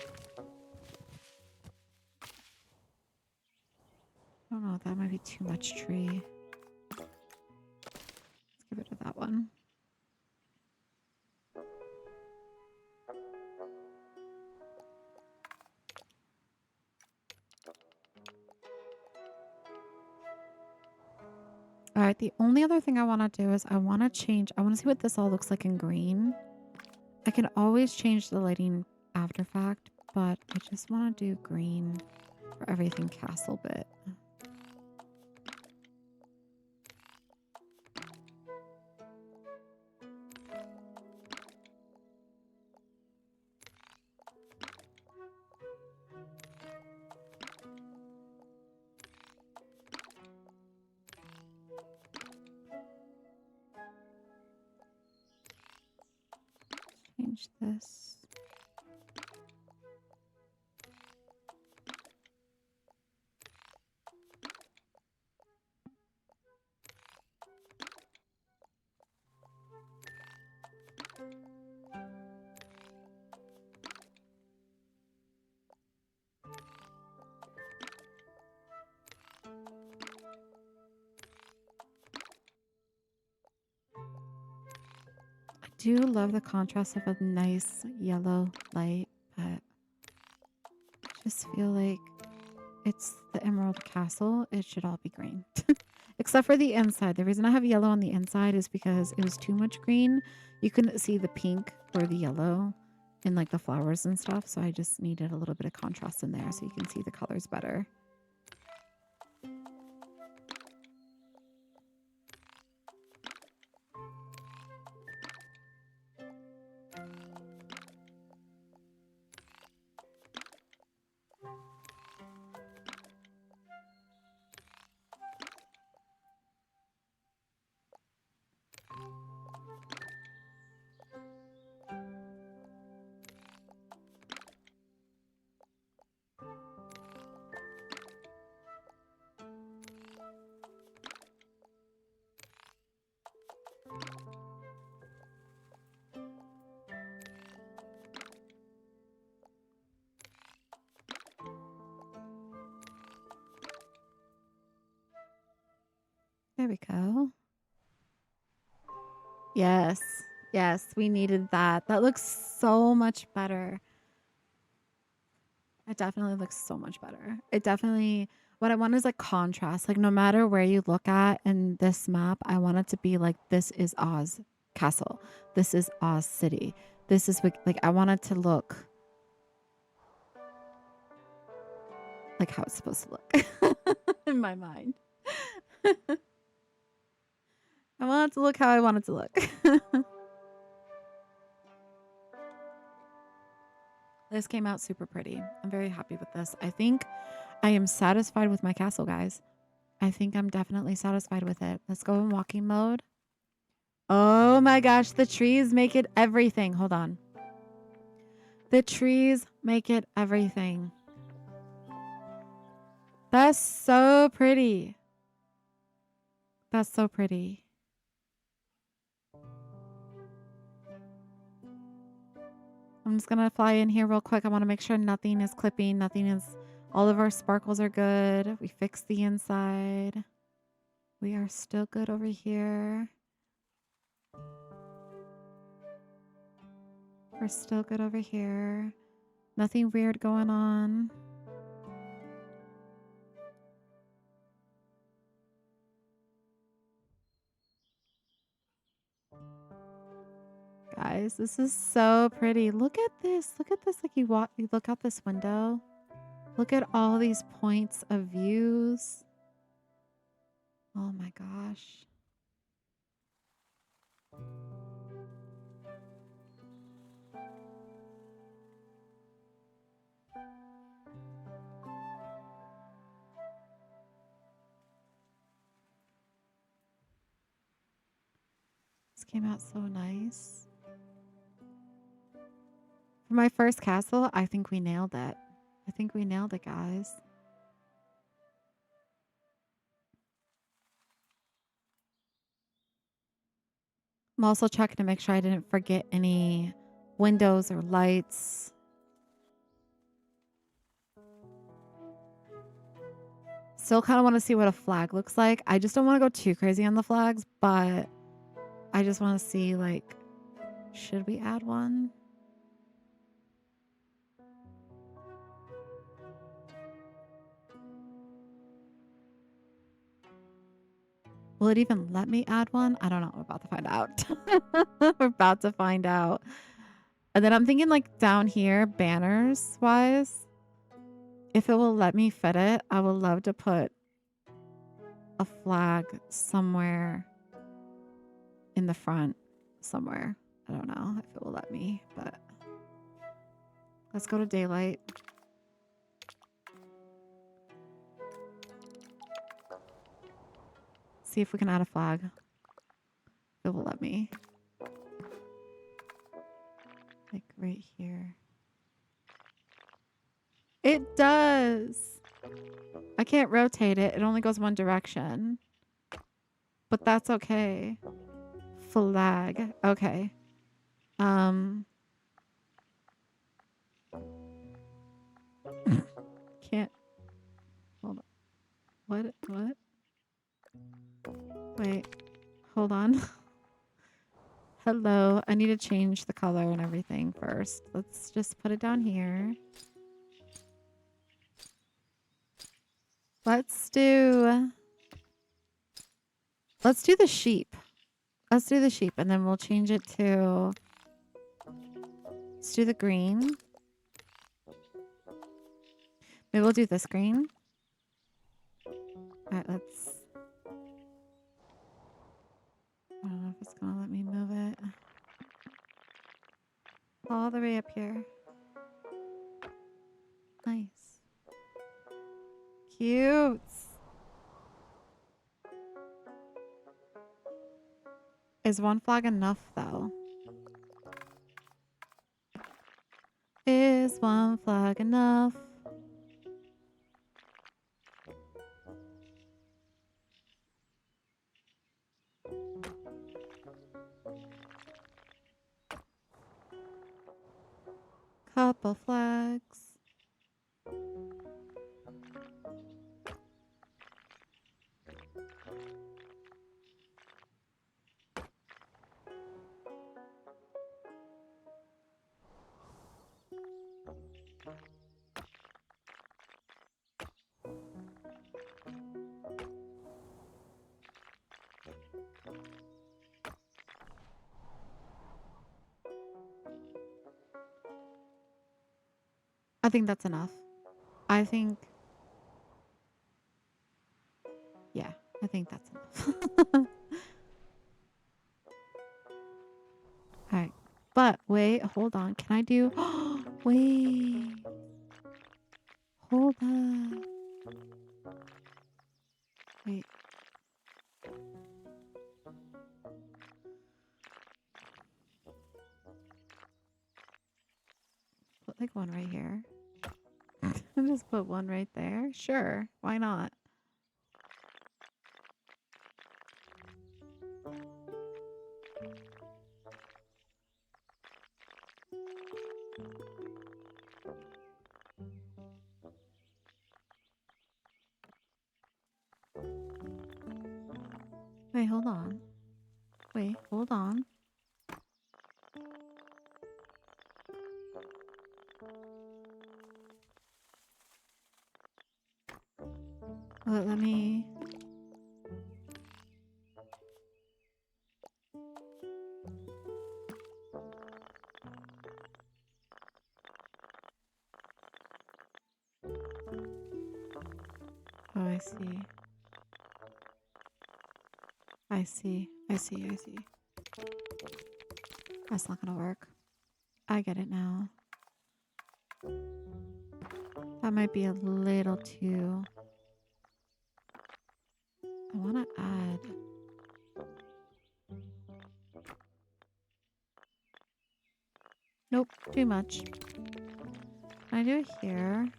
[SPEAKER 1] don't know. That might be too much tree. Let's get rid of that one. All right, the only other thing I want to do is I want to see what this all looks like in green. I can always change the lighting after fact, but I just want to do green for everything castle bit. Change this. I do love the contrast of a nice yellow light, but I just feel like it's the Emerald Castle. It should all be green. Except for the inside. The reason I have yellow on the inside is because it was too much green. You couldn't see the pink or the yellow in like the flowers and stuff. So I just needed a little bit of contrast in there so you can see the colors better. There we go. Yes. Yes, we needed that. That looks so much better. It definitely looks so much better. It definitely, what I want is like contrast. Like no matter where you look at in this map, I want it to be like, this is Oz Castle. This is Oz City. This is like, I want it to look like how it's supposed to look in my mind. I want it to look how I want it to look. This came out super pretty. I'm very happy with this. I think I am satisfied with my castle, guys. I think I'm definitely satisfied with it. Let's go in walking mode. Oh my gosh, the trees make it everything. Hold on. The trees make it everything. That's so pretty. That's so pretty. I'm just going to fly in here real quick. I want to make sure nothing is clipping. Nothing is... All of our sparkles are good. We fixed the inside. We are still good over here. We're still good over here. Nothing weird going on. Guys, this is so pretty. Look at this. Look at this. Like you look out this window. Look at all these points of views. Oh my gosh. This came out so nice. For my first castle, I think we nailed it. I think we nailed it, guys. I'm also checking to make sure I didn't forget any windows or lights. Still kind of want to see what a flag looks like. I just don't want to go too crazy on the flags, but I just want to see, like, should we add one? Will it even let me add one? I don't know. We're about to find out. We're about to find out. And then I'm thinking like down here, banners wise, if it will let me fit it, I would love to put a flag somewhere in the front somewhere. I don't know if it will let me, but let's go to daylight. See if we can add a flag. It will let me. Like right here. It does. I can't rotate it. It only goes one direction. But that's okay. Flag. Okay. Can't. Hold on. What? Wait. Hold on. Hello. I need to change the color and everything first. Let's just put it down here. Let's do the sheep. Let's do the sheep and then we'll change it to, let's do the green. Maybe we'll do this green. All right, let's, I don't know if it's gonna let me move it. All the way up here. Nice. Cute. Is one flag enough though? Is one flag enough? Couple flags. I think that's enough. I think, yeah, I think that's enough. All right. But wait, hold on. Can I do, wait, hold on. Wait. Put like one right here. And just put one right there. Sure. Why not? Wait, hold on. Wait, hold on. Let me. Oh, I see. I see. I see. I see. That's not gonna work. I get it now. That might be a little too. I want to add. Nope, too much. Can I do it here?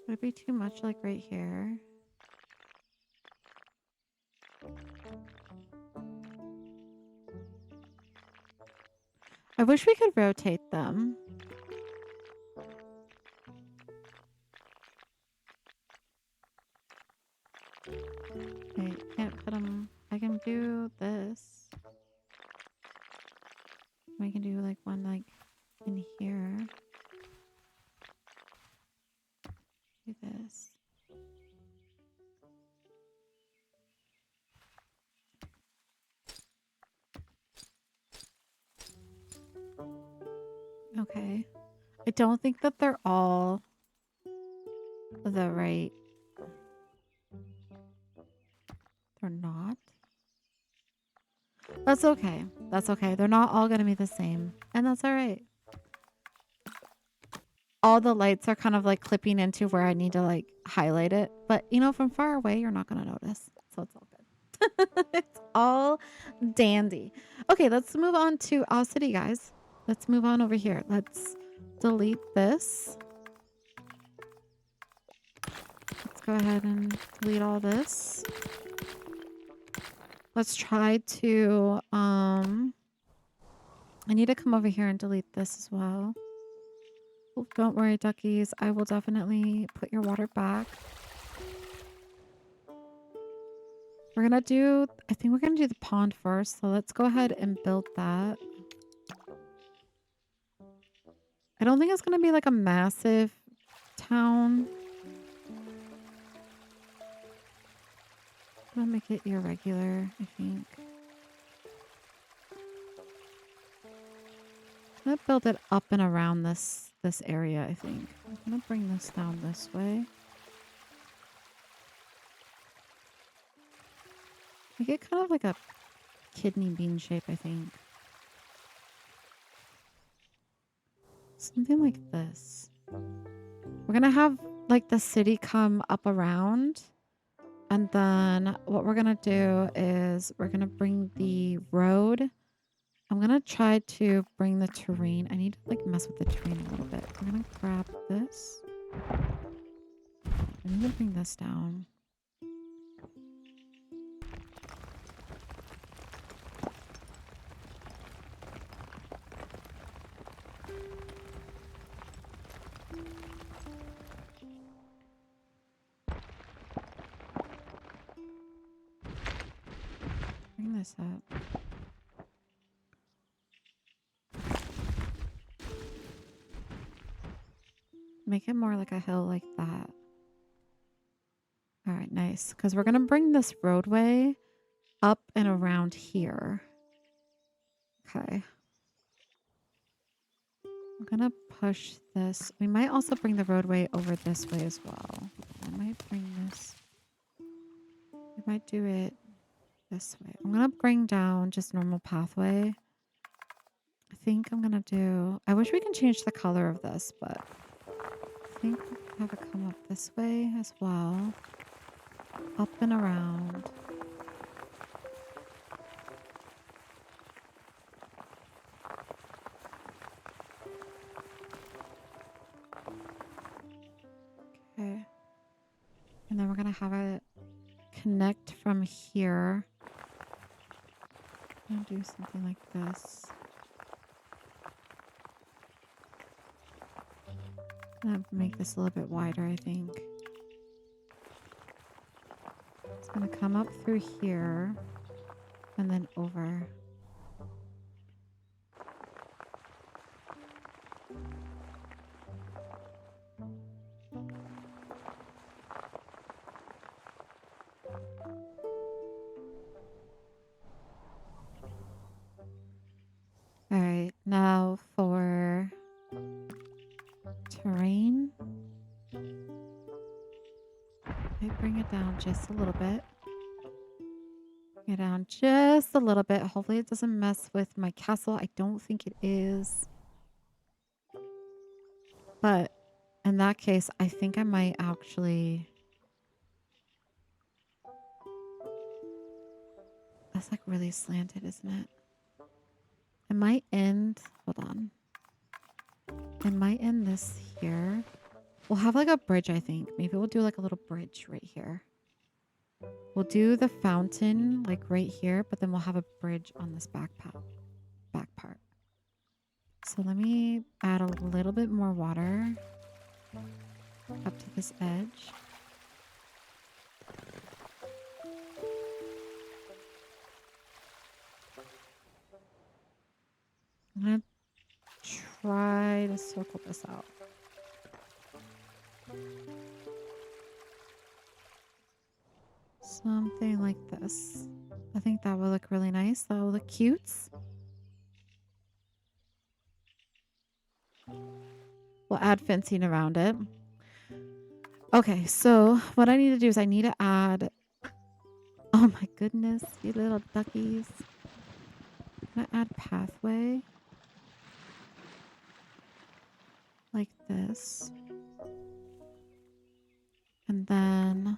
[SPEAKER 1] Would it be too much like right here? I wish we could rotate them. Wait, can't put them. I can do this. We can do like one like in here. Do this. Okay. I don't think that they're all the right. They're not. That's okay. That's okay. They're not all going to be the same. And that's all right. All the lights are kind of like clipping into where I need to like highlight it. But you know, from far away, you're not going to notice. So it's all good. It's all dandy. Okay, let's move on to Owl City, guys. Let's move on over here. Let's delete this. Let's go ahead and delete all this. Let's try to, I need to come over here and delete this as well. Oh, don't worry, duckies. I will definitely put your water back. I think we're going to do the pond first. So let's go ahead and build that. I don't think it's going to be like a massive town. I'm going to make it irregular, I think. I'm going to build it up and around this area, I think. I'm going to bring this down this way. Make it kind of like a kidney bean shape, I think. Something like this. We're going to have like the city come up around. And then what we're going to do is we're going to bring the road. I'm going to try to bring the terrain. I need to like mess with the terrain a little bit. I'm going to grab this. I need to bring this down. Bring this up. Make it more like a hill like that. All right, nice. Because we're going to bring this roadway up and around here. Okay. I'm going to push this. We might also bring the roadway over this way as well. I might bring this. We might do it this way. I'm going to bring down just normal pathway. I think I'm going to do... I wish we can change the color of this, but I think we'll have it come up this way as well. Up and around. Okay. And then we're going to have it connect from here. I'm going to do something like this. I'm going to make this a little bit wider, I think. It's going to come up through here and then over. All right, now for terrain. I bring it down just a little bit. Bring it down just a little bit. Hopefully it doesn't mess with my castle. I don't think it is. But in that case, I think I might actually... That's like really slanted, isn't it? It might end... Hold on. It might end this here. We'll have like a bridge, I think. Maybe we'll do like a little bridge right here. We'll do the fountain like right here, but then we'll have a bridge on this back part. So let me add a little bit more water up to this edge. I'm gonna try to circle this out. Something like this. I think that will look really nice. That will look cute. We'll add fencing around it. Okay, so what I need to do is I need to add... Oh my goodness, you little duckies. I'm gonna add pathway. Like this. And then...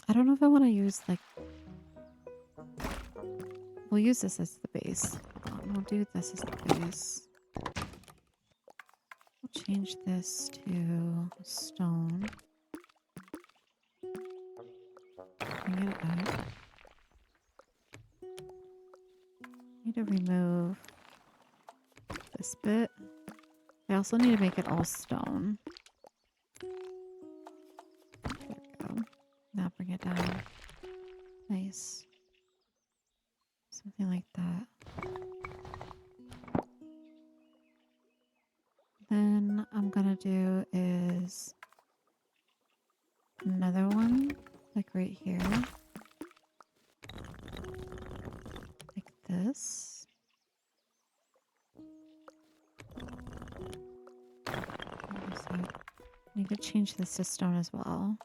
[SPEAKER 1] I don't know if I want to use like... We'll use this as the base. We'll do this as the base. We'll change this to stone. Bring it up. Need to remove this bit. I also need to make it all stone. There we go. Now bring it down. Nice. Something like that. Then I'm gonna do is another one, like right here. Like this. I need to change this to stone as well.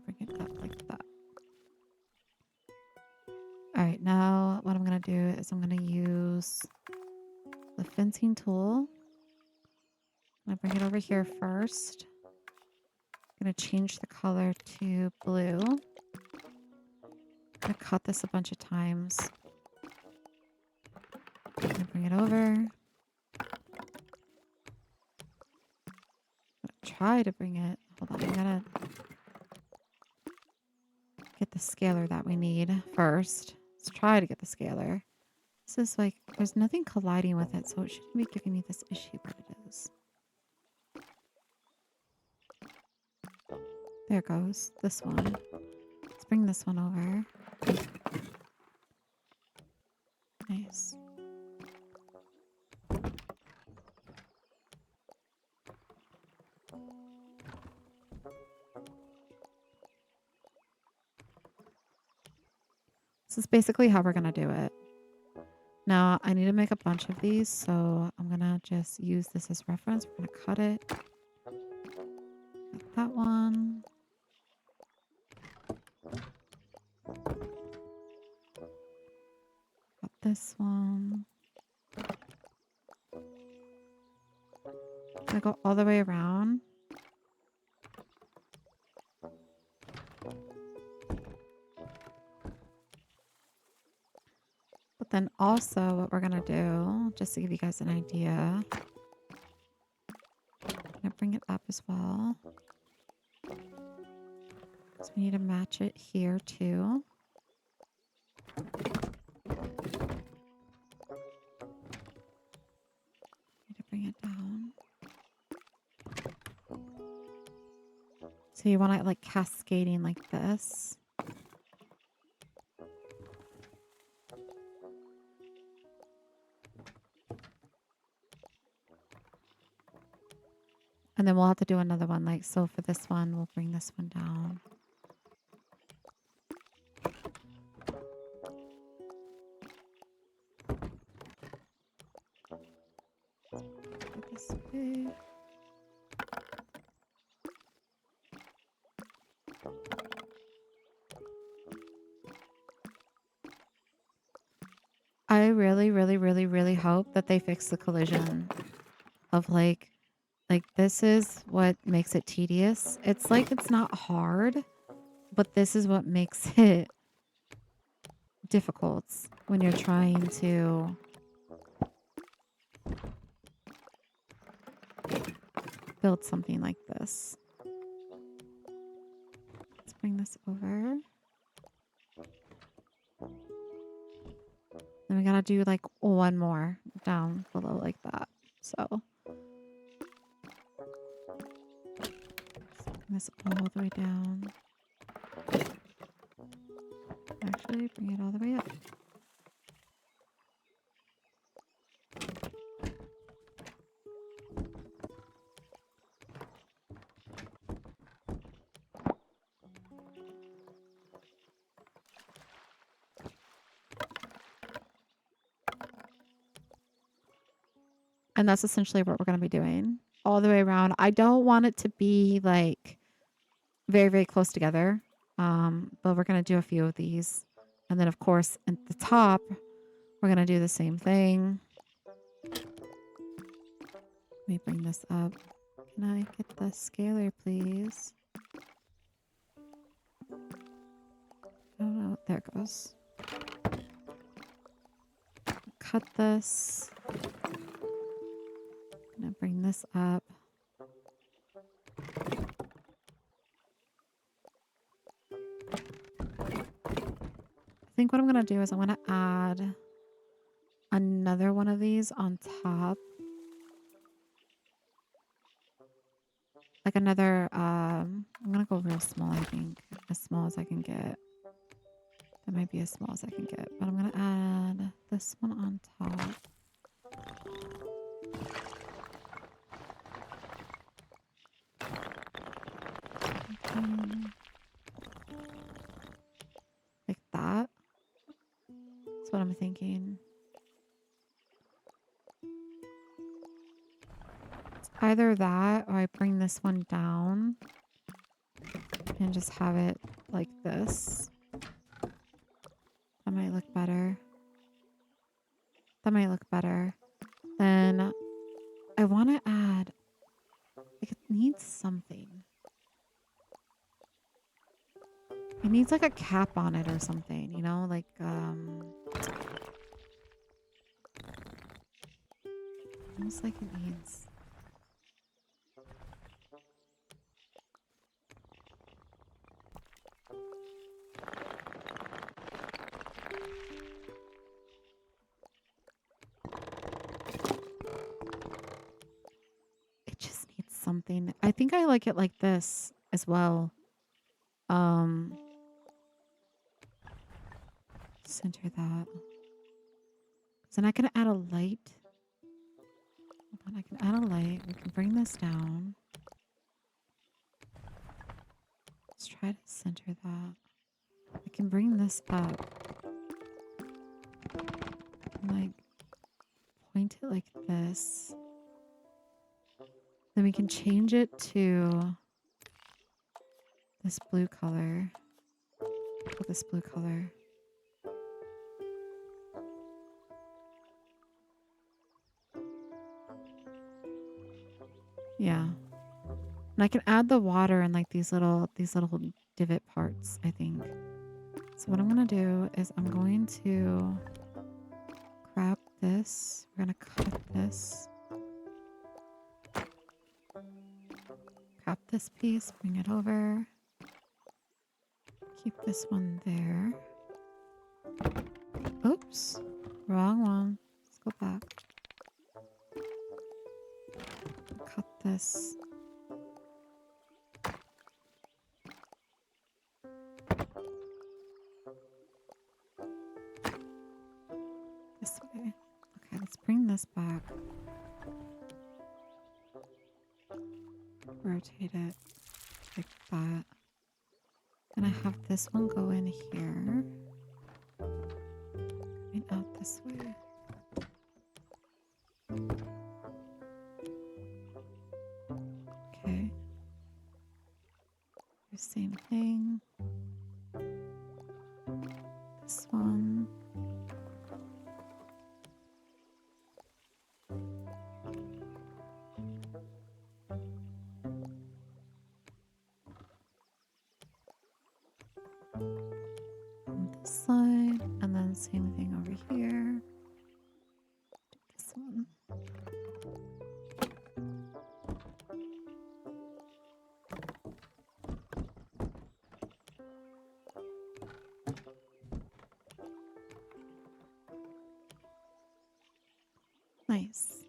[SPEAKER 1] Bring it up like that. Alright, now what I'm going to do is I'm going to use the fencing tool. I'm going to bring it over here first. I'm going to change the color to blue. I'm going to cut this a bunch of times. I'm going to bring it over. I'm going to try to bring it. Hold on, I'm going to get the scalar that we need first. Let's try to get the scalar. This is like, there's nothing colliding with it, so it shouldn't be giving me this issue, but it is. There it goes. This one. Let's bring this one over. Nice. This is basically how we're going to do it. Now, I need to make a bunch of these, so I'm going to just use this as reference. We're going to cut it. Got that one. Got this one. I'm going to go all the way around. But then also what we're going to do, just to give you guys an idea, I'm going to bring it up as well. So we need to match it here too. Need to bring it down. So you want it like cascading like this. And then we'll have to do another one like so. For this one, we'll bring this one down. This way. I really, really, really, really hope that they fix the collision of like this is what makes it tedious. It's like it's not hard, but this is what makes it difficult when you're trying to build something like this. Let's bring this over. Then we gotta do like one more down below like that. So bring this all the way down. Actually, bring it all the way up. And that's essentially what we're going to be doing all the way around. I don't want it to be like very, very close together. But we're going to do a few of these. And then of course at the top, we're going to do the same thing. Let me bring this up. Can I get the scaler, please? Oh no, there it goes. Cut this. I'm gonna bring this up. I think what I'm gonna do is I'm gonna add another one of these on top. Like another, I'm gonna go real small, I think. As small as I can get. That might be as small as I can get. But I'm gonna add this one on top. Like that. That's what I'm thinking. It's either that or I bring this one down and just have it like this. That might look better. That might look better. Then I want to add, like it needs something. It needs like a cap on it or something, you know, like almost like it needs. It just needs something. I think I like it like this as well. Center that. So then I can add a light. Hold on, I can add a light. We can bring this down. Let's try to center that. I can bring this up. And like point it like this. Then we can change it to this blue color. With this blue color. Yeah. And I can add the water in like these little divot parts, I think. So what I'm going to do is I'm going to grab this. We're going to cut this. Grab this piece, bring it over. Keep this one there. Oops. Wrong one. Let's go back. Cut this. This way. Okay, let's bring this back. Rotate it like that. And I have this one go in here. Coming out this way. Okay. The same thing. This one. On this side, and then same thing over here. Do this one. Nice.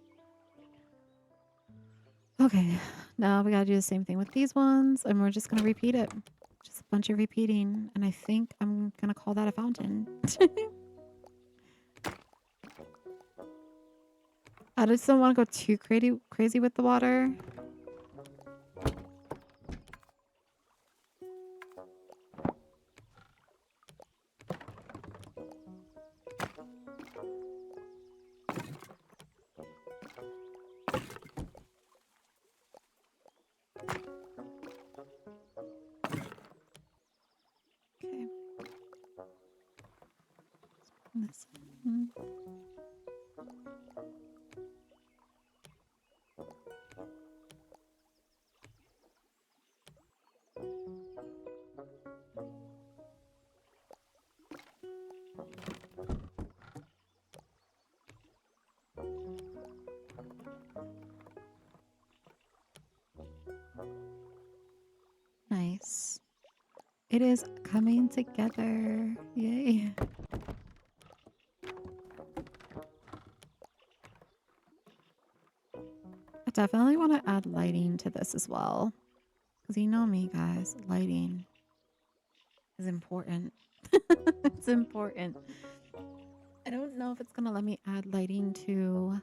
[SPEAKER 1] Okay, now we gotta do the same thing with these ones, and we're just gonna repeat it. Just a bunch of repeating, and I think I'm gonna call that a fountain. I just don't want to go too crazy with the water. This one. Nice. It is coming together. Yay. I definitely want to add lighting to this as well. Because you know me, guys. Lighting is important. It's important. I don't know if it's going to let me add lighting to...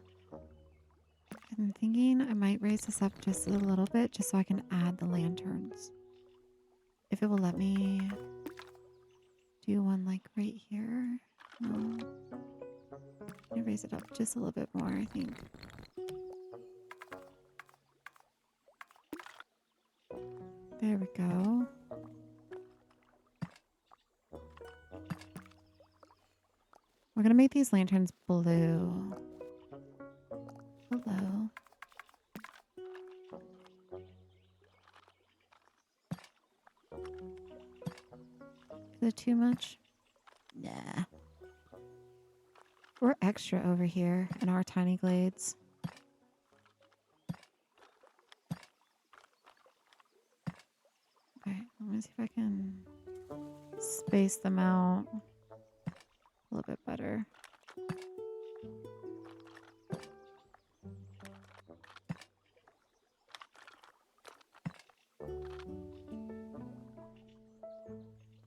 [SPEAKER 1] I'm thinking I might raise this up just a little bit just so I can add the lanterns. If it will let me do one like right here. No. Let me raise it up just a little bit more, I think. There we go. We're gonna make these lanterns blue. Hello. Is it too much? Nah. We're extra over here in our tiny glades. Okay, let me see if I can space them out a little bit better.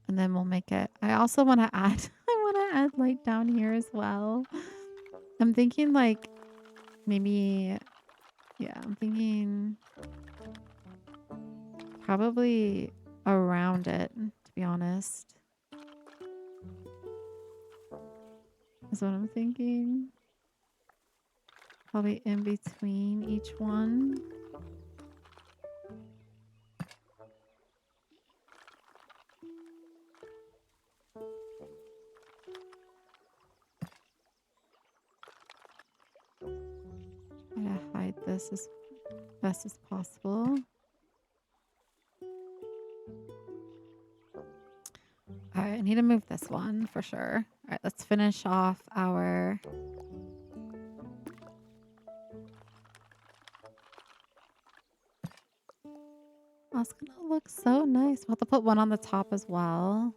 [SPEAKER 1] And then we'll make it. I also want to add, I want to add light down here as well. I'm thinking like maybe, yeah, I'm thinking probably around it, to be honest. Is what I'm thinking. Probably in between each one. Try to hide this as best as possible. All right, I need to move this one for sure. All right, let's finish off our... Oh, it's gonna look so nice. We'll have to put one on the top as well.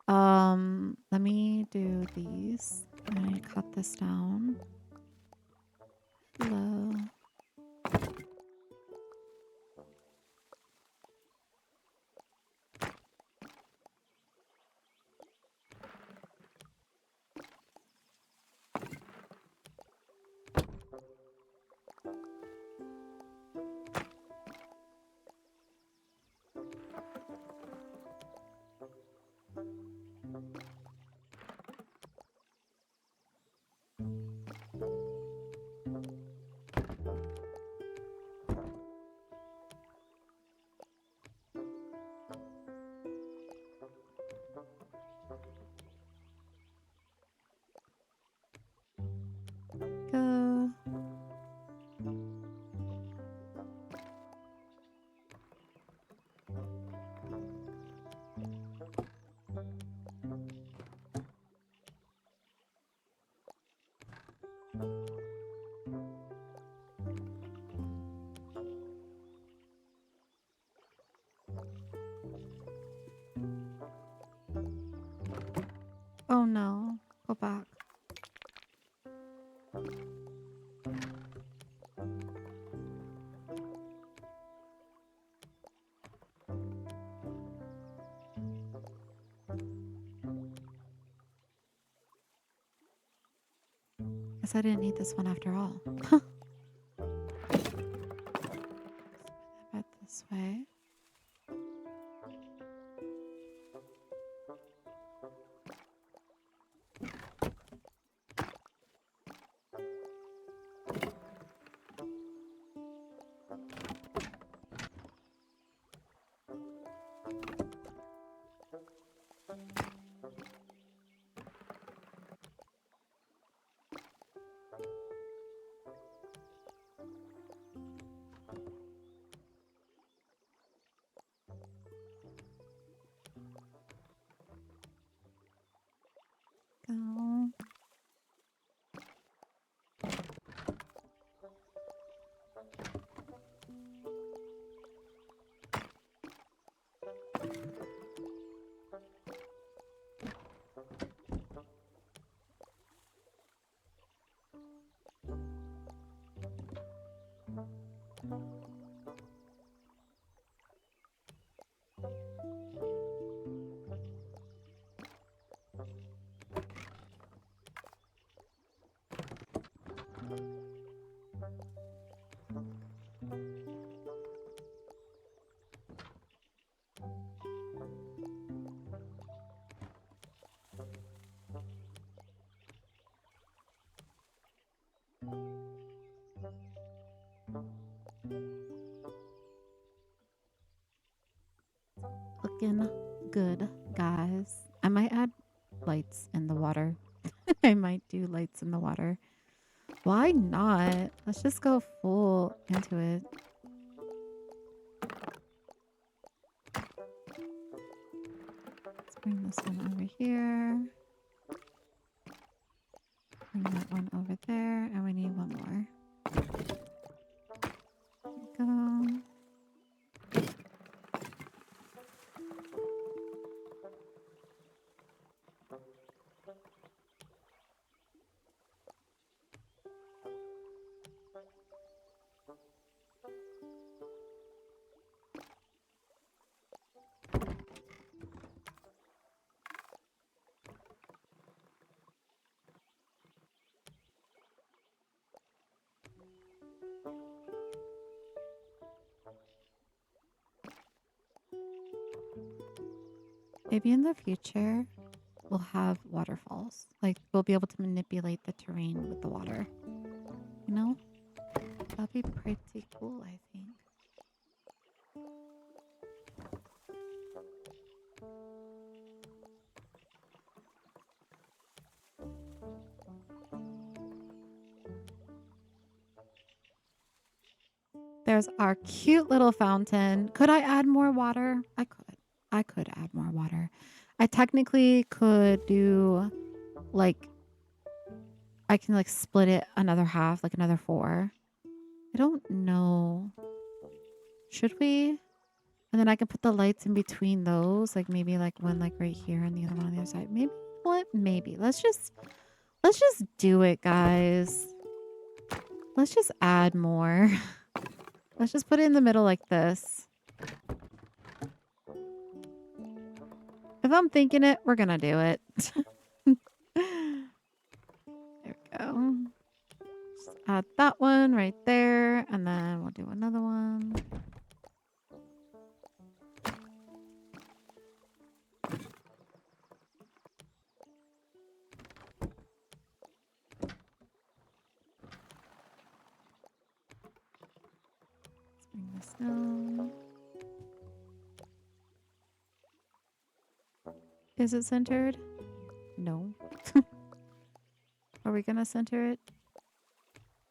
[SPEAKER 1] Let me do these. I'm gonna cut this down. Hello. Go. Oh no. Go back. Guess I didn't need this one after all. Back this way. Looking good, guys. I might add lights in the water. I might do lights in the water. Why not? Let's just go full into it. Let's bring this one over here. Bring that one over there. And we need one more. There we go. Maybe in the future, we'll have waterfalls. Like, we'll be able to manipulate the terrain with the water. You know? That'd be pretty cool, I think. There's our cute little fountain. Could I add more water? I could. I could add more water. I technically could do like I can like split it another half, like another 4. I don't know. Should we? And then I can put the lights in between those, like maybe like one like right here and the other one on the other side. Maybe what? Maybe. Let's just do it, guys. Let's just add more. Let's just put it in the middle like this. If I'm thinking it, we're gonna do it. There we go. Just add that one right there, and then we'll do another one. Let's bring this down. Is it centered? No. Are we gonna center it?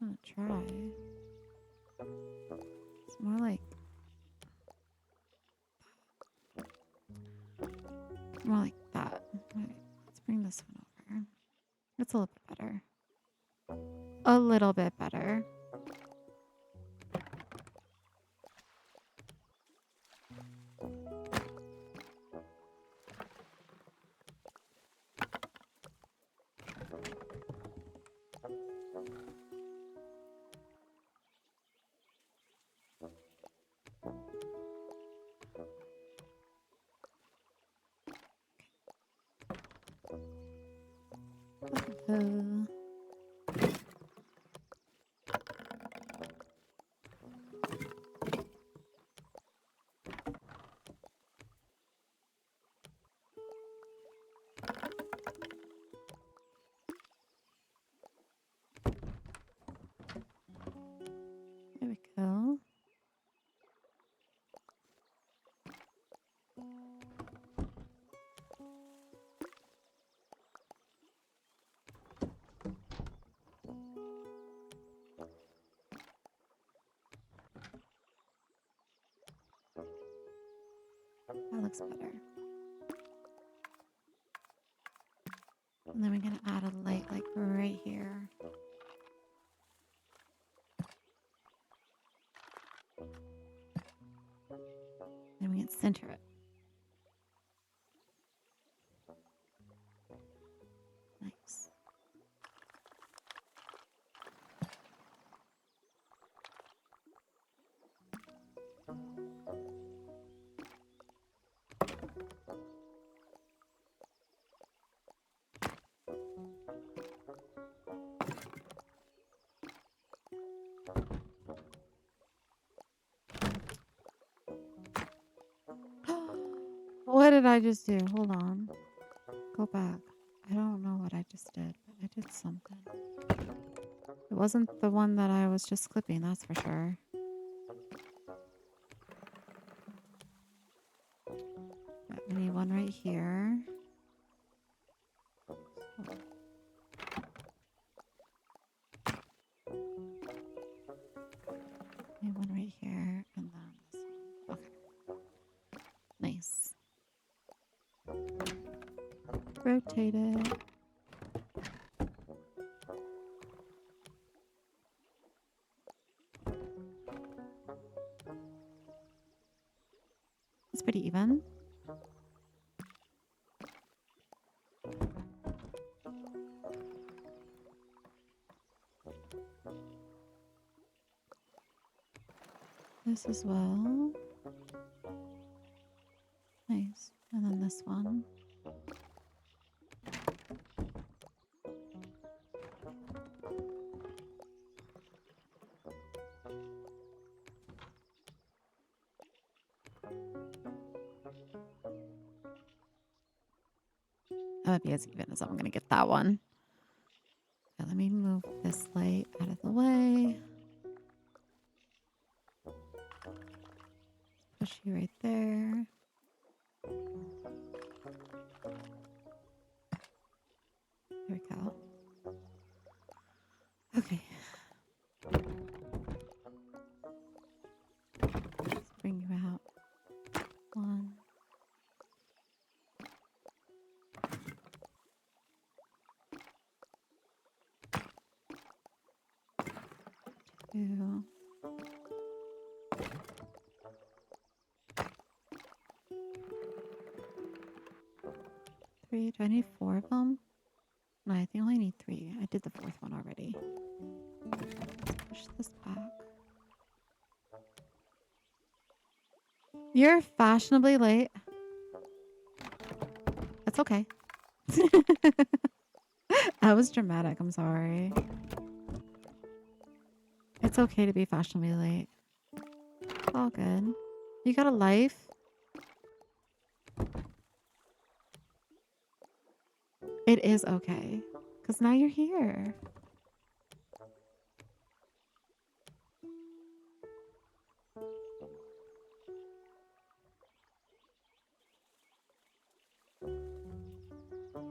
[SPEAKER 1] I'm gonna try. It's more like that. Wait, let's bring this one over. It's a little bit better. A little bit better. Uh, There we go. That looks better. And then we're gonna add a light like right here. Then we can center it. Nice. What did I just do? Hold on. Go back. I don't know what I just did, but I did something. It wasn't the one that I was just clipping, that's for sure. Right, we need one right here. Need one right here, and then this one. Okay. Nice. Rotate it. It's pretty even. This as well. Nice. And then this one. That would be as even as I'm going to get that one. Okay, let me move this light out of the way. Push you right there. There we go. Okay. Let's bring you out. One. Two. Three. Do I need 4 of them? No, I think I only need 3. I did the 4th one already. Let's push this back. You're fashionably late. That's okay. That was dramatic. I'm sorry. It's okay to be fashionably late. It's all good. You got a life? It is okay. Because now you're here.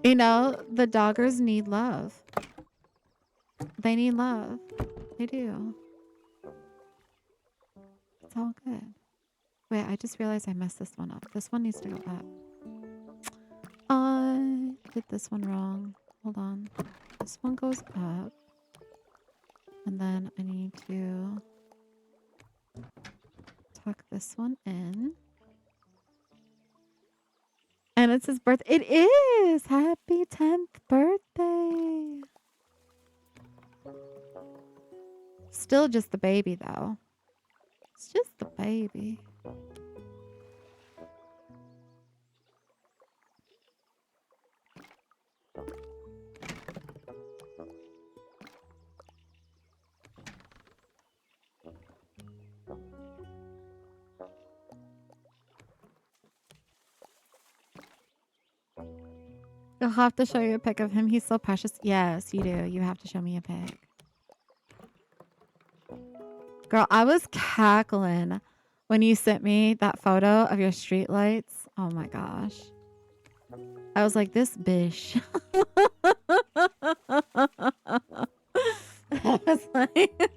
[SPEAKER 1] You know, the doggers need love. They need love. They do. It's all good. Wait, I just realized I messed this one up. This one needs to go up. I did this one wrong. Hold on. This one goes up. And then I need to tuck this one in. And it's his birthday. It is! Happy 10th birthday! Still just the baby, though. It's just the baby. I'll have to show you a pic of him. He's so precious. Yes, you do. You have to show me a pic. Girl, I was cackling when you sent me that photo of your street lights. Oh my gosh. I was like, this bish. I was like...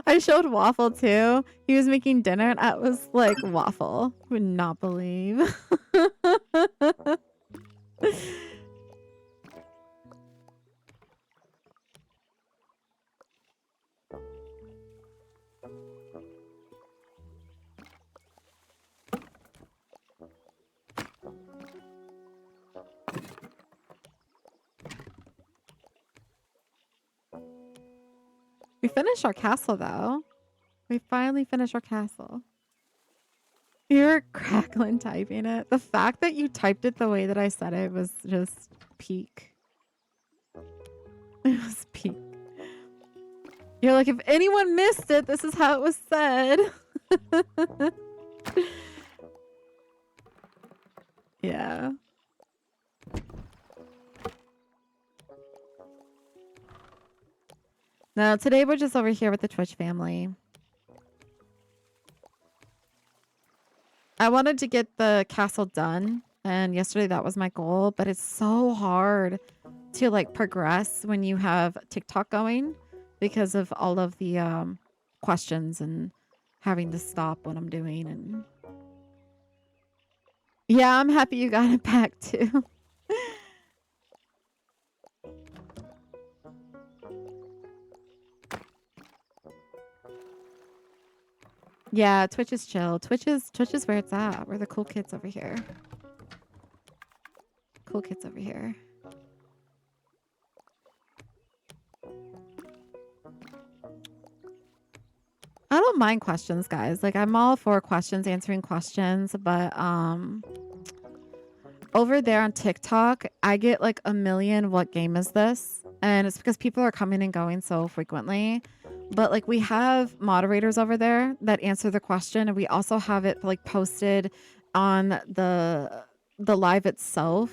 [SPEAKER 1] I showed Waffle too. He was making dinner and I was like, Waffle. Would not believe. We finished our castle though. We finally finished our castle. You're crackling typing it. The fact that you typed it the way that I said it was just peak. It was peak. You're like, if anyone missed it, this is how it was said. Yeah. No, today we're just over here with the Twitch family. I wanted to get the castle done, and yesterday that was my goal, but it's so hard to like progress when you have TikTok going because of all of the questions and having to stop what I'm doing. And yeah, I'm happy you got it back too. Yeah, Twitch is chill. Twitch is where it's at. We're the cool kids over here. Cool kids over here. I don't mind questions, guys. Like I'm all for questions, answering questions, but over there on TikTok, I get like a million what game is this? And it's because people are coming and going so frequently. But like we have moderators over there that answer the question, and we also have it like posted on the live itself,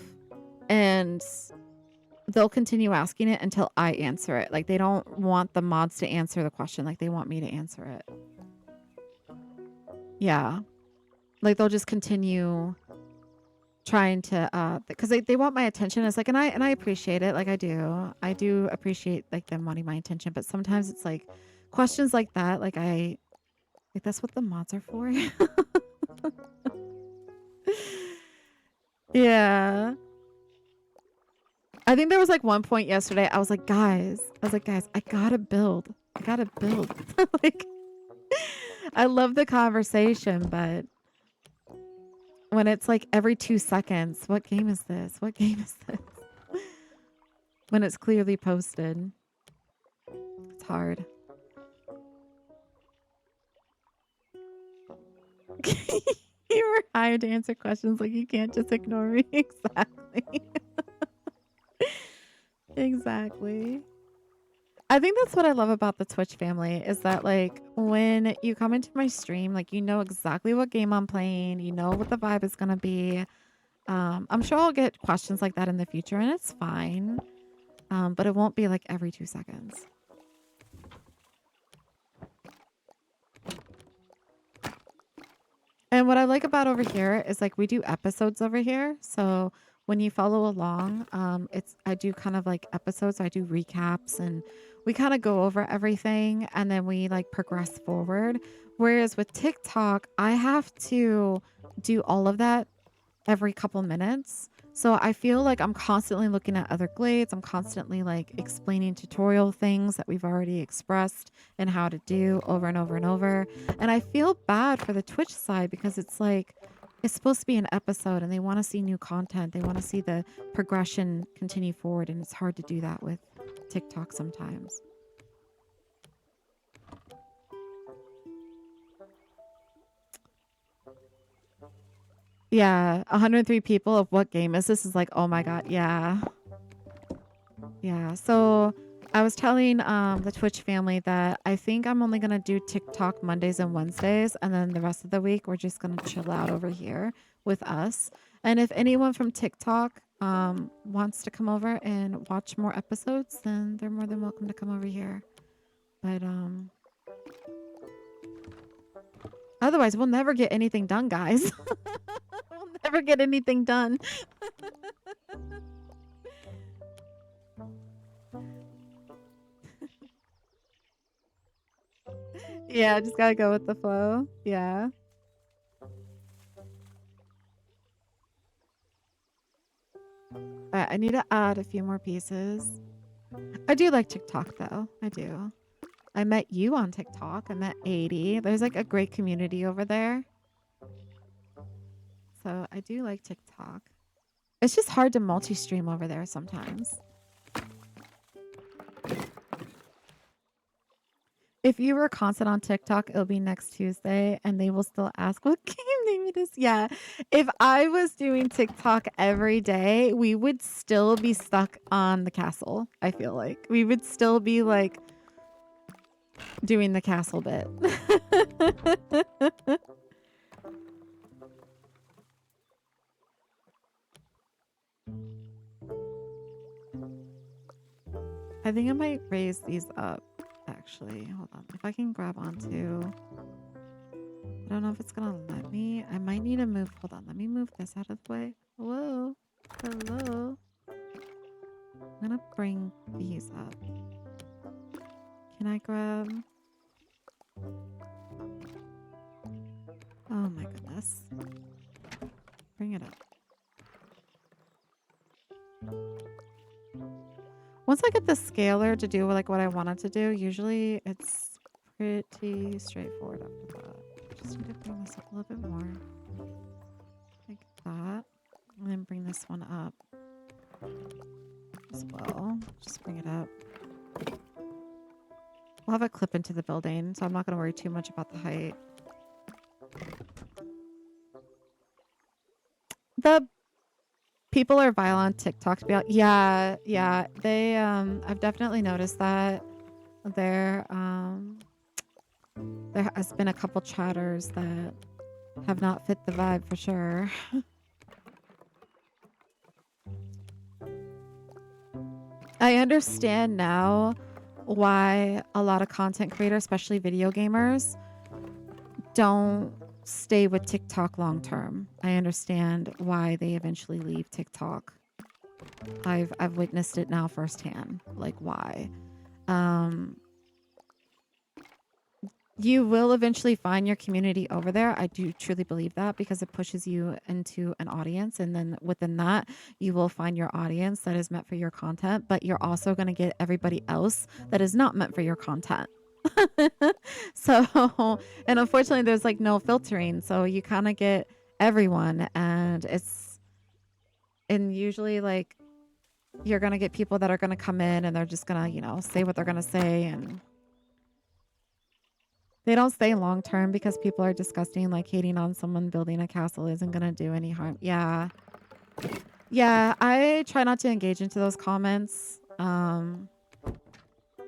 [SPEAKER 1] and they'll continue asking it until I answer it. Like they don't want the mods to answer the question, like they want me to answer it. Yeah. Like they'll just continue trying to because they want my attention. It's like, and I appreciate it. Like I do appreciate like them wanting my attention, but sometimes it's like questions like that, like that's what the mods are for. Yeah, I think there was like one point yesterday I was like, guys, I gotta build, like I love the conversation, but when it's like every 2 seconds, what game is this? What game is this? When it's clearly posted, it's hard. You were hired to answer questions, like you can't just ignore me. Exactly. Exactly. I think that's what I love about the Twitch family is that like when you come into my stream, like you know exactly what game I'm playing, you know what the vibe is gonna be. I'm sure I'll get questions like that in the future, and it's fine. But it won't be like every 2 seconds. And what I like about over here is like we do episodes over here. So when you follow along, I do kind of like episodes. I do recaps and we kind of go over everything and then we like progress forward. Whereas with TikTok, I have to do all of that every couple minutes. So I feel like I'm constantly looking at other glades. I'm constantly like explaining tutorial things that we've already expressed and how to do over and over and over. And I feel bad for the Twitch side because it's like it's supposed to be an episode and they want to see new content. They want to see the progression continue forward, and it's hard to do that with TikTok sometimes. Yeah, 103 people of what game is this? Is like, oh my god, yeah. Yeah. So I was telling the Twitch family that I think I'm only gonna do TikTok Mondays and Wednesdays, and then the rest of the week we're just gonna chill out over here with us. And if anyone from TikTok wants to come over and watch more episodes, then they're more than welcome to come over here. But otherwise we'll never get anything done, guys. We'll never get anything done. Yeah, just gotta go with the flow. Yeah. I need to add a few more pieces. I do like TikTok though. I do. I met you on TikTok. I met 80. There's like a great community over there. So I do like TikTok. It's just hard to multi-stream over there sometimes. If you were constant on TikTok, it'll be next Tuesday and they will still ask what game name it is. Yeah. If I was doing TikTok every day, we would still be stuck on the castle. I feel like we would still be like doing the castle bit. I think I might raise these up. actually. Hold on. If I can grab onto... I don't know if it's gonna let me. I might need to move. Hold on. Let me move this out of the way. Hello? Hello? I'm gonna bring these up. Can I grab... Oh my goodness. Bring it up. Once I get the scaler to do like what I want it to do, usually it's pretty straightforward after that. Just need to bring this up a little bit more. Like that. And then bring this one up as well. Just bring it up. We'll have a clip into the building, so I'm not going to worry too much about the height. The people are vile on TikTok to be like, yeah, they I've definitely noticed that there has been a couple chatters that have not fit the vibe for sure. I understand now why a lot of content creators, especially video gamers, don't stay with TikTok long term. I understand why they eventually leave TikTok. I've witnessed it now firsthand, like why. You will eventually find your community over there. I do truly believe that because it pushes you into an audience. And then within that, you will find your audience that is meant for your content, but you're also going to get everybody else that is not meant for your content. So, and unfortunately, there's like no filtering. So you kind of get everyone and usually like you're going to get people that are going to come in and they're just going to, you know, say what they're going to say and they don't stay long term because people are disgusting. Like hating on someone building a castle isn't going to do any harm. Yeah. Yeah. I try not to engage into those comments. I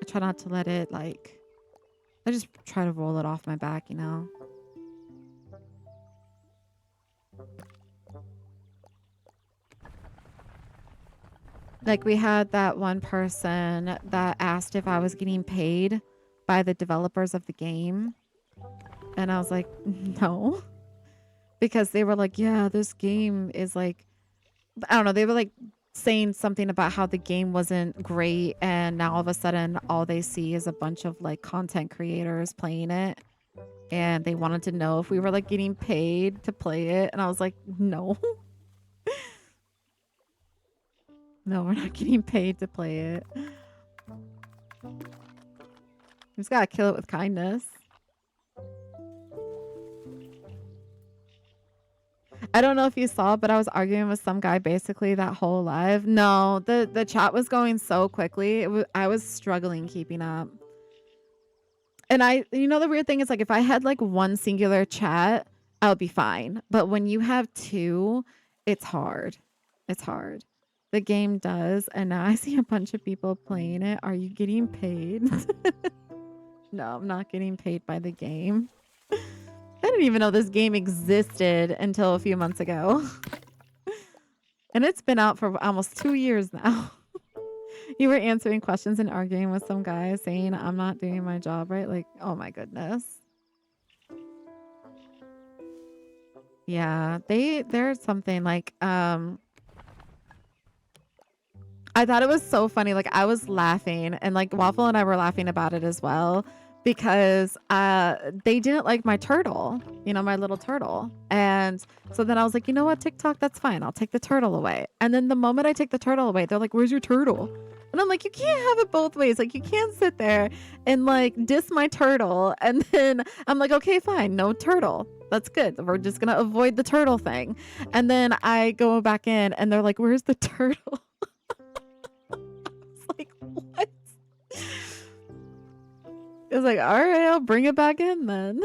[SPEAKER 1] try not to let it like, I just try to roll it off my back, you know? Like we had that one person that asked if I was getting paid by the developers of the game. And I was like, no. Because they were like, yeah, this game is like, I don't know. They were like saying something about how the game wasn't great. And now all of a sudden, all they see is a bunch of like content creators playing it. And they wanted to know if we were like getting paid to play it. And I was like, no. No, we're not getting paid to play it. You just gotta kill it with kindness. I don't know if you saw, but I was arguing with some guy basically that whole live. No, the chat was going so quickly. I was struggling keeping up. And you know, the weird thing is like if I had like one singular chat, I would be fine. But when you have two, it's hard. It's hard. The game does. And now I see a bunch of people playing it. Are you getting paid? No, I'm not getting paid by the game. I didn't even know this game existed until a few months ago. And it's been out for almost 2 years now. You were answering questions and arguing with some guy saying I'm not doing my job right. Like, oh my goodness. Yeah, there's something like I thought it was so funny. Like I was laughing and like Waffle and I were laughing about it as well because they didn't like my turtle, you know, my little turtle. And so then I was like, you know what, TikTok, that's fine. I'll take the turtle away. And then the moment I take the turtle away, they're like, where's your turtle? And I'm like, you can't have it both ways. Like you can't sit there and like diss my turtle. And then I'm like, okay, fine. No turtle. That's good. We're just going to avoid the turtle thing. And then I go back in and they're like, where's the turtle? Like, what? It was like, all right, I'll bring it back in then.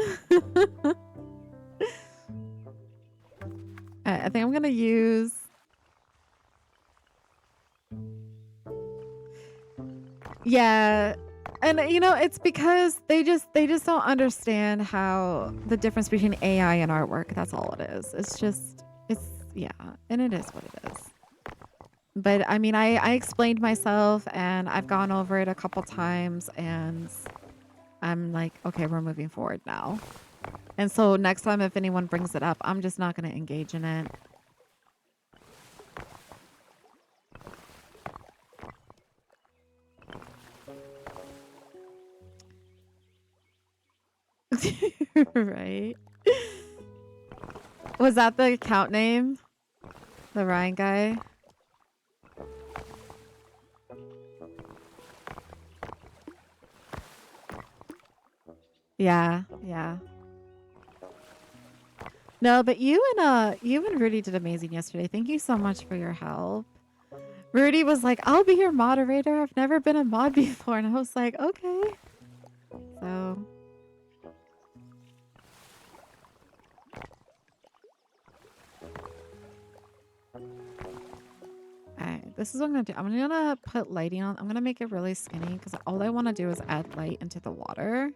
[SPEAKER 1] I think I'm gonna use yeah. And you know, it's because they just don't understand how the difference between AI and artwork. That's all it is. It's yeah, and it is what it is. But I mean, I explained myself and I've gone over it a couple times and I'm like, okay, we're moving forward now. And so next time if anyone brings it up, I'm just not going to engage in it. Right? Was that the account name? The Ryan guy? Yeah, yeah. No, but you and Rudy did amazing yesterday. Thank you so much for your help. Rudy was like, "I'll be your moderator. I've never been a mod before." And I was like, "Okay." So alright, this is what I'm gonna do. I'm gonna put lighting on. I'm gonna make it really skinny because all I want to do is add light into the water.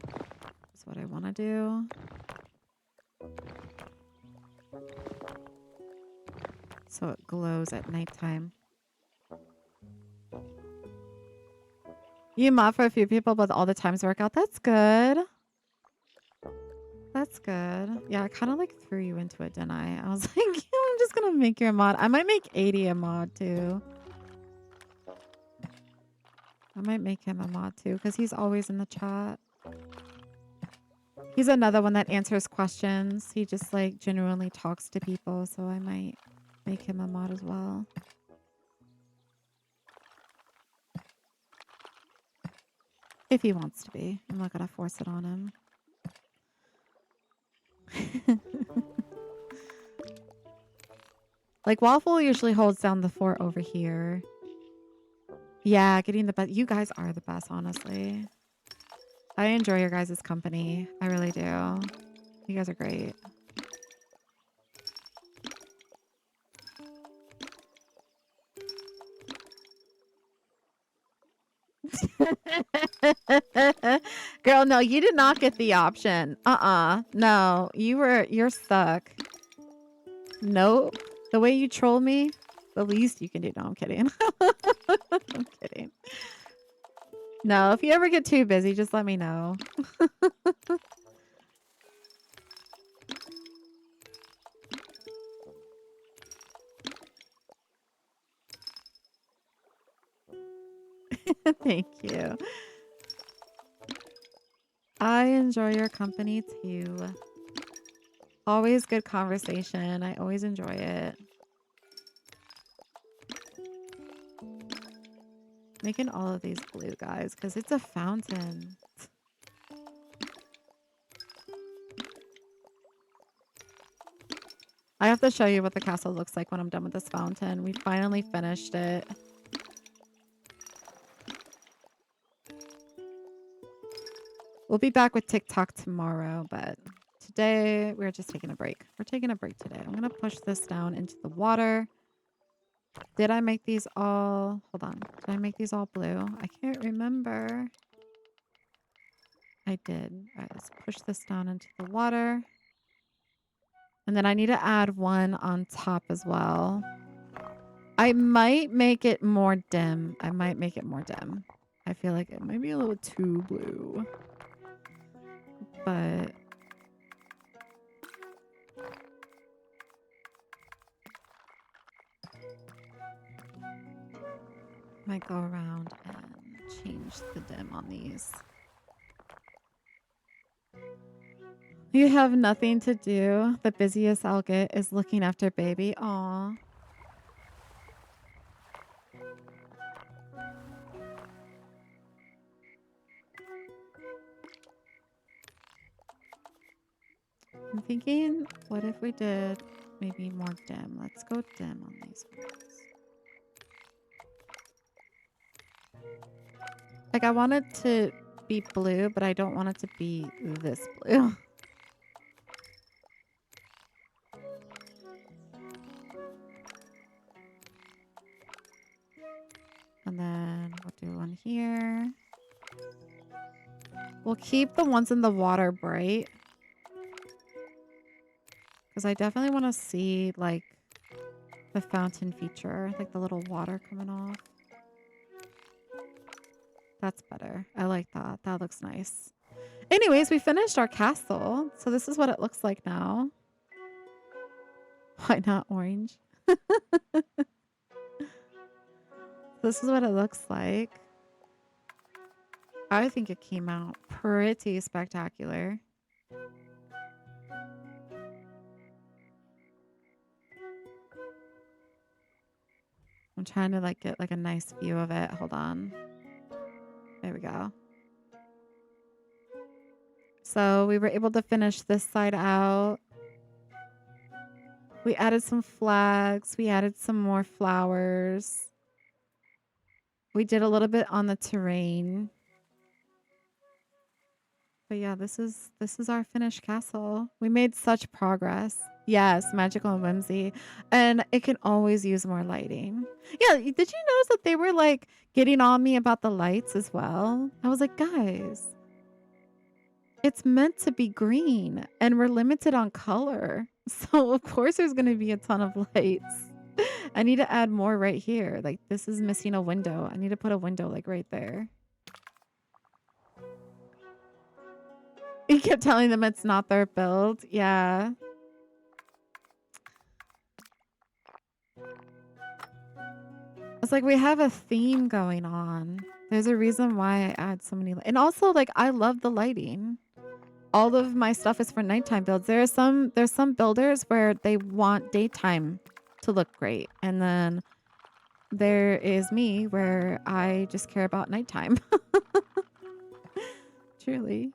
[SPEAKER 1] That's what I want to do. So it glows at nighttime. You mod for a few people, but all the times work out. That's good. That's good. Yeah, I kind of like threw you into it, didn't I? I was like, I'm just gonna make you a mod. I might make 80 a mod too. I might make him a mod too because he's always in the chat. He's another one that answers questions. He just like genuinely talks to people, so I might make him a mod as well. If he wants to be. I'm not gonna force it on him. Like Waffle usually holds down the fort over here. Yeah, getting the best. You guys are the best, honestly. I enjoy your guys' company. I really do. You guys are great. Girl, no, you did not get the option. No, you're stuck. Nope. The way you troll me, the least you can do. No, I'm kidding. I'm kidding. No, if you ever get too busy, just let me know. Thank you. I enjoy your company too. Always good conversation. I always enjoy it. Making all of these blue guys because it's a fountain. I have to show you what the castle looks like when I'm done with this fountain. We finally finished it. We'll be back with TikTok tomorrow, but today we're just taking a break. We're taking a break today. I'm going to push this down into the water. Did I make these all... Hold on. Did I make these all blue? I can't remember. I did. All right, let's push this down into the water. And then I need to add one on top as well. I might make it more dim. I might make it more dim. I feel like it might be a little too blue. But... might go around and change the dim on these. You have nothing to do. The busiest I'll get is looking after baby. Aw. I'm thinking, what if we did maybe more dim? Let's go dim on these ones. Like, I want it to be blue, but I don't want it to be this blue. And then we'll do one here. We'll keep the ones in the water bright. Because I definitely want to see, like, the fountain feature. Like, the little water coming off. That's better. I like that. That looks nice. Anyways, we finished our castle. So this is what it looks like now. Why not orange? This is what it looks like. I think it came out pretty spectacular. I'm trying to like get like a nice view of it. Hold on. There we go. So we were able to finish this side out. We added some flags. We added some more flowers. We did a little bit on the terrain. But yeah, this is our finished castle. We made such progress. Yes, magical and whimsy. And it can always use more lighting. Yeah, did you notice that they were like getting on me about the lights as well? I was like, guys, it's meant to be green and we're limited on color. So of course there's going to be a ton of lights. I need to add more right here. Like this is missing a window. I need to put a window like right there. He kept telling them it's not their build. Yeah. It's like we have a theme going on. There's a reason why I add so many. And also, like, I love the lighting. All of my stuff is for nighttime builds. There's some builders where they want daytime to look great. And then there is me where I just care about nighttime. Truly.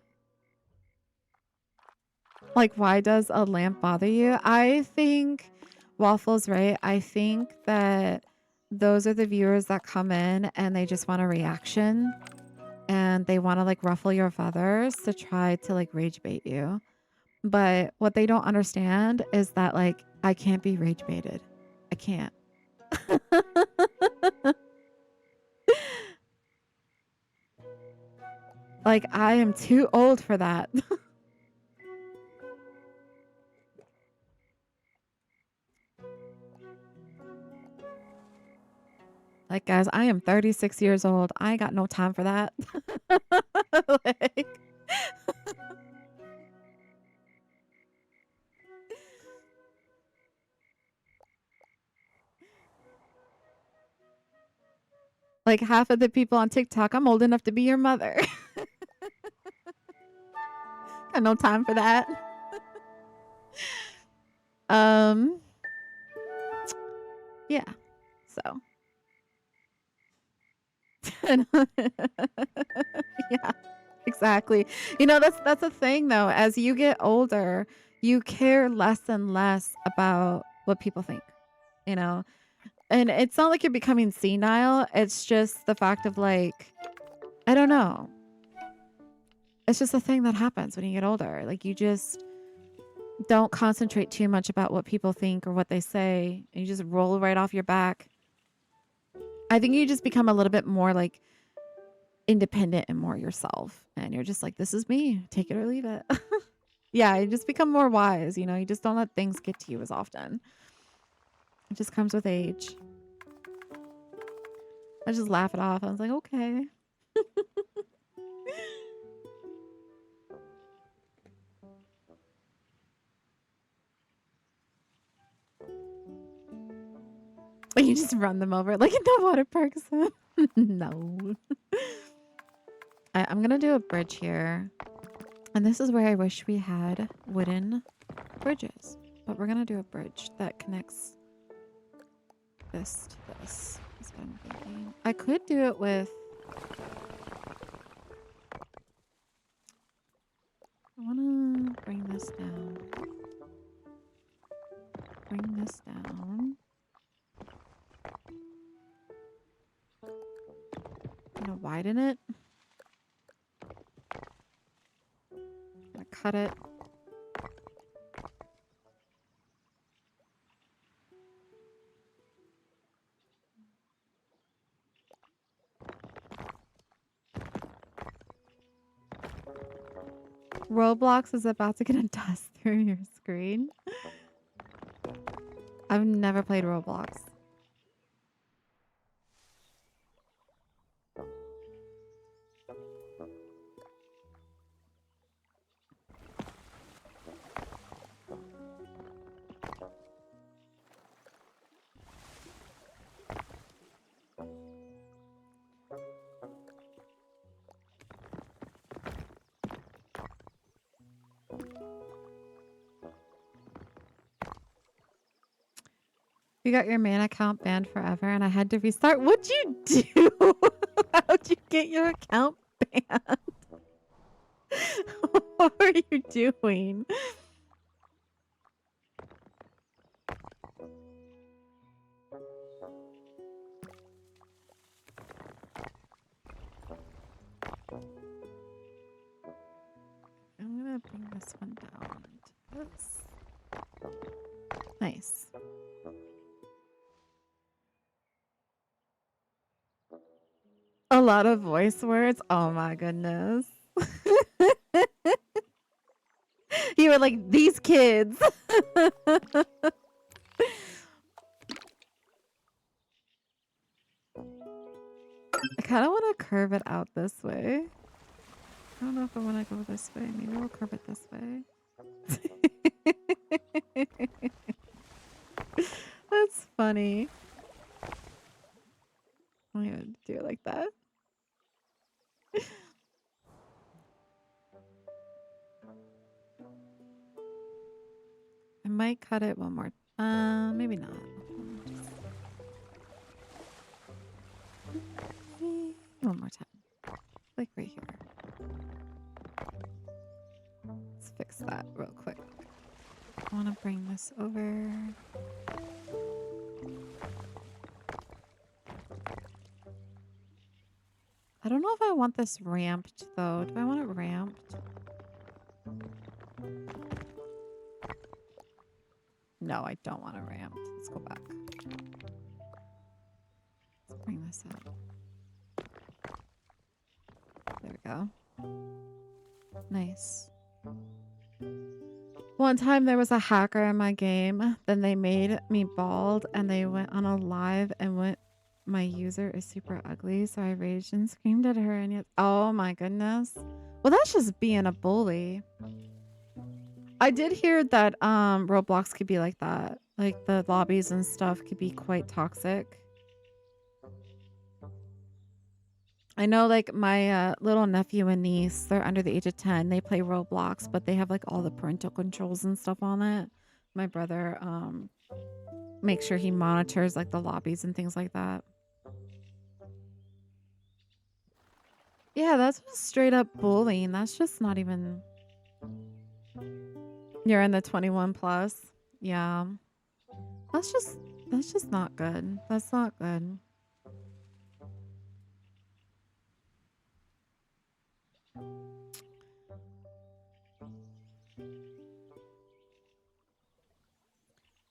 [SPEAKER 1] Like, why does a lamp bother you? I think Waffle's right. I think that those are the viewers that come in and they just want a reaction and they want to like ruffle your feathers to try to like rage bait you. But what they don't understand is that like I can't be rage baited. I can't. Like I am too old for that. Like, guys, I am 36 years old. I ain't got no time for that. Like, like half of the people on TikTok, I'm old enough to be your mother. Got no time for that. Yeah. So. Yeah. Exactly. You know, that's a thing though. As you get older, you care less and less about what people think, you know? And it's not like you're becoming senile. It's just the fact of like, I don't know. It's just a thing that happens when you get older. Like you just don't concentrate too much about what people think or what they say. And you just roll right off your back. I think you just become a little bit more like independent and more yourself. And you're just like, this is me. Take it or leave it. Yeah, you just become more wise. You know, you just don't let things get to you as often. It just comes with age. I just laugh it off. I was like, okay. You just run them over like in the water parks. No. I'm going to do a bridge here. And this is where I wish we had wooden bridges. But we're going to do a bridge that connects this to this. That's what I'm thinking. I could do it with... I want to bring this down. Bring this down. I'm going to widen it. I'm going to cut it. Roblox is about to get a dust through your screen. I've never played Roblox. You got your main account banned forever and I had to restart. What'd you do? How'd you get your account banned? What are you doing? I'm gonna bring this one down to this. Nice. A lot of voice words. Oh my goodness. You were like, these kids. I kind of want to curve it out this way. I don't know if I want to go this way. Maybe we'll curve it this way. That's funny. I'm gonna do it like that. I might cut it one more. Maybe not. Maybe one more time. Like right here. Let's fix that real quick. I want to bring this over. I don't know if I want this ramped though. Do I want it ramped? No, I don't want it ramped. Let's go back. Let's bring this up. There we go. Nice. One time there was a hacker in my game. Then they made me bald and they went on a live and went, my user is super ugly. So I raged and screamed at her and yet, oh my goodness. Well, that's just being a bully. I did hear that Roblox could be like that. Like the lobbies and stuff could be quite toxic. I know like my little nephew and niece, they're under the age of 10. They play Roblox, but they have like all the parental controls and stuff on it. My brother makes sure he monitors like the lobbies and things like that. Yeah, that's just straight up bullying. That's just not even... You're in the 21 plus. Yeah. That's just not good. That's not good.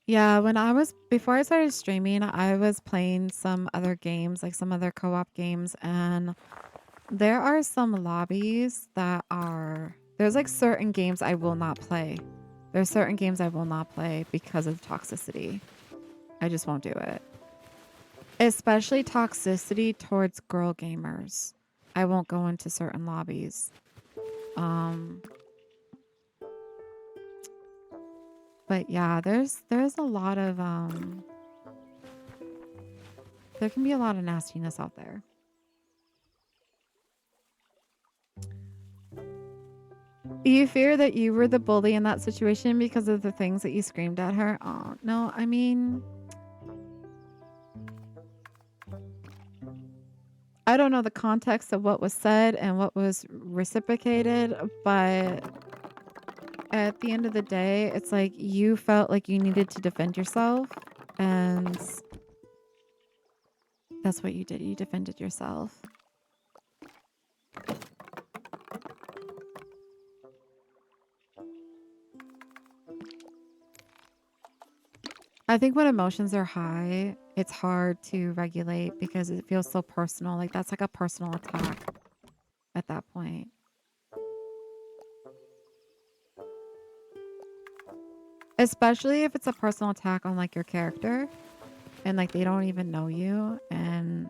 [SPEAKER 1] Yeah, before I started streaming, I was playing some other games, like some other co-op games, and there are some lobbies that there's like certain games I will not play. There's certain games I will not play because of toxicity. I just won't do it. Especially toxicity towards girl gamers. I won't go into certain lobbies. But yeah, there's a lot of there can be a lot of nastiness out there. You fear that you were the bully in that situation because of the things that you screamed at her? Oh, no, I mean, I don't know the context of what was said and what was reciprocated, but at the end of the day, it's like you felt like you needed to defend yourself, and that's what you did. You defended yourself. I think when emotions are high, it's hard to regulate because it feels so personal. Like that's like a personal attack at that point. Especially if it's a personal attack on like your character and like they don't even know you. And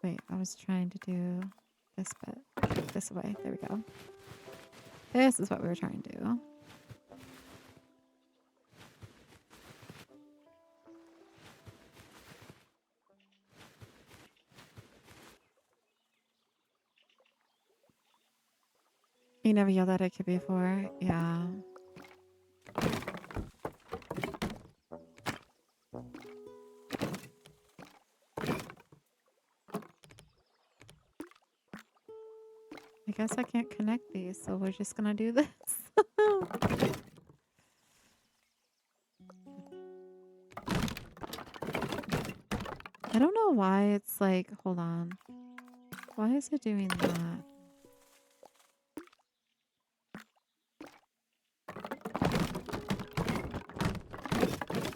[SPEAKER 1] wait, I was trying to do this bit this way. There we go. This is what we were trying to do. You never yelled at a kid before? Yeah. guess I can't connect these, so we're just gonna do this. I don't know why it's like, hold on. Why is it doing that?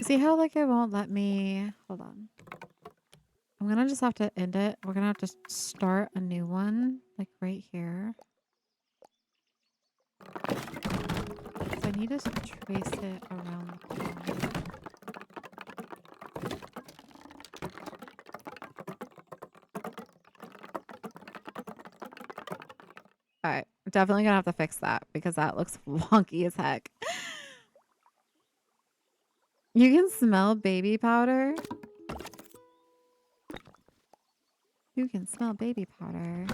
[SPEAKER 1] See how like it won't let me, hold on. I'm gonna just have to end it. We're gonna have to start a new one, like right here. So I need to trace it around the pond. All right, definitely gonna have to fix that because that looks wonky as heck. You can smell baby powder. You can smell baby powder.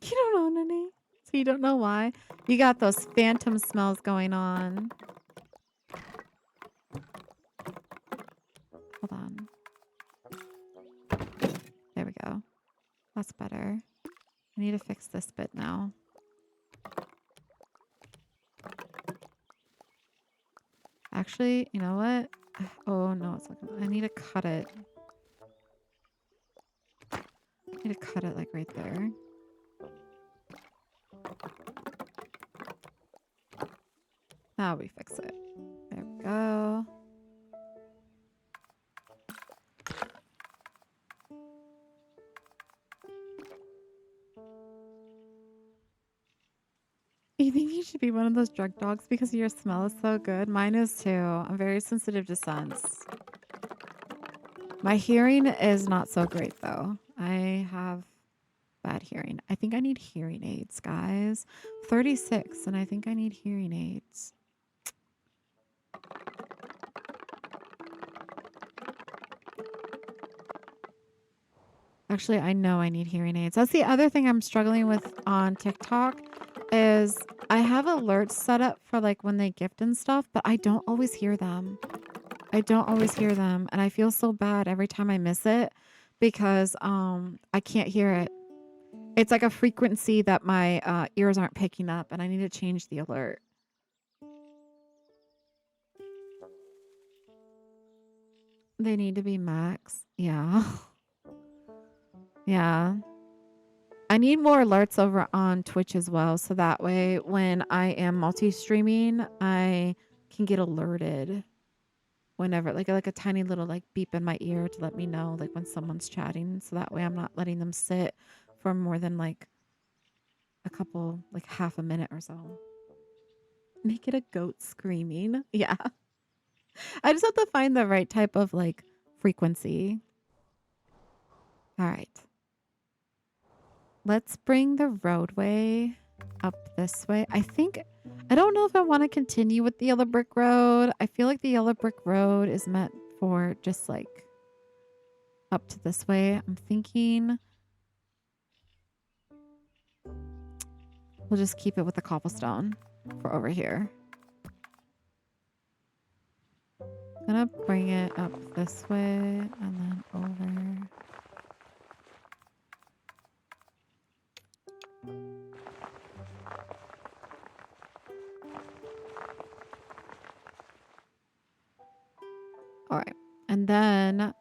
[SPEAKER 1] You don't own any, so you don't know why. You got those phantom smells going on. Hold on. There we go. That's better. I need to fix this bit now. Actually, you know what? Oh, no, it's not gonna. I need to cut it. I need to cut it like right there. Now we fix it. There we go. You think you should be one of those drug dogs because your smell is so good? Mine is too. I'm very sensitive to scents. My hearing is not so great though. I have bad hearing. I think I need hearing aids, guys. 36 and I think I need hearing aids. Actually, I know I need hearing aids. That's the other thing I'm struggling with on TikTok is I have alerts set up for like when they gift and stuff, but I don't always hear them. I don't always hear them and I feel so bad every time I miss it because I can't hear it. It's like a frequency that my ears aren't picking up and I need to change the alert. They need to be max. Yeah. Yeah. I need more alerts over on Twitch as well. So that way when I am multi-streaming, I can get alerted whenever like a tiny little like beep in my ear to let me know like when someone's chatting. So that way I'm not letting them sit for more than like a couple, like half a minute or so. Make it a goat screaming. Yeah. I just have to find the right type of like frequency. All right. Let's bring the roadway up this way. I don't know if I want to continue with the yellow brick road. I feel like the yellow brick road is meant for just like up to this way. I'm thinking we'll just keep it with the cobblestone for over here. I'm gonna bring it up this way and then over. All right. And then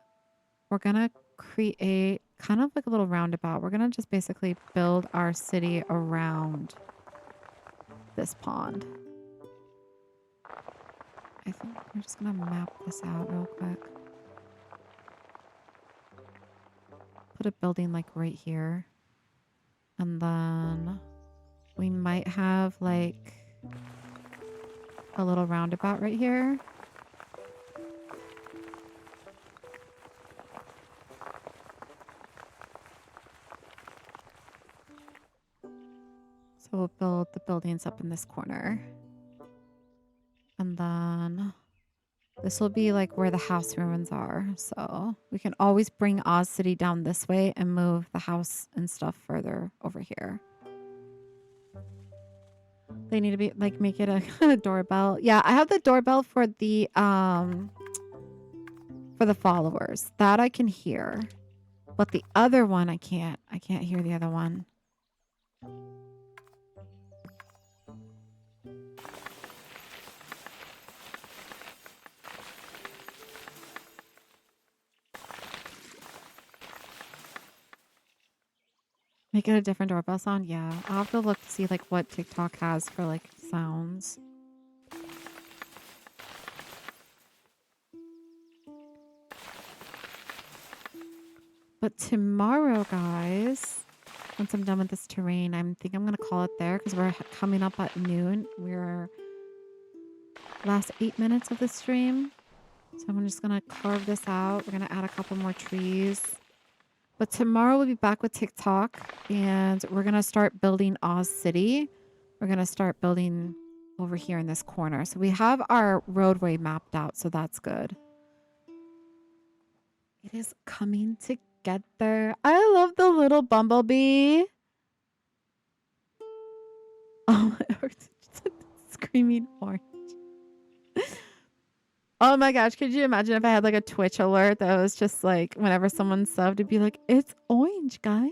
[SPEAKER 1] we're going to create kind of like a little roundabout. We're going to just basically build our city around this pond. I think we're just going to map this out real quick. Put a building like right here. And then we might have like a little roundabout right here. So we'll build the buildings up in this corner. And then this will be like where the house ruins are. So we can always bring Oz City down this way and move the house and stuff further over here. They need to be like make it a doorbell. Yeah, I have the doorbell for the followers. That I can hear. But the other one I can't. I can't hear the other one. Make it a different doorbell sound? Yeah. I'll have to look to see like what TikTok has for like sounds. But tomorrow, guys, once I'm done with this terrain, I think I'm going to call it there because we're coming up at noon. We're last 8 minutes of the stream. So I'm just going to carve this out. We're going to add a couple more trees. But tomorrow we'll be back with TikTok and we're going to start building Oz City. We're going to start building over here in this corner. So we have our roadway mapped out. So that's good. It is coming together. I love the little bumblebee. Oh, screaming orange. Oh my gosh, could you imagine if I had like a Twitch alert that was just like whenever someone subbed, it'd be like, it's orange, guys.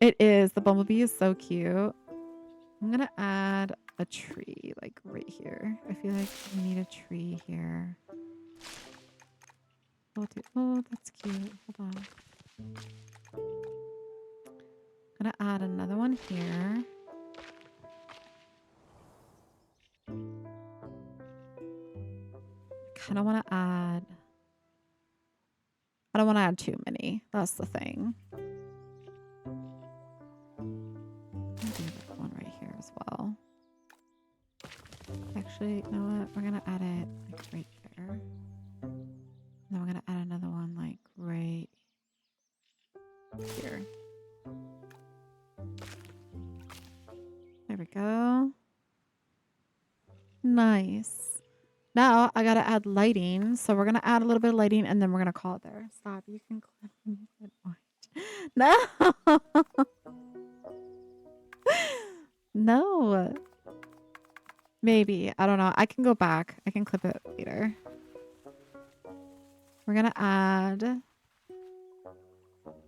[SPEAKER 1] It is. The bumblebee is so cute. I'm going to add a tree like right here. I feel like we need a tree here. Oh, that's cute. Hold on. I'm going to add another one here. I don't want to add too many. That's the thing. I'll do that one right here as well. Actually, you know what? We're going to add it like right there. And then we're going to add another one like right here. There we go. Nice. Now I gotta add lighting. So we're gonna add a little bit of lighting and then we're gonna call it there. Stop. You can click No. No. Maybe. I don't know. I can go back. I can clip it later. We're gonna add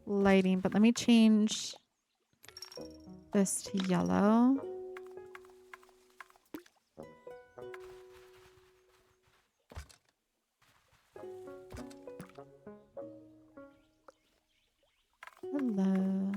[SPEAKER 1] lighting, but let me change this to yellow. Hello.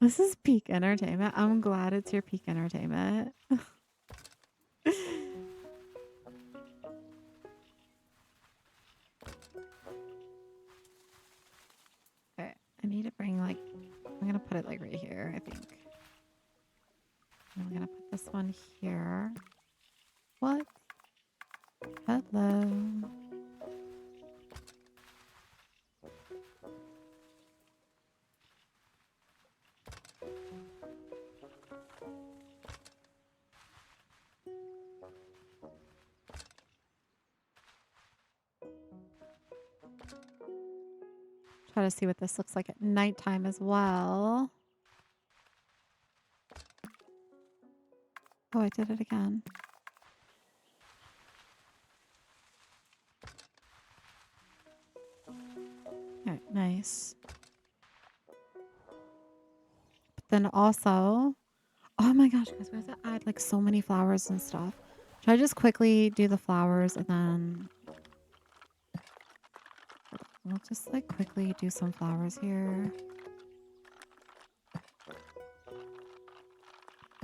[SPEAKER 1] This is peak entertainment. I'm glad it's your peak entertainment. Okay, I need to bring like, I'm gonna put it like right here, I think. I'm gonna put this one here. What? Hello. Try to see what this looks like at nighttime as well. Oh, I did it again. Alright, nice. But then also, oh my gosh, guys, we have to add like so many flowers and stuff. Should I just quickly do the flowers and then we'll just like quickly do some flowers here.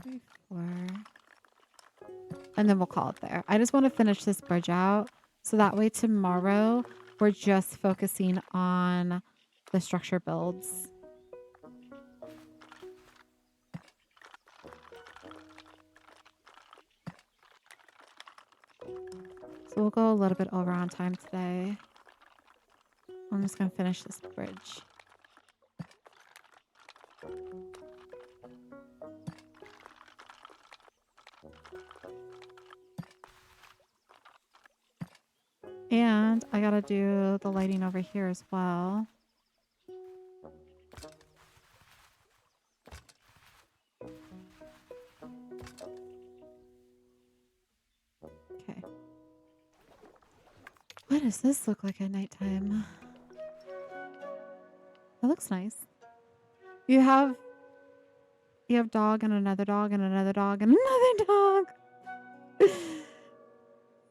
[SPEAKER 1] 3, 4. And then we'll call it there. I just want to finish this bridge out. So that way tomorrow we're just focusing on the structure builds. So we'll go a little bit over on time today. I'm just going to finish this bridge. I gotta do the lighting over here as well. Okay. What does this look like at nighttime? That looks nice. You have dog and another dog and another dog and another dog.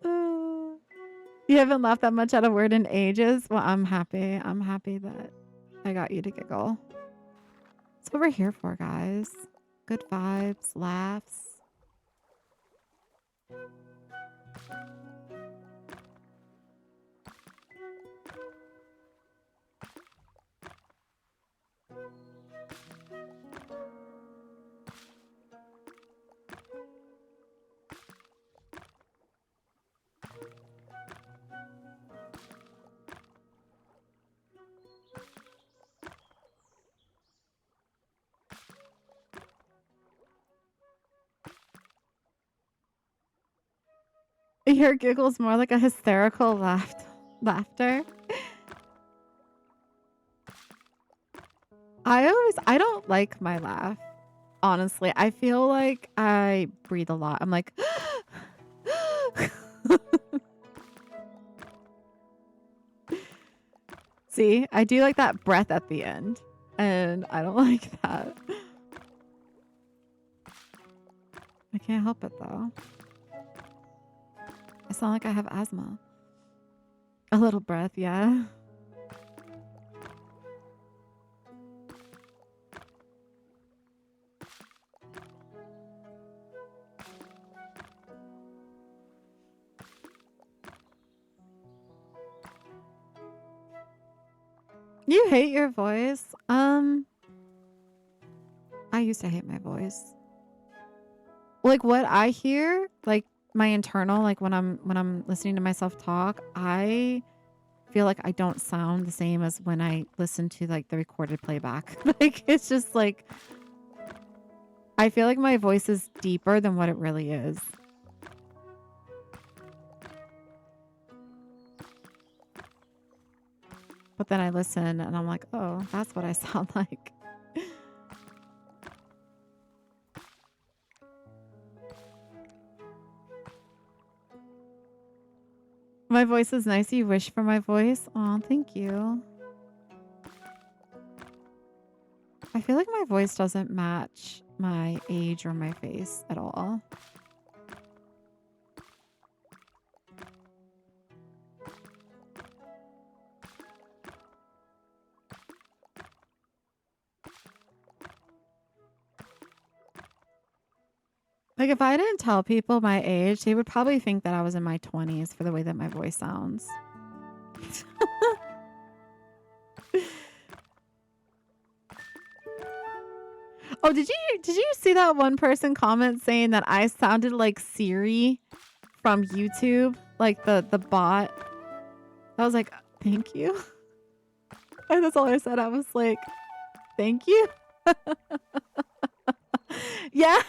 [SPEAKER 1] Uh, you haven't laughed that much at a word in ages. Well, I'm happy. I'm happy that I got you to giggle. That's what we're here for, guys. Good vibes, laughs. Your giggle's more like a hysterical laughter. I don't like my laugh. Honestly, I feel like I breathe a lot. I'm like, see, I do like that breath at the end, and I don't like that. I can't help it though. I sound like I have asthma. A little breath, yeah. You hate your voice? I used to hate my voice. Like what I hear, like my internal, like when I'm listening to myself talk, I feel like I don't sound the same as when I listen to like the recorded playback. Like it's just like I feel like my voice is deeper than what it really is. But then I listen and I'm like, oh, that's what I sound like. My voice is nice. You wish for my voice? Oh, thank you. I feel like my voice doesn't match my age or my face at all. Like if I didn't tell people my age, they would probably think that I was in my 20s for the way that my voice sounds. Oh, did you see that one person comment saying that I sounded like Siri from YouTube, like the bot? I was like, "Thank you." And that's all I said. I was like, "Thank you." Yeah.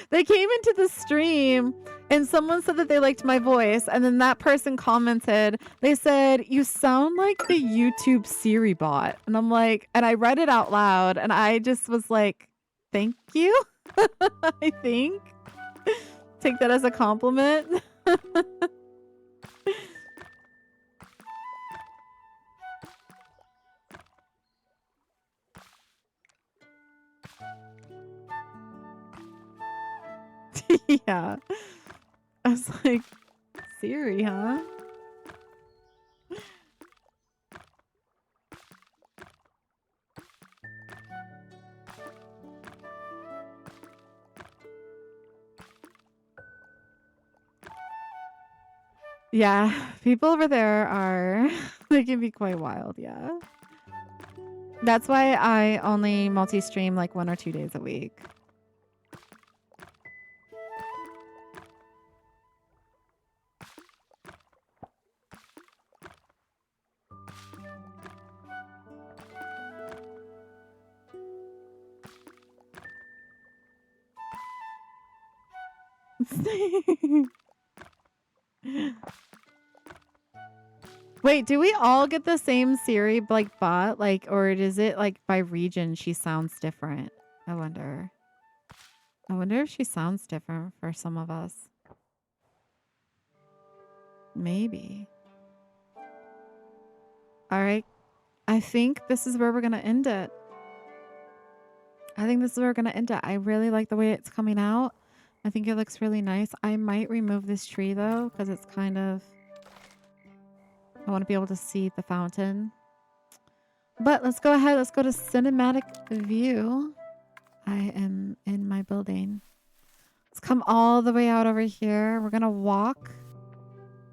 [SPEAKER 1] They came into the stream and someone said that they liked my voice, and then that person commented, they said, "You sound like the YouTube Siri bot." And I'm like, and I read it out loud and I just was like, "Thank you." I think. Take that as a compliment. Yeah. I was like, Siri, huh? Yeah, people over there are, they can be quite wild, yeah. That's why I only multi-stream like 1 or 2 days a week. Wait, do we all get the same Siri like bot? Like, or is it like by region she sounds different? I wonder. I wonder if she sounds different for some of us. Maybe. All right. I think this is where we're going to end it. I really like the way it's coming out. I think it looks really nice. I might remove this tree though, because it's kind of, I want to be able to see the fountain. But let's go ahead. Let's go to cinematic view. I am in my building. Let's come all the way out over here. We're going to walk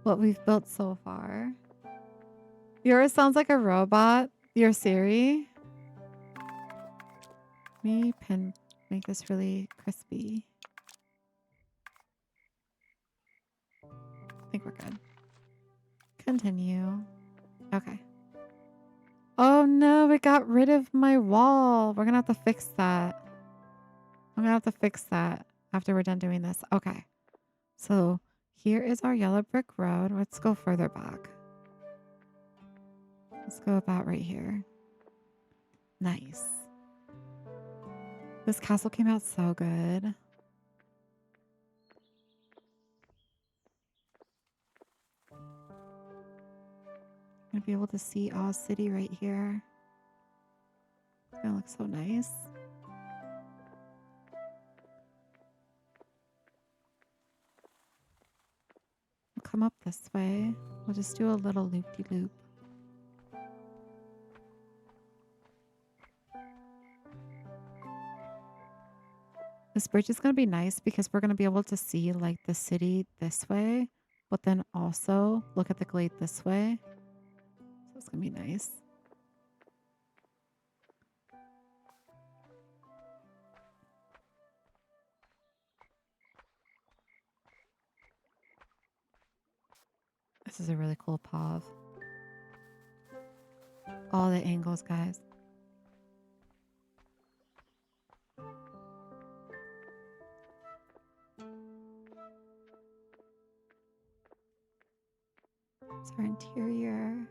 [SPEAKER 1] what we've built so far. Yours sounds like a robot. Your Siri. Me can make this really crispy. I think we're good. Continue. Okay. Oh no, it got rid of my wall. We're gonna have to fix that. I'm gonna have to fix that after we're done doing this. Okay. So here is our yellow brick road. Let's go further back. Let's go about right here. Nice. This castle came out so good. I'm gonna be able to see Oz City right here. It's gonna look so nice. We'll come up this way. We'll just do a little loop-de-loop. This bridge is gonna be nice because we're gonna be able to see like the city this way, but then also look at the glade this way. So it's gonna be nice. This is a really cool POV. All the angles, guys. It's our interior.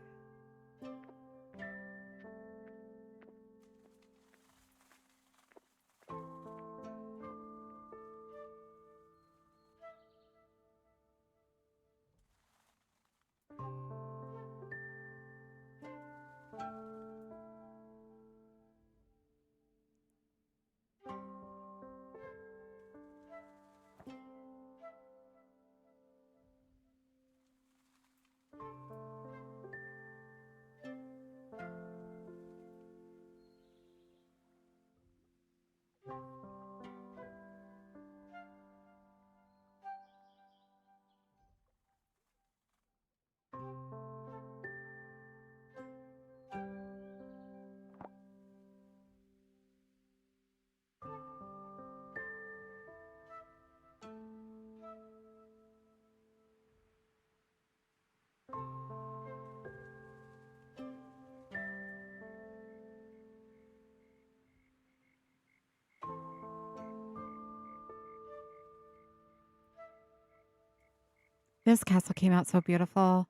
[SPEAKER 1] This castle came out so beautiful.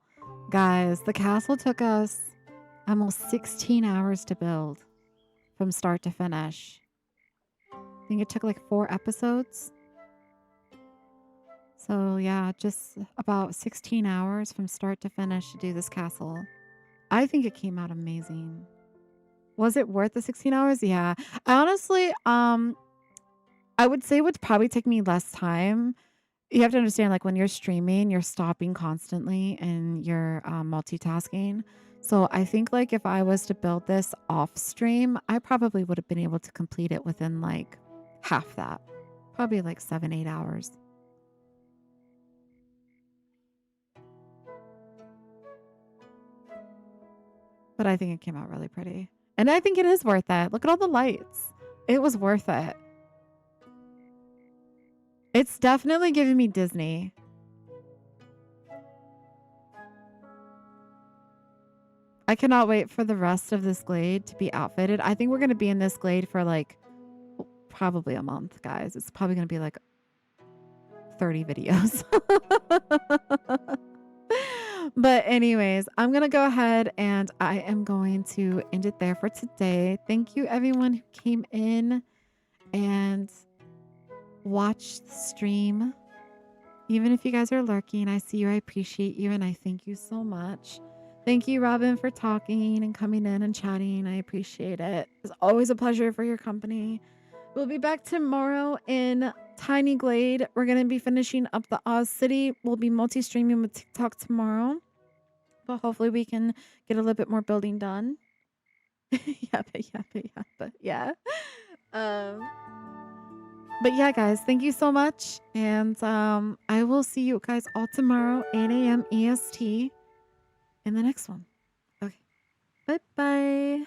[SPEAKER 1] Guys, the castle took us almost 16 hours to build from start to finish. I think it took like 4 episodes. So yeah, just about 16 hours from start to finish to do this castle. I think it came out amazing. Was it worth the 16 hours? Yeah. Honestly, I would say it would probably take me less time. You have to understand, like when you're streaming, you're stopping constantly and you're multitasking. So I think like if I was to build this off stream, I probably would have been able to complete it within like half that, probably like 7, 8 hours. But I think it came out really pretty. And I think it is worth it. Look at all the lights. It was worth it. It's definitely giving me Disney. I cannot wait for the rest of this glade to be outfitted. I think we're going to be in this glade for like probably a month, guys. It's probably going to be like 30 videos. But anyways, I'm gonna go ahead and I am going to end it there for today. Thank you everyone who came in and watched the stream. Even if you guys are lurking, I see you, I appreciate you, and I thank you so much. Thank you, Robin, for talking and coming in and chatting. I appreciate it. It's always a pleasure for your company. We'll be back tomorrow in Tiny Glade. We're going to be finishing up the Oz City. We'll be multi-streaming with TikTok tomorrow. But hopefully we can get a little bit more building done. Yeah. Um, but yeah, guys, thank you so much. And I will see you guys all tomorrow, 8 a.m. EST in the next one. Okay. Bye-bye.